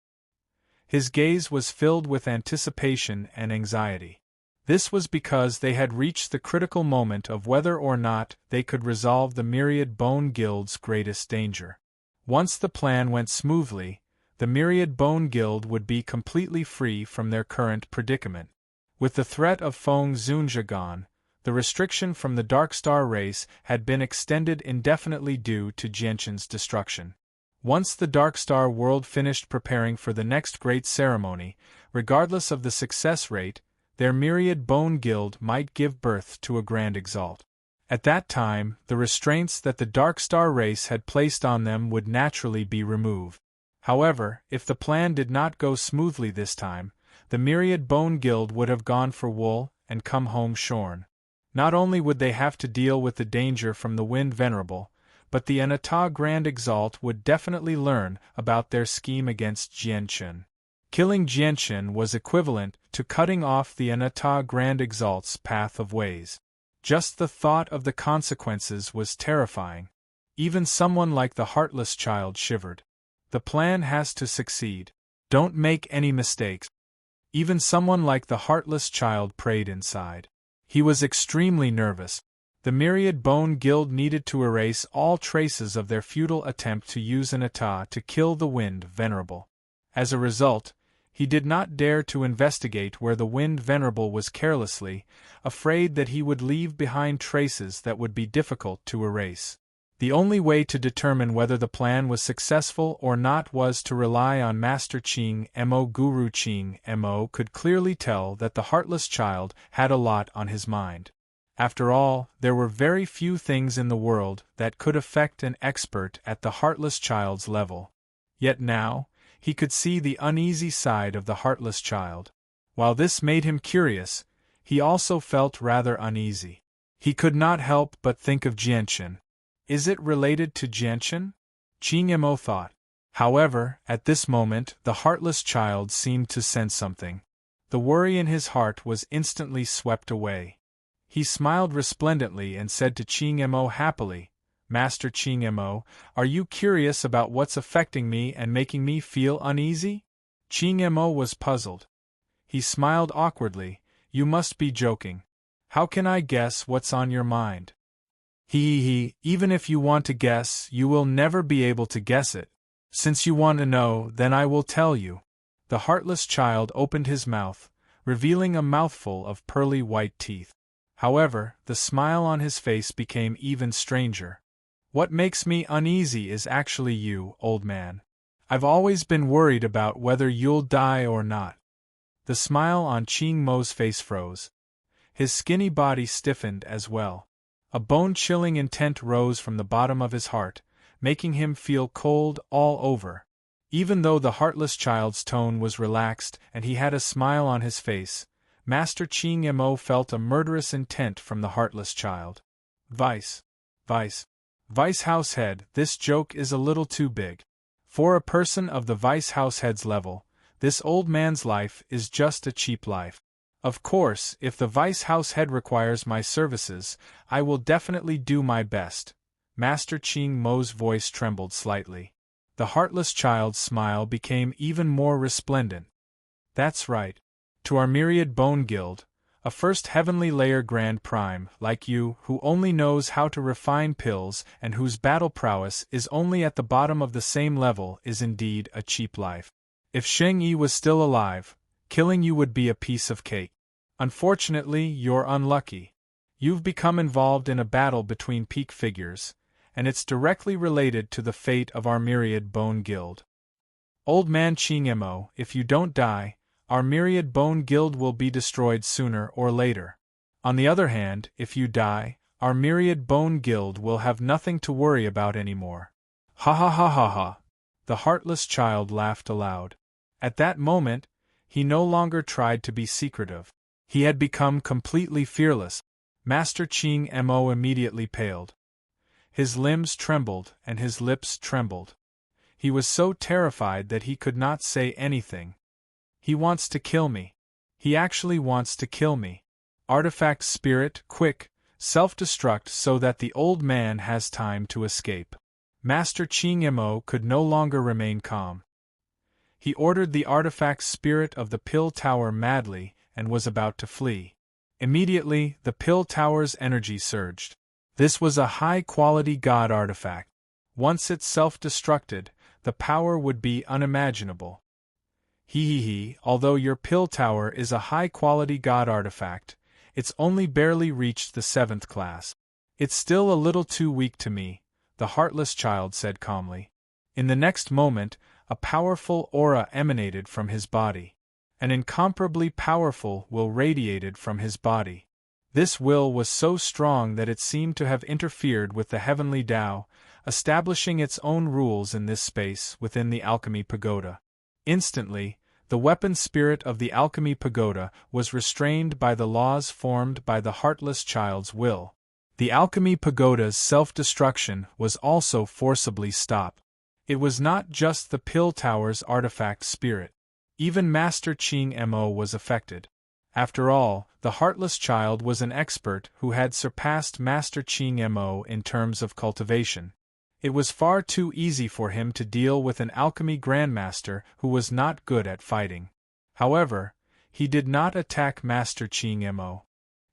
His gaze was filled with anticipation and anxiety. This was because they had reached the critical moment of whether or not they could resolve the Myriad Bone Guild's greatest danger. Once the plan went smoothly, the Myriad Bone Guild would be completely free from their current predicament. With the threat of Feng Zunjia gone, the restriction from the Dark Star race had been extended indefinitely due to Jianshan's destruction. Once the Dark Star world finished preparing for the next great ceremony, regardless of the success rate, their Myriad Bone Guild might give birth to a Grand Exalt. At that time, the restraints that the Dark Star race had placed on them would naturally be removed. However, if the plan did not go smoothly this time, the Myriad Bone Guild would have gone for wool and come home shorn. Not only would they have to deal with the danger from the Wind Venerable, but the Anata Grand Exalt would definitely learn about their scheme against Jianshan. Killing Jianshan was equivalent to cutting off the Anata Grand Exalt's path of ways. Just the thought of the consequences was terrifying. Even someone like the Heartless Child shivered. The plan has to succeed. Don't make any mistakes. Even someone like the Heartless Child prayed inside. He was extremely nervous. The Myriad Bone Guild needed to erase all traces of their futile attempt to use an Ata to kill the Wind Venerable. As a result, he did not dare to investigate where the Wind Venerable was carelessly, afraid that he would leave behind traces that would be difficult to erase. The only way to determine whether the plan was successful or not was to rely on Master Qing Mo. Guru Qing Mo could clearly tell that the Heartless Child had a lot on his mind. After all, there were very few things in the world that could affect an expert at the Heartless Child's level. Yet now, he could see the uneasy side of the Heartless Child. While this made him curious, he also felt rather uneasy. He could not help but think of Jianshan. Is it related to Jianshan? Qing Mo thought. However, at this moment the Heartless Child seemed to sense something. The worry in his heart was instantly swept away. He smiled resplendently and said to Qing Mo happily, "Master Qing Mo, are you curious about what's affecting me and making me feel uneasy?" Qing Mo was puzzled. He smiled awkwardly. "You must be joking. How can I guess what's on your mind?" Even if you want to guess, you will never be able to guess it. Since you want to know, then I will tell you." The Heartless Child opened his mouth, revealing a mouthful of pearly white teeth. However, the smile on his face became even stranger. "What makes me uneasy is actually you, old man. I've always been worried about whether you'll die or not." The smile on Qing Mo's face froze. His skinny body stiffened as well. A bone-chilling intent rose from the bottom of his heart, making him feel cold all over. Even though the Heartless Child's tone was relaxed and he had a smile on his face, Master Qing Mo felt a murderous intent from the Heartless Child. Vice Househead, this joke is a little too big. For a person of the Vice Househead's level, This old man's life is just a cheap life. Of course, if the Vice House head requires my services, I will definitely do my best. Master Ching Mo's voice trembled slightly. The heartless child's smile became even more resplendent. That's right. To our myriad bone guild, a first heavenly layer Grand Prime, like you, who only knows how to refine pills and whose battle prowess is only at the bottom of the same level, is indeed a cheap life. If Sheng Yi was still alive, killing you would be a piece of cake. Unfortunately, you're unlucky. You've become involved in a battle between peak figures, and it's directly related to the fate of our myriad bone guild. Old man Ching Mo, if you don't die, our myriad bone guild will be destroyed sooner or later. On the other hand, if you die, our myriad bone guild will have nothing to worry about anymore. Ha ha ha ha ha. The heartless child laughed aloud. At that moment, he no longer tried to be secretive. He had become completely fearless. Master Ching Mo immediately paled. His limbs trembled and his lips trembled. He was so terrified that he could not say anything. He wants to kill me. He actually wants to kill me. Artifact spirit, quick, self-destruct so that the old man has time to escape. Master Ching Mo could no longer remain calm. He ordered the artifact spirit of the pill tower madly and was about to flee. Immediately, the pill tower's energy surged. This was a high-quality god artifact. Once it self-destructed, the power would be unimaginable. Although your pill tower is a high-quality god artifact, it's only barely reached the 7th class. It's still a little too weak to me, the heartless child said calmly. In the next moment, a powerful aura emanated from his body. An incomparably powerful will radiated from his body. This will was so strong that it seemed to have interfered with the heavenly Tao, establishing its own rules in this space within the alchemy pagoda. Instantly, the weapon spirit of the alchemy pagoda was restrained by the laws formed by the heartless child's will. The alchemy pagoda's self-destruction was also forcibly stopped. It was not just the pill tower's artifact spirit. Even Master Ching Mo was affected. After all, the heartless child was an expert who had surpassed Master Ching Mo in terms of cultivation. It was far too easy for him to deal with an alchemy grandmaster who was not good at fighting. However, he did not attack Master Ching Mo.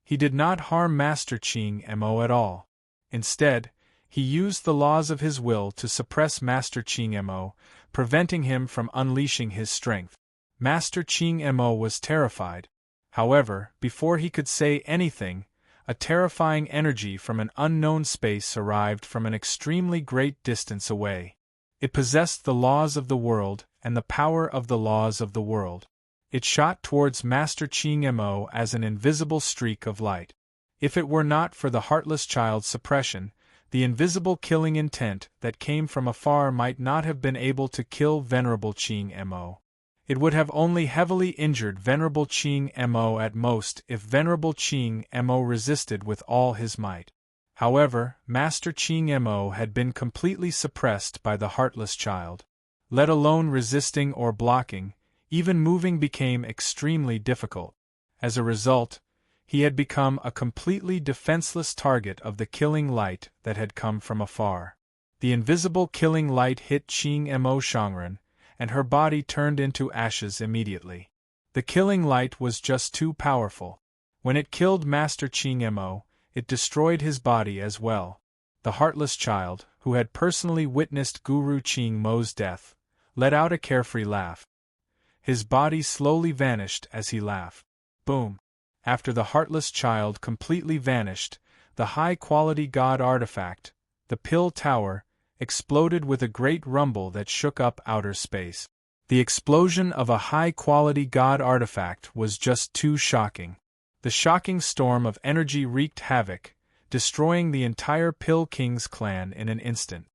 He did not harm Master Ching Mo at all. Instead, he used the laws of his will to suppress Master Ching Mo, preventing him from unleashing his strength. Master Ching Mo was terrified. However, before he could say anything, a terrifying energy from an unknown space arrived from an extremely great distance away. It possessed the laws of the world and the power of the laws of the world. It shot towards Master Ching Mo as an invisible streak of light. If it were not for the heartless child's suppression, the invisible killing intent that came from afar might not have been able to kill Venerable Ching Mo. It would have only heavily injured Venerable Ching Mo at most if Venerable Ching Mo resisted with all his might. However, Master Ching Mo had been completely suppressed by the heartless child. Let alone resisting or blocking, even moving became extremely difficult. As a result, he had become a completely defenseless target of the killing light that had come from afar. The invisible killing light hit Ching Mo Shangren, and her body turned into ashes immediately. The killing light was just too powerful. When it killed Master Ching Mo, it destroyed his body as well. The heartless child, who had personally witnessed Guru Ching Mo's death, let out a carefree laugh. His body slowly vanished as he laughed. Boom! After the heartless child completely vanished, the high-quality god artifact, the Pill Tower, exploded with a great rumble that shook up outer space. The explosion of a high-quality god artifact was just too shocking. The shocking storm of energy wreaked havoc, destroying the entire Pill King's clan in an instant.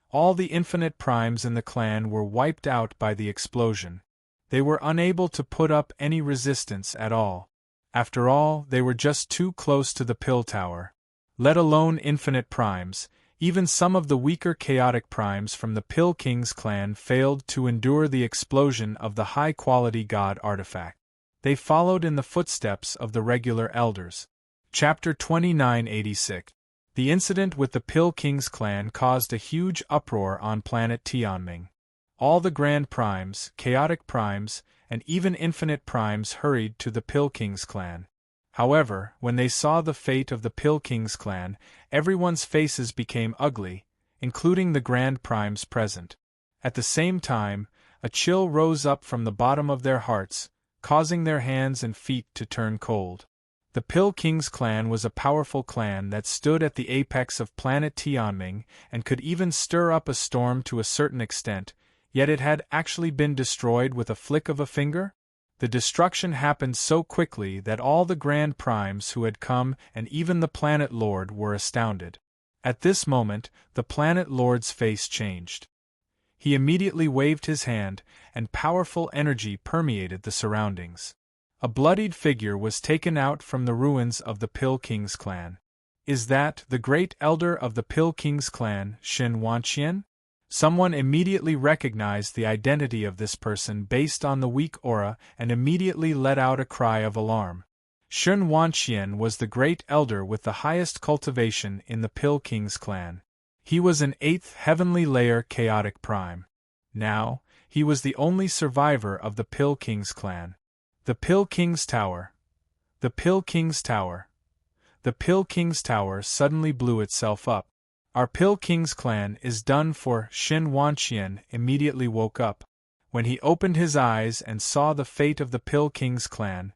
All the infinite primes in the clan were wiped out by the explosion. They were unable to put up any resistance at all. After all, they were just too close to the Pill Tower. Let alone infinite primes, Even some of the weaker chaotic primes from the Pill King's clan failed to endure the explosion of the high-quality god artifact. They followed in the footsteps of the regular elders. Chapter 2986. The incident with the Pill King's clan caused a huge uproar on planet Tianming. All the Grand Primes, Chaotic Primes, and even Infinite Primes hurried to the Pill King's clan. However, when they saw the fate of the Pill King's clan, everyone's faces became ugly, including the Grand Primes present. At the same time, a chill rose up from the bottom of their hearts, causing their hands and feet to turn cold. The Pill King's clan was a powerful clan that stood at the apex of planet Tianming and could even stir up a storm to a certain extent, yet it had actually been destroyed with a flick of a finger? The destruction happened so quickly that all the Grand Primes who had come and even the Planet Lord were astounded. At this moment, the Planet Lord's face changed. He immediately waved his hand, and powerful energy permeated the surroundings. A bloodied figure was taken out from the ruins of the Pill King's clan. Is that the great elder of the Pill King's clan, Shen Wanqian? Someone immediately recognized the identity of this person based on the weak aura and immediately let out a cry of alarm. Shen Wanqian was the great elder with the highest cultivation in the Pill King's clan. He was an 8th heavenly layer chaotic prime. Now, he was the only survivor of the Pill King's clan. The Pill King's Tower. The Pill King's Tower. The Pill King's Tower suddenly blew itself up. Our Pill King's clan is done for. Shen Wanqian immediately woke up. When he opened his eyes and saw the fate of the Pill King's clan,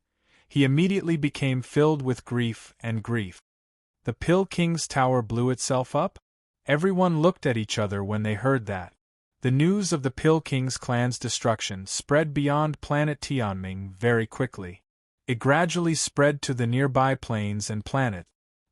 he immediately became filled with grief and grief. The Pill King's tower blew itself up? Everyone looked at each other when they heard that. The news of the Pill King's clan's destruction spread beyond planet Tianming very quickly. It gradually spread to the nearby planes and planet.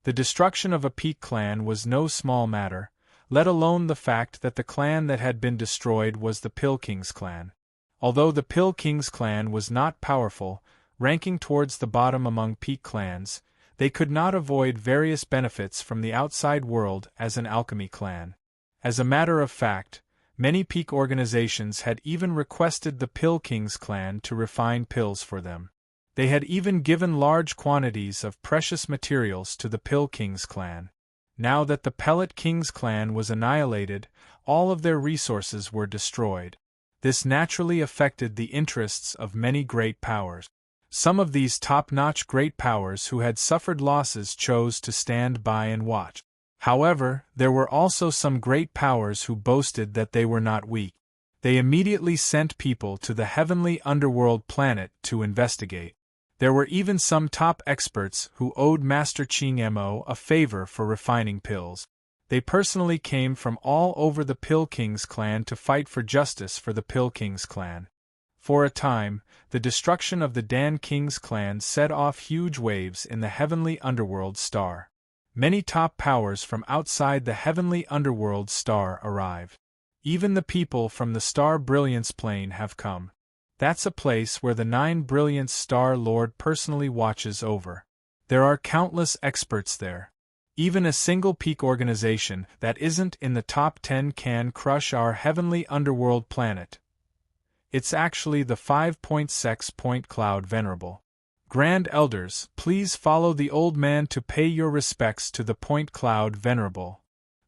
The destruction of a peak clan was no small matter, let alone the fact that the clan that had been destroyed was the Pill King's clan. Although the Pill King's clan was not powerful, ranking towards the bottom among peak clans, they could not avoid various benefits from the outside world as an alchemy clan. As a matter of fact, many peak organizations had even requested the Pill King's clan to refine pills for them. They had even given large quantities of precious materials to the Pill King's clan. Now that the Pellet King's clan was annihilated, all of their resources were destroyed. This naturally affected the interests of many great powers. Some of these top-notch great powers who had suffered losses chose to stand by and watch. However, there were also some great powers who boasted that they were not weak. They immediately sent people to the heavenly underworld planet to investigate. There were even some top experts who owed Master Qing Mo a favor for refining pills. They personally came from all over the Pill King's clan to fight for justice for the Pill King's clan. For a time, the destruction of the Dan King's clan set off huge waves in the heavenly underworld star. Many top powers from outside the heavenly underworld star arrived. Even the people from the Star Brilliance plane have come. That's a place where the 9 Brilliance Star Lord personally watches over. There are countless experts there. Even a single peak organization that isn't in the top 10 can crush our heavenly underworld planet. It's actually the 5-Sex Point Cloud Venerable. Grand Elders, please follow the old man to pay your respects to the Point Cloud Venerable.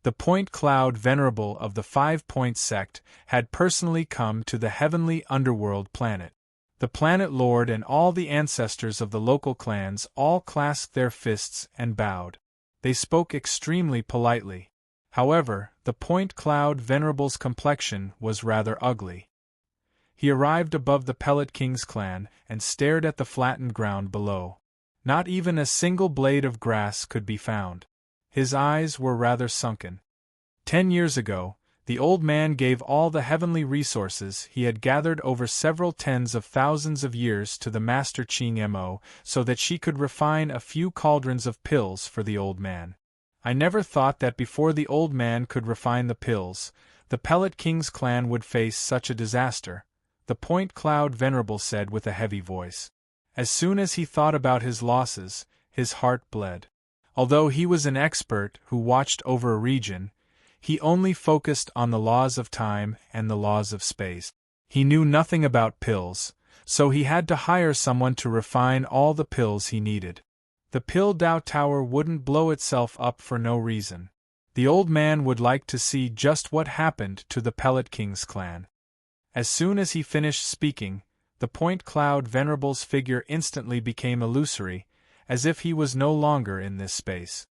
The Point Cloud Venerable of the 5-Point sect had personally come to the heavenly underworld planet. The Planet Lord and all the ancestors of the local clans all clasped their fists and bowed. They spoke extremely politely. However, the Point Cloud Venerable's complexion was rather ugly. He arrived above the Pellet King's clan and stared at the flattened ground below. Not even a single blade of grass could be found. His eyes were rather sunken. 10 years ago, the old man gave all the heavenly resources he had gathered over several tens of thousands of years to the Master Qing Mo so that she could refine a few cauldrons of pills for the old man. I never thought that before the old man could refine the pills, the Pellet King's clan would face such a disaster, the Point Cloud Venerable said with a heavy voice. As soon as he thought about his losses, his heart bled. Although he was an expert who watched over a region, He only focused on the laws of time and the laws of space. He knew nothing about pills, so he had to hire someone to refine all the pills he needed. The pill Dow Tower wouldn't blow itself up for no reason. The old man would like to see just what happened to the Pellet King's clan. As soon as he finished speaking, the Point Cloud Venerable's figure instantly became illusory, as if he was no longer in this space.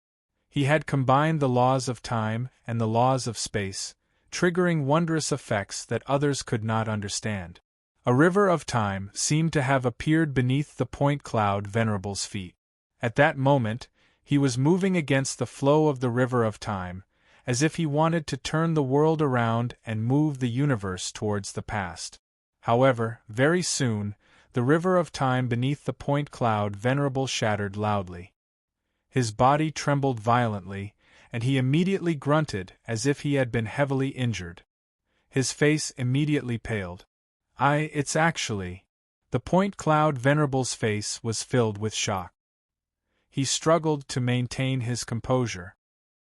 He had combined the laws of time and the laws of space, triggering wondrous effects that others could not understand. A river of time seemed to have appeared beneath the Point Cloud Venerable's feet. At that moment, he was moving against the flow of the river of time, as if he wanted to turn the world around and move the universe towards the past. However, very soon, the river of time beneath the Point Cloud Venerable shattered loudly. His body trembled violently, and he immediately grunted as if he had been heavily injured. His face immediately paled. It's actually... The Point Cloud Venerable's face was filled with shock. He struggled to maintain his composure.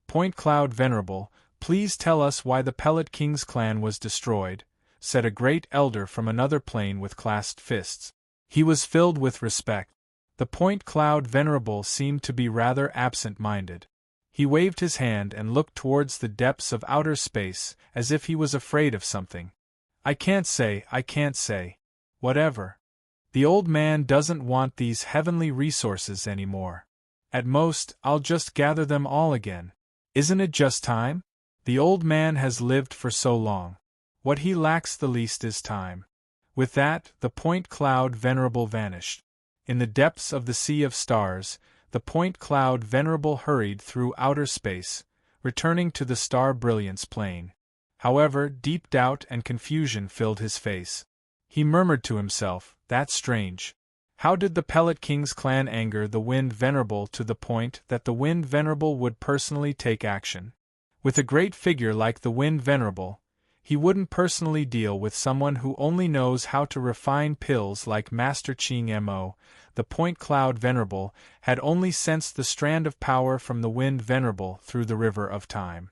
Point Cloud Venerable, please tell us why the Pellet King's clan was destroyed, said a great elder from another plane with clasped fists. He was filled with respect. The Point Cloud Venerable seemed to be rather absent-minded. He waved his hand and looked towards the depths of outer space as if he was afraid of something. I can't say. Whatever. The old man doesn't want these heavenly resources anymore. At most, I'll just gather them all again. Isn't it just time? The old man has lived for so long. What he lacks the least is time. With that, the Point Cloud Venerable vanished. In the depths of the sea of stars, the Point Cloud Venerable hurried through outer space, returning to the star brilliance plane. However, deep doubt and confusion filled his face. He murmured to himself, "That's strange. How did the Pellet King's clan anger the Wind Venerable to the point that the Wind Venerable would personally take action? With a great figure like the Wind Venerable, he wouldn't personally deal with someone who only knows how to refine pills like Master Ching Mo. The Point Cloud Venerable had only sensed the strand of power from the Wind Venerable through the river of time.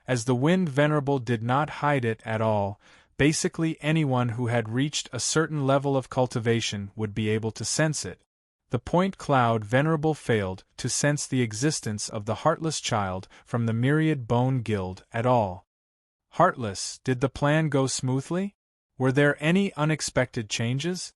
As the Wind Venerable did not hide it at all, basically anyone who had reached a certain level of cultivation would be able to sense it. The Point Cloud Venerable failed to sense the existence of the Heartless Child from the Myriad Bone Guild at all. Heartless, did the plan go smoothly? Were there any unexpected changes?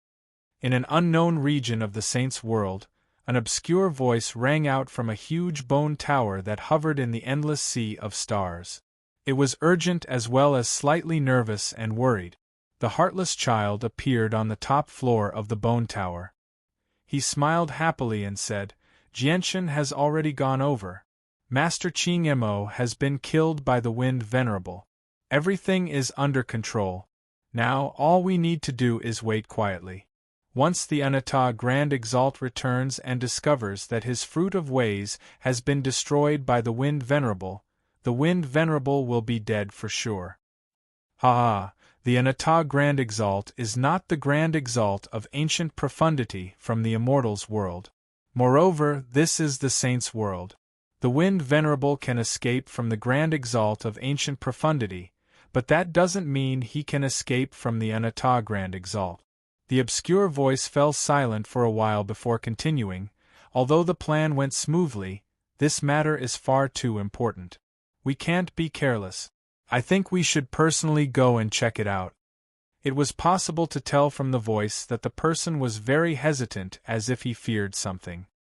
In an unknown region of the Saint's world, an obscure voice rang out from a huge bone tower that hovered in the endless sea of stars. It was urgent as well as slightly nervous and worried. The Heartless Child appeared on the top floor of the bone tower. He smiled happily and said, "Jianshan has already gone over. Master Ching Mo has been killed by the Wind Venerable. Everything is under control. Now all we need to do is wait quietly. Once the Anata Grand Exalt returns and discovers that his fruit of ways has been destroyed by the Wind Venerable, the Wind Venerable will be dead for sure." Ha! The Anata Grand Exalt is not the Grand Exalt of ancient profundity from the Immortals' world. Moreover, this is the Saints' world. The Wind Venerable can escape from the Grand Exalt of ancient profundity, but that doesn't mean he can escape from the Anata Grand Exalt. The obscure voice fell silent for a while before continuing. Although the plan went smoothly, this matter is far too important. We can't be careless. I think we should personally go and check it out. It was possible to tell from the voice that the person was very hesitant, as if he feared something.